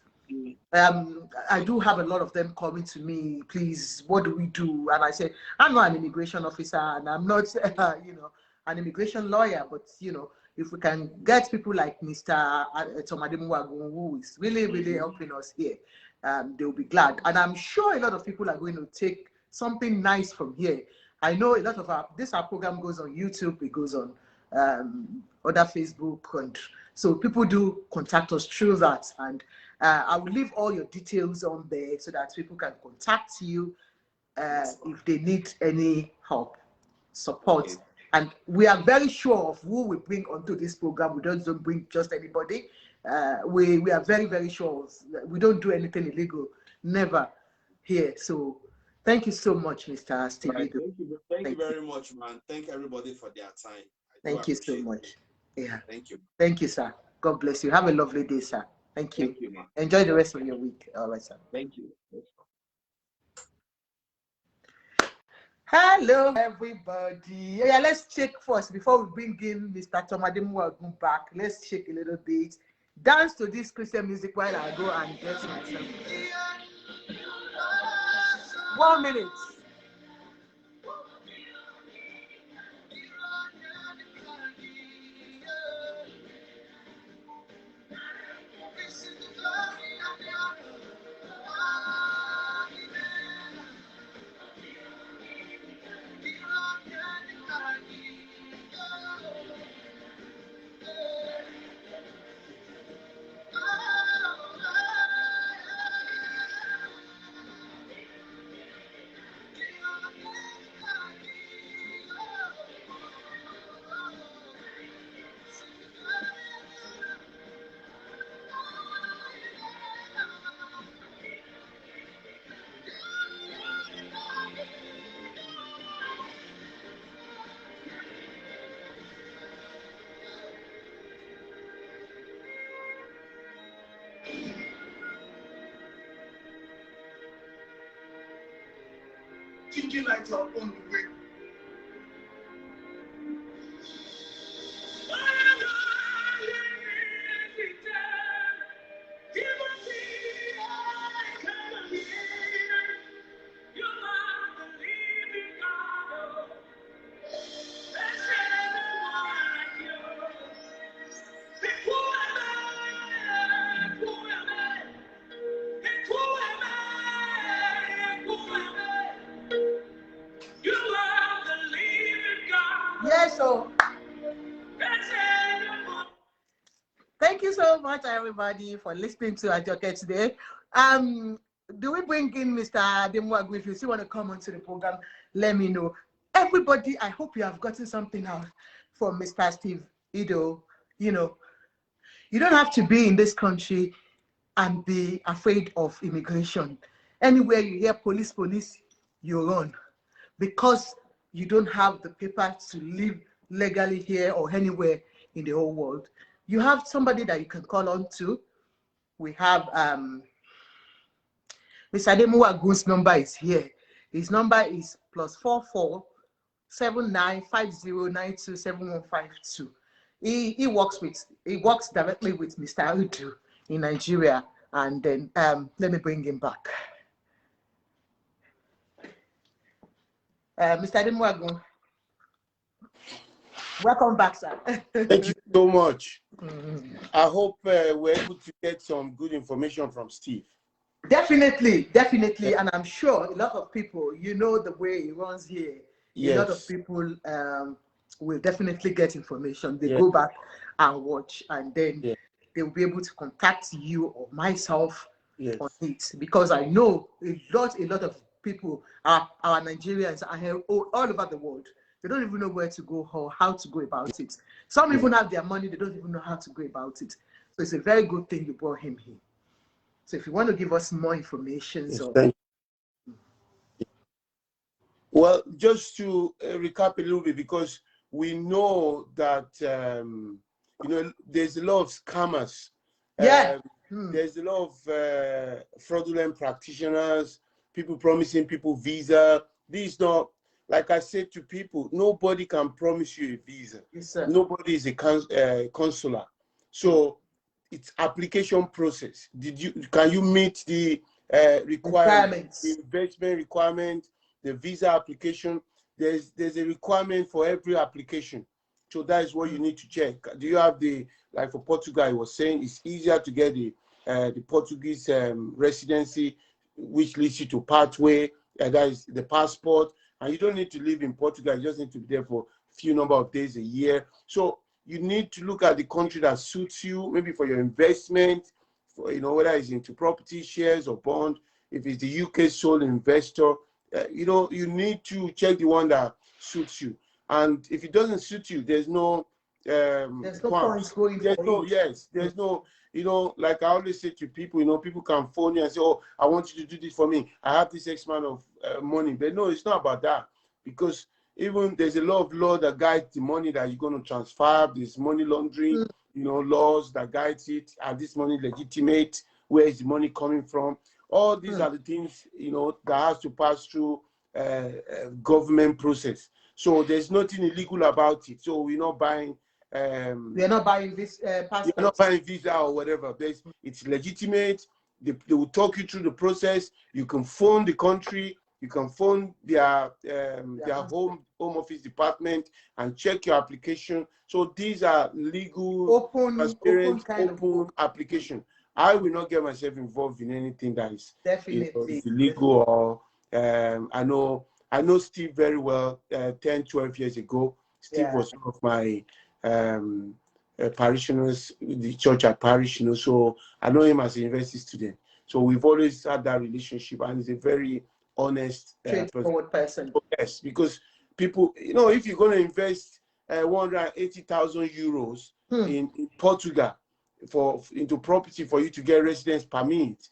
I do have a lot of them coming to me, please, what do we do? And I say, I'm not an immigration officer, and I'm not, an immigration lawyer, but, if we can get people like Mr. Tomademu Wagun, who is really, really helping us here, they'll be glad. And I'm sure a lot of people are going to take something nice from here. I know a lot of our program goes on YouTube, it goes on other Facebook, and so people do contact us through that. And I will leave all your details on there so that people can contact you if they need any help, support. Okay. And we are very sure of who we bring onto this program. We don't bring just anybody. We are very, very sure. We don't do anything illegal, never here. So thank you so much, Mr. Steve. Right. Thank you very much, man. Thank everybody for their time. Thank you so much. Yeah. Thank you. Thank you, sir. God bless you. Have a lovely day, sir. Thank you. Thank you, man. Enjoy the rest of your week. All right, sir. Thank you. Hello, everybody. Yeah, let's check first before we bring in Mr. Tomademu Wagun back. Let's check a little bit. Dance to this Christian music while I go and get myself. 1 minute. Thinking like you're on the way. Yes, so thank you so much, everybody, for listening to Ajoke today. Do we bring in Mr. Ademu? If you still want to come onto the program, let me know. Everybody, I hope you have gotten something out from Mr. Steve Idu. You know, you don't have to be in this country and be afraid of immigration. Anywhere you hear police, you run, because you don't have the paper to live legally here or anywhere in the whole world. You have somebody that you can call on to. We have Mr. Ademu Wagun's number is here. His number is +44 7950927152. He works directly with Mr. Idu in Nigeria. And then let me bring him back. Mr. Ademu Wagun, welcome back, sir. Thank you so much. I hope we're able to get some good information from Steve. Definitely, definitely, and I'm sure a lot of people, you know, the way it runs here. A lot of Yes. people will definitely get information. They Yes. go back and watch, and then Yes. they will be able to contact you or myself Yes. on it, because I know a lot of people, our Nigerians are here all over the world. They don't even know where to go or how to go about it. Some even have their money, they don't even know how to go about it. So it's a very good thing you brought him here. So if you want to give us more information, Yes. so Thank you. Well, just to recap a little bit, because we know that you know, there's a lot of scammers. yeah. There's a lot of fraudulent practitioners, people promising people visa. This is not, like I said to people, nobody can promise you a visa. Yes, sir. Nobody is a consular. So it's application process. Can you meet the requirements, the investment requirement, the visa application? There's a requirement for every application. So that is what you need to check. Do you have the, like for Portugal, I was saying it's easier to get the Portuguese residency, which leads you to pathway, that is the passport, and you don't need to live in Portugal, you just need to be there for a few number of days a year. So you need to look at the country that suits you, maybe for your investment, for, you know, whether it's into property, shares, or bond. If it's the UK sole investor, you know, you need to check the one that suits you. And if it doesn't suit you, there's no points going there's for no, it. yes, there's no, you know, like I always say to people, you know, people can phone you and say, oh, I want you to do this for me. I have this X amount of money. But no, it's not about that, because even there's a lot of law that guides the money that you're going to transfer. There's money laundering, you know, laws that guides it. Are this money legitimate? Where is the money coming from? All these are the things, you know, that has to pass through government process. So there's nothing illegal about it. So we're not buying. We are not buying this passport. You're not buying visa or whatever. It's legitimate. They will talk you through the process. You can phone the country. You can phone their home office department and check your application. So these are legal, transparent, open application. I will not get myself involved in anything that is, you know, is illegal. Or I know Steve very well. 10, 12 years ago, Steve was one of my parishioners, the church at parish, you know. So I know him as a university student. So we've always had that relationship, and he's a very honest, straightforward person. Yes, because people, you know, if you're going to invest 180,000 euros in Portugal into property for you to get residence permit,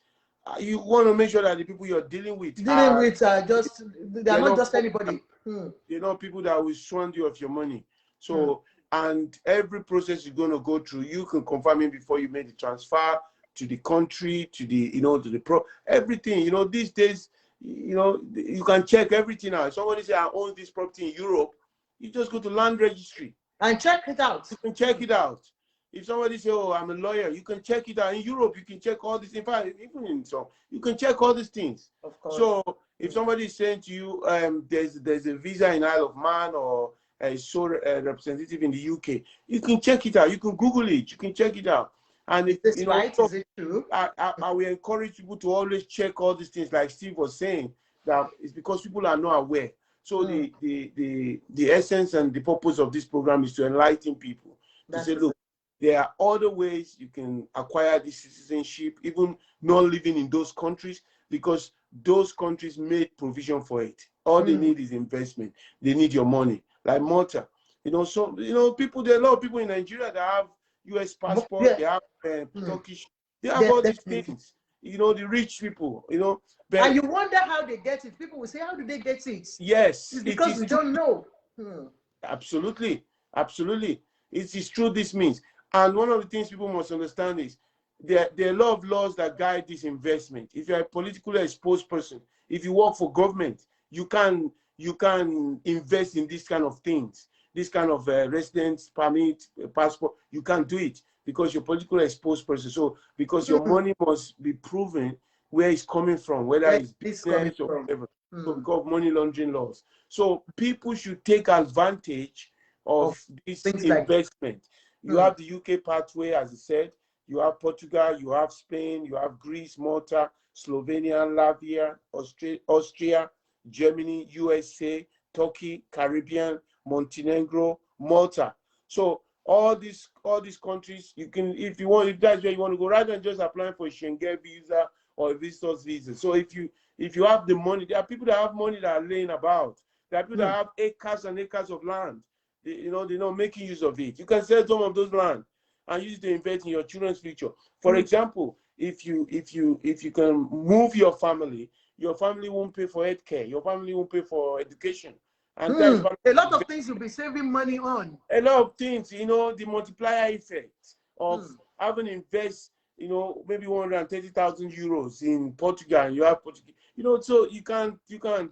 you want to make sure that the people you're dealing with are just, they're not just anybody. You know, people that will swindle you of your money. So and every process you're going to go through, you can confirm it before you make the transfer to the country, to the, you know, to the everything. You know, these days, you know, you can check everything out. Somebody say, I own this property in Europe, you just go to land registry and check it out. You can check it out. If somebody say, oh, I'm a lawyer, you can check it out. In Europe, you can check all these. In fact, even in some, you can check all these things. Of course. So if somebody is saying to you, there's a visa in Isle of Man or a sole representative in the UK, you can check it out. You can Google it. You can check it out. And if, is this right? Is it true? I will encourage people to always check all these things, like Steve was saying, that it's because people are not aware. So the essence and the purpose of this program is to enlighten people. To say, look, there are other ways you can acquire this citizenship, even not living in those countries, because those countries made provision for it. All they need is investment. They need your money. Like Malta, you know, so, you know, people, there are a lot of people in Nigeria that have US passport, they have Turkish, they have all these things, you know, the rich people, you know. But, and you wonder how they get it. People will say, how do they get it? Yes. It's because we don't know. Absolutely. Absolutely. It is true, this means. And one of the things people must understand is there are a lot of laws that guide this investment. If you're a politically exposed person, if you work for government, you can invest in this kind of things, this kind of residence permit, passport. You can't do it because you're a politically exposed person. So because your money must be proven where it's coming from, whether it's business or whatever. So because of money laundering laws. So people should take advantage of this investment. You have the UK pathway, as I said. you have Portugal, you have Spain, you have Greece, Malta, Slovenia, Latvia, Austria, Germany, USA, Turkey, Caribbean, Montenegro, Malta. So all these countries, you can, if you want, if that's where you want to go, rather than just applying for a Schengen visa or a visitor's visa. So if you have the money, there are people that have money that are laying about. There are people that have acres and acres of land. They're not making use of it. You can sell some of those land and use it to invest in your children's future. For example, if you can move your family won't pay for healthcare. Your family won't pay for education. And that's a lot of things you'll be saving money on. A lot of things, the multiplier effect of having invest, maybe 130,000 euros in Portugal, and you have Portugal, so you can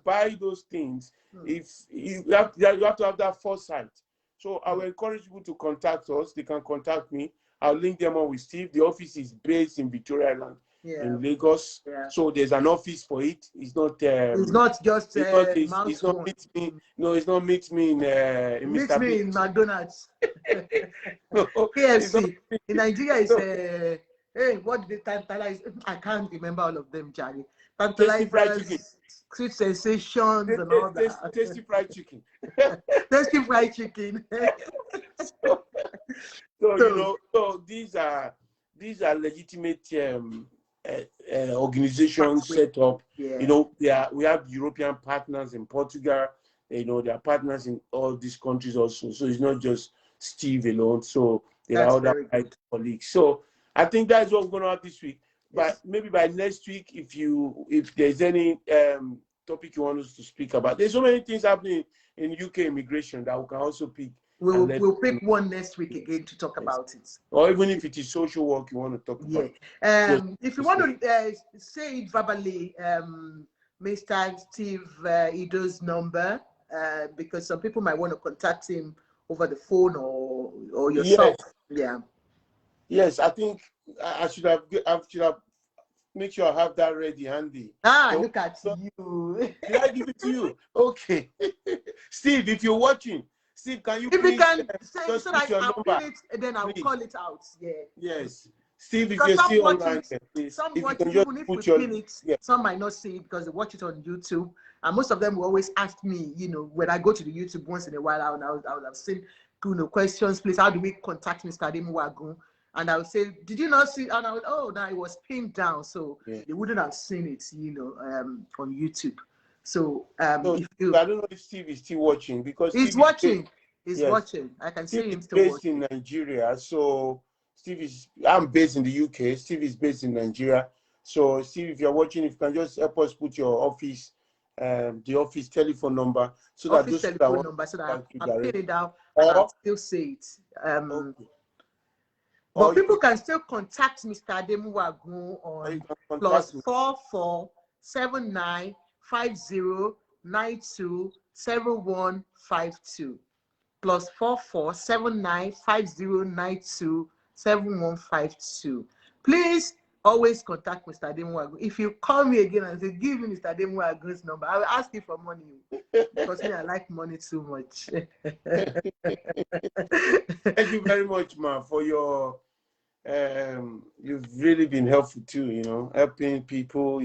buy those things if you have to have that foresight. So I will encourage people to contact us. They can contact me. I'll link them on with Steve. The office is based in Victoria Island, in Lagos. Yeah. So there's an office for it. It's not. It's not just. It's not meet me. No, it's not meet me in. Meet Mr. me in McDonald's. No, KFC in Nigeria is. Hey, what did they tantalize? I can't remember all of them, Charlie. Tantalizers, Sweet Sensations, and all that. Tasty fried chicken. Tasty fried chicken. So these are legitimate organizations set up. Yeah. We have European partners in Portugal. There are partners in all these countries also. So it's not just Steve alone. So there are other colleagues. So I think that's what we're going to have this week. But maybe by next week, if there's any topic you want us to speak about, there's so many things happening in UK immigration that we can also pick. We'll pick one next week again to talk about it. Or even if it is social work you want to talk about. If you want to say it verbally, Mr. Steve Ido's number, because some people might want to contact him over the phone or yourself. Yes, I think I should have make sure I have that ready handy. Look at you. Did I give it to you? Okay. Steve, if you're watching, Steve, can you please say so that I'll pin it, then I'll call it out. Yes. Steve, if you're still online, please. Some watch it, even if we pin it, some might not see it because they watch it on YouTube. And most of them will always ask me, when I go to the YouTube once in a while, I would have seen questions, please, how do we contact Mr. Ademu Wagun? And I would say, did you not see? And I would, now it was pinned down, so they wouldn't have seen it, on YouTube. So if you, I don't know if Steve is still watching because he's watching. He's watching. I can see him still watching. Based in Nigeria, so I'm based in the UK. Steve is based in Nigeria. So Steve, if you're watching, if you can just help us put your office, the office telephone number, so that those telephone number, so that I'll put it down and I'll still say it. But people can still contact Mr. Ademu Wagun on +44 79 50 92 7152 +44 79 50 92 7152. Please always contact Mr. Ademu Wagun. If you call me again and say, give me Mr. Ademu Wagun's number, I will ask you for money because I like money too much. Thank you very much, ma, for your you've really been helpful too, helping people,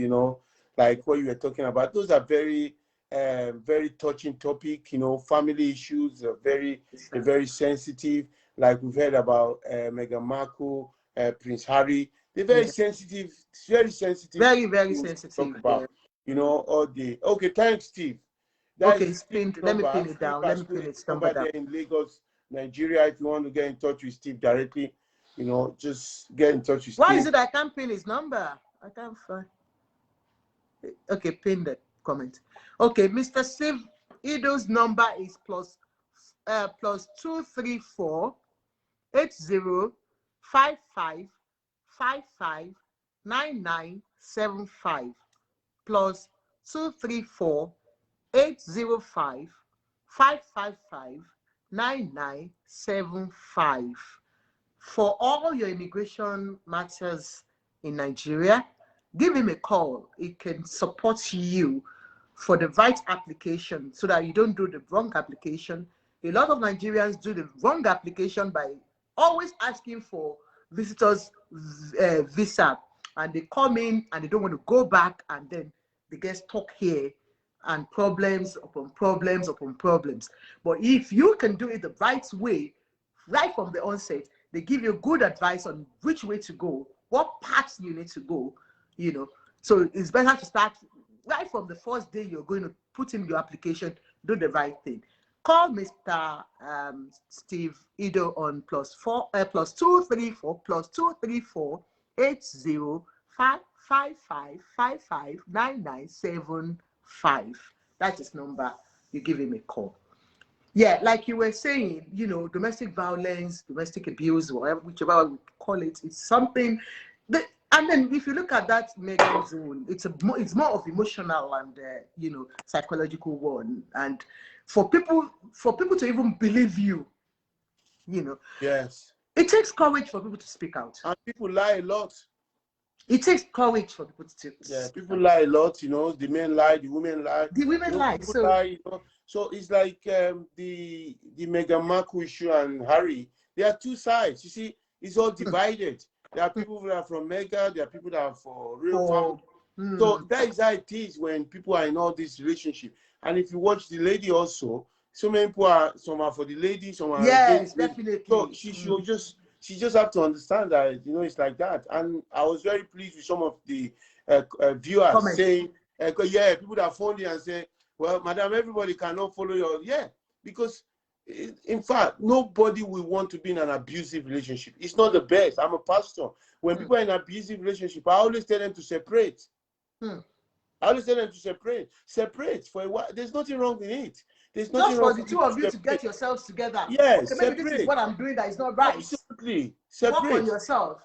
like what you were talking about. Those are very very touching topic, family issues are very sensitive, like we've heard about Meghan Markle, Prince Harry. They're very sensitive, very sensitive. Very, very sensitive. Talk about, all the thanks, Steve. That let me pin it down. Let me pin it number there in Lagos, Nigeria. If you want to get in touch with Steve directly, just get in touch with Steve. Why is it I can't pin his number? I can't find. Okay, pin the comment. Okay, Mr. Steve Ido's number is +234 80 55 55 9975 +234 805 555 9975. For all your immigration matters in Nigeria, give him a call. He can support you for the right application so that you don't do the wrong application. A lot of Nigerians do the wrong application by always asking for visitors visa, and they come in and they don't want to go back, and then they get stuck here, and problems upon problems upon problems. But if you can do it the right way, right from the onset, they give you good advice on which way to go, what paths you need to go, you know. So it's better to start right from the first day you're going to put in your application, do the right thing. Call Mr. Steve Ido on +234 +234 8055559975. That's his number. You give him a call. Yeah, like you were saying, you know, domestic violence, domestic abuse, whatever, whichever we call it, it's something that, and then if you look at that Megan zone, it's more of emotional and you know, psychological one. And for people to even believe you, you know, Yes, it takes courage for people to speak out. and people lie a lot. It takes courage for people to Yeah, people lie a lot, you know. The men lie, the women lie. The women You know, lie. people So lie, you know. So it's like the Meghan Markle issue and Harry. There are two sides. You see, it's all divided. There are people that are from Mega. There are people that are for real family. So that is how it is when people are in all this relationship. And if you watch the lady also, so many people are, some are for the lady, some are yes, against the lady. definitely. So she just have to understand that, you know, it's like that. And I was very pleased with some of the viewers Comments. saying, yeah, people that phoned in and say, well, madam, everybody cannot follow your, yeah, because in fact, nobody will want to be in an abusive relationship. It's not the best. I'm a pastor. When people are in an abusive relationship, I always tell them to separate. I always tell them to separate. Separate for a while. There's nothing wrong with it. There's nothing Just wrong for the with two it. of you to get yourselves together. Yes, Okay, maybe this is what I'm doing that is not right. Absolutely. Work on Separate. yourself.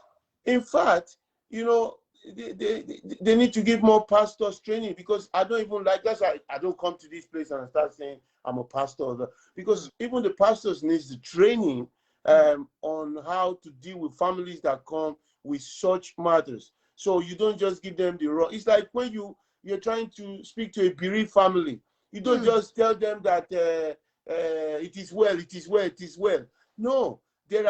In fact, you know, they need to give more pastors training, because I don't even like, that's why I don't come to this place and start saying I'm a pastor, because even the pastors needs the training on how to deal with families that come with such matters. So you don't just give them the raw. It's like when you're trying to speak to a bereaved family, you don't just tell them that it is well, it is well, it is well. No. They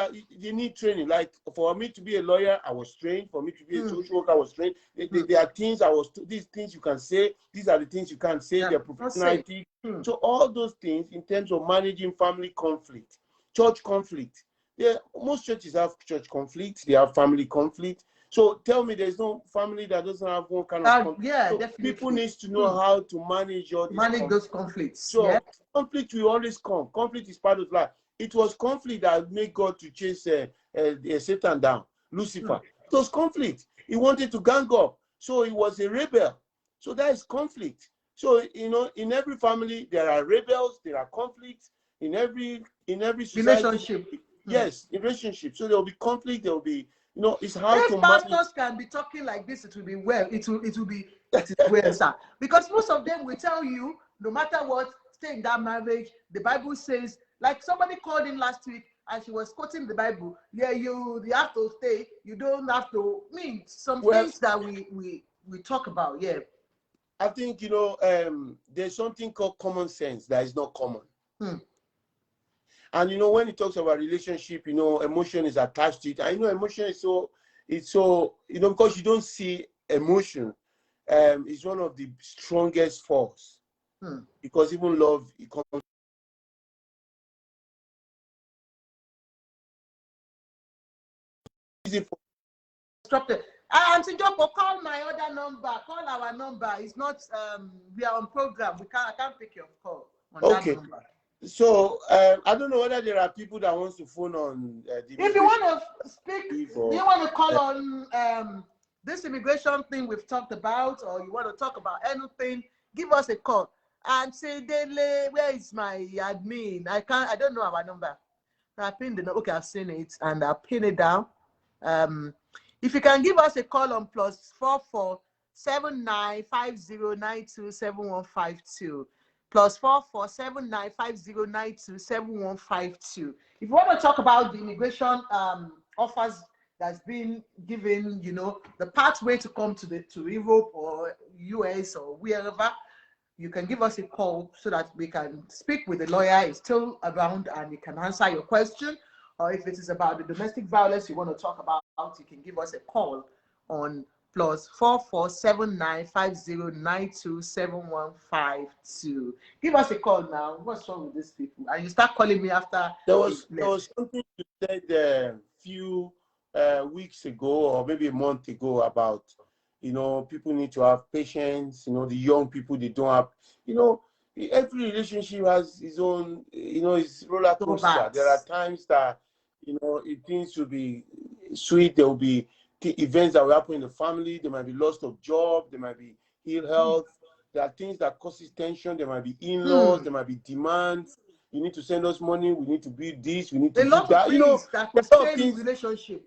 need training. Like for me to be a lawyer, I was trained. For me to be a social worker, I was trained. There are things these things you can say. These are the things you can't say. They're professionality. So all those things in terms of managing family conflict, church conflict. Most churches have church conflict. They have family conflict. So tell me, there's no family that doesn't have one kind of conflict. Yeah, so definitely. People need to know how to manage those conflicts. So conflict will always come. Conflict is part of life. It was conflict that made God to chase Satan down, Lucifer. It was conflict. He wanted to gang up, so he was a rebel. So that is conflict. So you know, in every family there are rebels, there are conflicts. In every society, relationship. Yes, in relationship. So there will be conflict. There will be, you know, it's how if to pastors manage. can be talking like this, it will be well. It will be well, sir. Because most of them will tell you, no matter what, stay in that marriage. The Bible says. Like somebody called in last week and she was quoting the Bible. Yeah, you have to stay. You don't have to. Some things that we talk about. Yeah. I think, you know, there's something called common sense that is not common. And you know, when it talks about relationship, you know, emotion is attached to it. I know emotion is it's so, you know, because you don't see emotion, it's one of the strongest force. Because even love, it comes. Auntie Joko, call my other number. Call our number. It's not. We are on program. I can't pick your call on that number. So I don't know whether there are people that wants to phone on. If you want to speak, do you want to call on this immigration thing we've talked about, or you want to talk about anything? Give us a call and say, Dele, where is my admin? I don't know our number. I pinned the number. Okay, I've seen it and I'll pin it down. If you can give us a call on +44 7950927152, +44 7950927152. If you want to talk about the immigration offers that's been given, you know, the pathway to come to Europe or US or wherever, you can give us a call so that we can speak with the lawyer. Is still around and he can answer your question. or if it is about the domestic violence you want to talk about, you can give us a call on +447950927152. Give us a call now. What's wrong with these people? And you start calling me after There was something you said a few weeks ago, or maybe a month ago, about, you know, people need to have patience. You know, the young people, they don't have, you know, every relationship has its own, you know, it's roller coaster. There are times that, you know, things will be sweet. There will be events that will happen in the family. There might be loss of job. There might be ill health. There are things that causes tension. There might be in-laws. There might be demands. You need to send us money. We need to build this. We need to do that. You know, that could stay in relationship.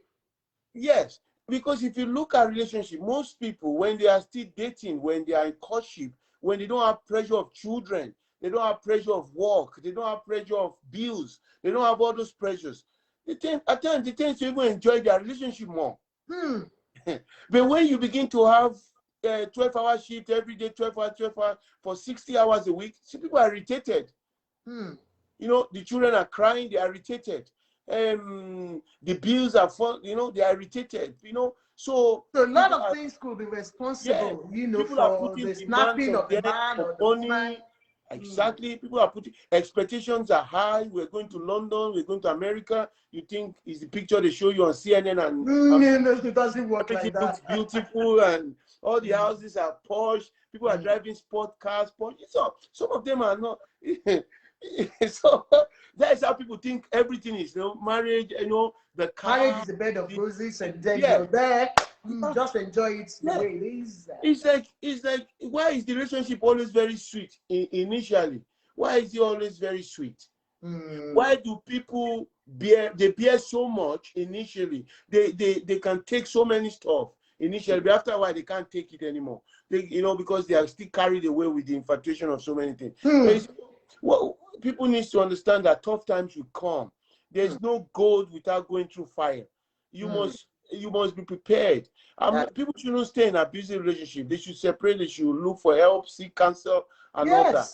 Yes, because if you look at relationship, most people, when they are still dating, when they are in courtship, when they don't have pressure of children, they don't have pressure of work, they don't have pressure of bills, they don't have all those pressures, they tend to even enjoy their relationship more. But when you begin to have 12-hour shift every day, 12 hours for 60 hours a week, see, people are irritated. You know, the children are crying, they are irritated. The bills are full, you know, they are irritated, you know. So a lot of things could be responsible, you know, for the snapping of the man or the woman. Exactly. People are putting, expectations are high. We're going to London, we're going to America. You think is the picture they show you on CNN and no, it doesn't work like that. It looks beautiful and all the houses are posh. People are driving sport cars. So some of them are not. So that's how people think everything is. You know, marriage, you know, the car. Marriage is a bed of roses, and then you're there. Just enjoy it the way it is. It's like, why is the relationship always very sweet initially? Why is it always very sweet? Why do people bear so much initially? They can take so many stuff initially, but after a while they can't take it anymore. You know, because they are still carried away with the infatuation of so many things. Well, people need to understand that tough times will come. There's no gold without going through fire. You must be prepared. People shouldn't stay in an abusive relationship. They should separate. They should look for help, seek counsel, and all that.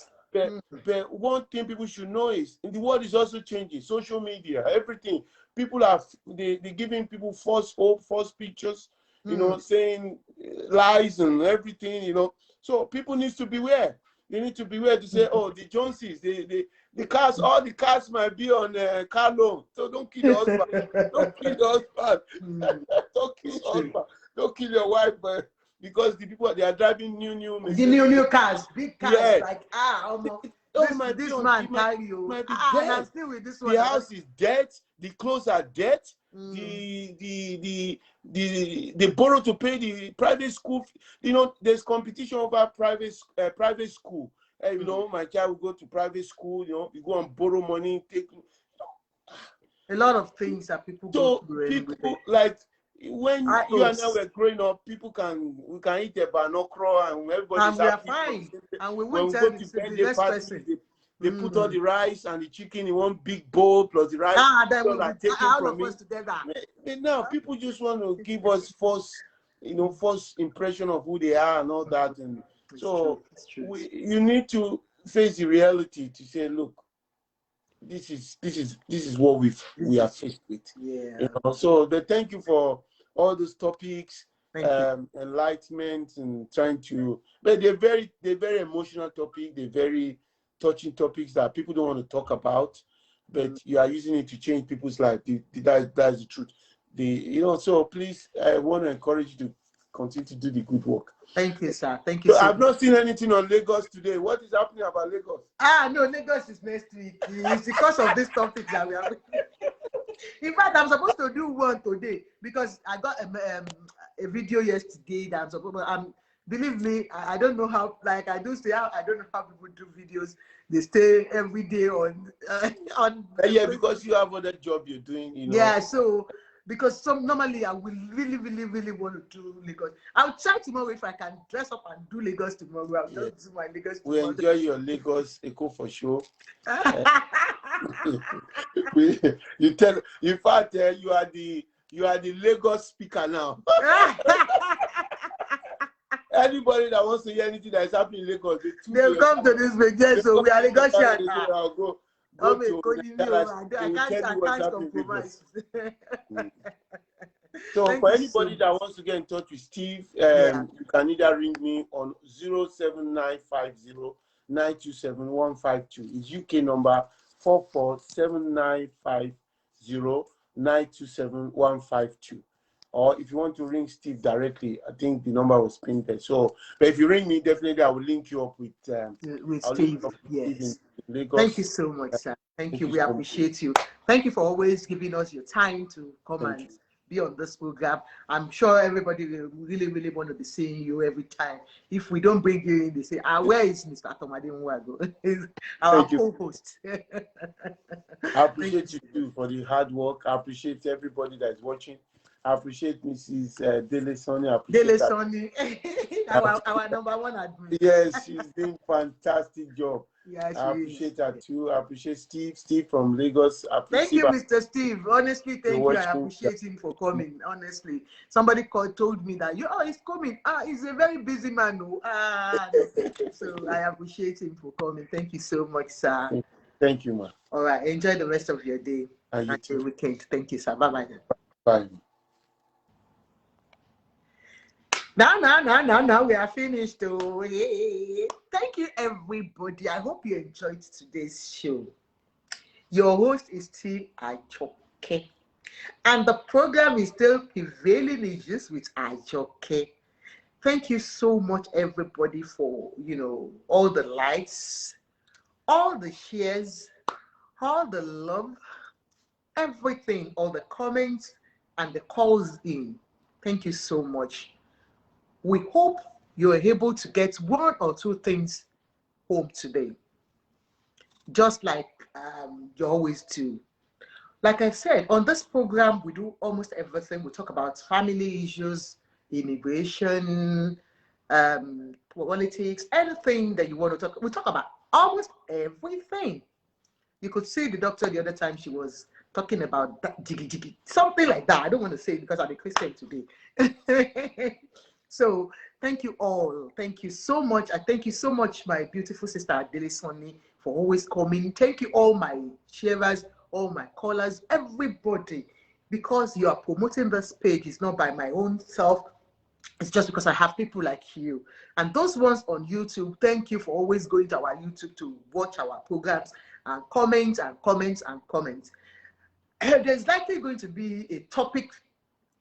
But one thing people should know is the world is also changing. Social media, everything. People are they giving people false hope, false pictures. You know, saying lies and everything. You know, so people need to beware. They need to beware to say, oh, the Joneses, the cars, all the cars might be on car loan. So don't kill your husband. Don't kill your husband. Don't kill your husband. Don't kill your wife, but because the people, they are driving new cars, big cars, like this man carry you. I'm still with this one. The house is dead. The clothes are dead. They borrow to pay the private school. You know, there's competition over private school. You know, my child will go to private school. You know, you go and borrow money, take. A lot of things that people go through. People like when you and I were growing up, we can eat a banokro and everybody's happy. Fine. And we will tell the next person. They put all the rice and the chicken in one big bowl plus the rice. Then we'll all of us together. But now people just want to give us false impression of who they are and all that. And so you need to face the reality to say, look, this is what we are faced with. You know? So thank you for all those topics, enlightenment and trying to. But they're very emotional topics. They're very touching topics that people don't want to talk about, but you are using it to change people's life. That's the truth. So please, I want to encourage you to continue to do the good work. Thank you, sir. Thank you. So I've not seen anything on Lagos today. What is happening about Lagos? No, Lagos is next week. It's because of this topic that we are. In fact, I'm supposed to do one today because I got a video yesterday that I'm supposed to. Believe me, I don't know how. Like I do say, I don't know how people do videos. They stay every day on. Because you have other job you're doing. You know. Yeah, so because normally I will really want to do Lagos. I'll try tomorrow if I can dress up and do Lagos tomorrow. I'll just do my Lagos tomorrow. We enjoy your Lagos Eco for sure. In fact, you are the Lagos speaker now. Anybody that wants to hear anything that is happening in Lagos, they'll come to this weekend. So we are Lagosian. go I'm a to Konimio. I will tell you can't what's happening in compromise. Lagos. So Thank for you so anybody that much. wants to get in touch with Steve, Yeah. you can either ring me on 07950 It's UK number 447950927 Or if you want to ring Steve directly, I think the number was pinned there. So, but if you ring me, definitely I will link you up with Steve. Steve in Yes. Thank you Lagos. so much, sir. Thank Thank you. you We so much. appreciate you. Thank you for always giving us your time to come Thank and you. be on this program. I'm sure everybody will really, really want to be seeing you every time. If we don't bring you in, they say, where is Mr. Tomadi Nwago? He's our Thank you. co-host. I appreciate you too for the hard work. I appreciate everybody that is watching. I appreciate Mrs. Dele Sonny. I appreciate Dele that. Sonny, our number one admin. Yes, she's doing fantastic job. Yeah, she I is. appreciate that too. I appreciate Steve from Lagos. I Thank appreciate you, Mr. Steve. Honestly, you're thank you. I watching. appreciate him for coming. Honestly, somebody told me that he's coming. He's a very busy man. No. No. So I appreciate him for coming. Thank you so much, sir. Thank you, man. All right. Enjoy the rest of your day And you and too. your weekend. Thank you, sir. Bye bye. Bye. Now we are finished. Oh, yeah. Thank you, everybody. I hope you enjoyed today's show. Your host is still Ajoke. And the program is still Prevailing Ages with Ajoke. Thank you so much, everybody, for all the likes, all the shares, all the love, everything, all the comments, and the calls in. Thank you so much. We hope you're able to get one or two things home today, just like you always do. Like I said, on this program, we do almost everything. We talk about family issues, immigration, politics, anything that you want to talk. We talk about almost everything. You could see the doctor the other time. She was talking about that jiggy jiggy, something like that. I don't want to say it because I'm a Christian today. So thank you all. Thank you so much. I thank you so much, my beautiful sister Adele Sonny, for always coming. Thank you all my sharers, all my callers, everybody, because you are promoting this page. It's not by my own self. It's just because I have people like you. And those ones on YouTube, thank you for always going to our YouTube to watch our programs and comment and comment and comment. There's likely going to be a topic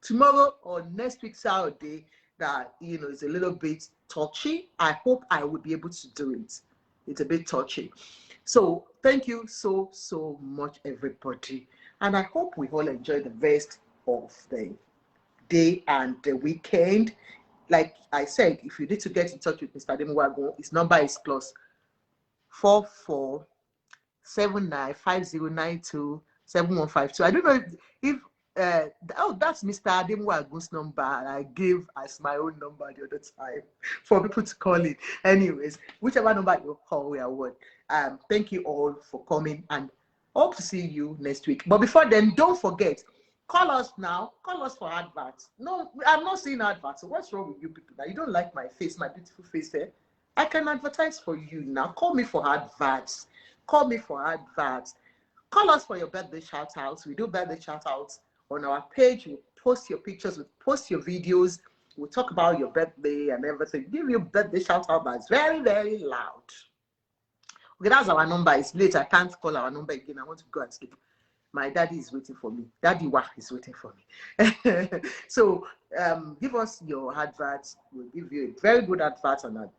tomorrow or next week Saturday that is a little bit touchy. I hope I will be able to do it. It's a bit touchy. So thank you so much, everybody. And I hope we all enjoy the rest of the day and the weekend. Like I said, if you need to get in touch with Mr. Ademuwago, his number is +447950927152. I don't know if that's Mr. Ademuwago's number. I gave as my own number the other time for people to call it. Anyways, whichever number you call, we are one. Thank you all for coming and hope to see you next week. But before then, don't forget, call us now. Call us for adverts. No, I'm not seeing adverts. So what's wrong with you people? Now you don't like my face, my beautiful face there. I can advertise for you now. Call me for adverts. Call me for adverts. Call us for your birthday shout outs. We do birthday shout outs on our page. We post your pictures, we post your videos. We'll talk about your birthday and everything. Give you birthday shout out that's very, very loud. Okay, that's our number. It's late. I can't call our number again. I want to go and sleep. My daddy is waiting for me. Daddy Wah is waiting for me. So give us your adverts. We'll give you a very good advert on a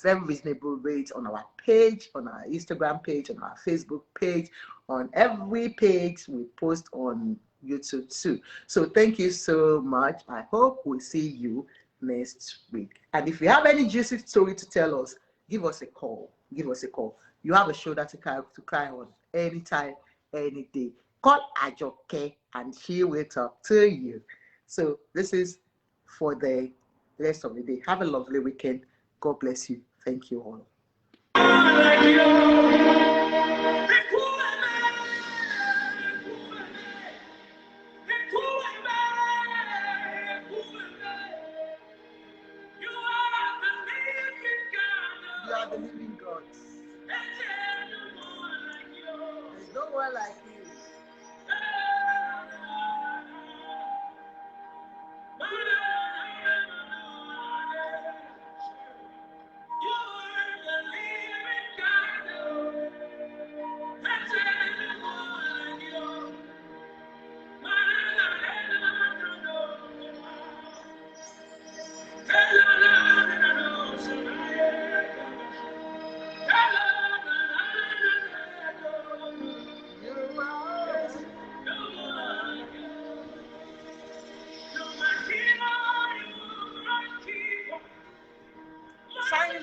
very reasonable rate on our page, on our Instagram page, on our Facebook page, on every page we post on YouTube too. So thank you so much. I hope we see you next week. And if you have any juicy story to tell us, give us a call. Give us a call. You have a shoulder to cry on anytime, any day. Call Ajoke and she will talk to you. So this is for the rest of the day. Have a lovely weekend. God bless you. Thank you all. You are the living God.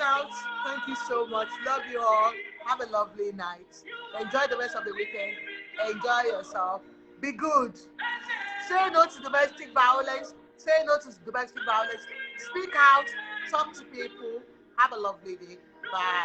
out. Thank you so much. Love you all. Have a lovely night. Enjoy the rest of the weekend. Enjoy yourself. Be good. Say no to domestic violence. Say no to domestic violence. Speak out. Talk to people. Have a lovely day. Bye.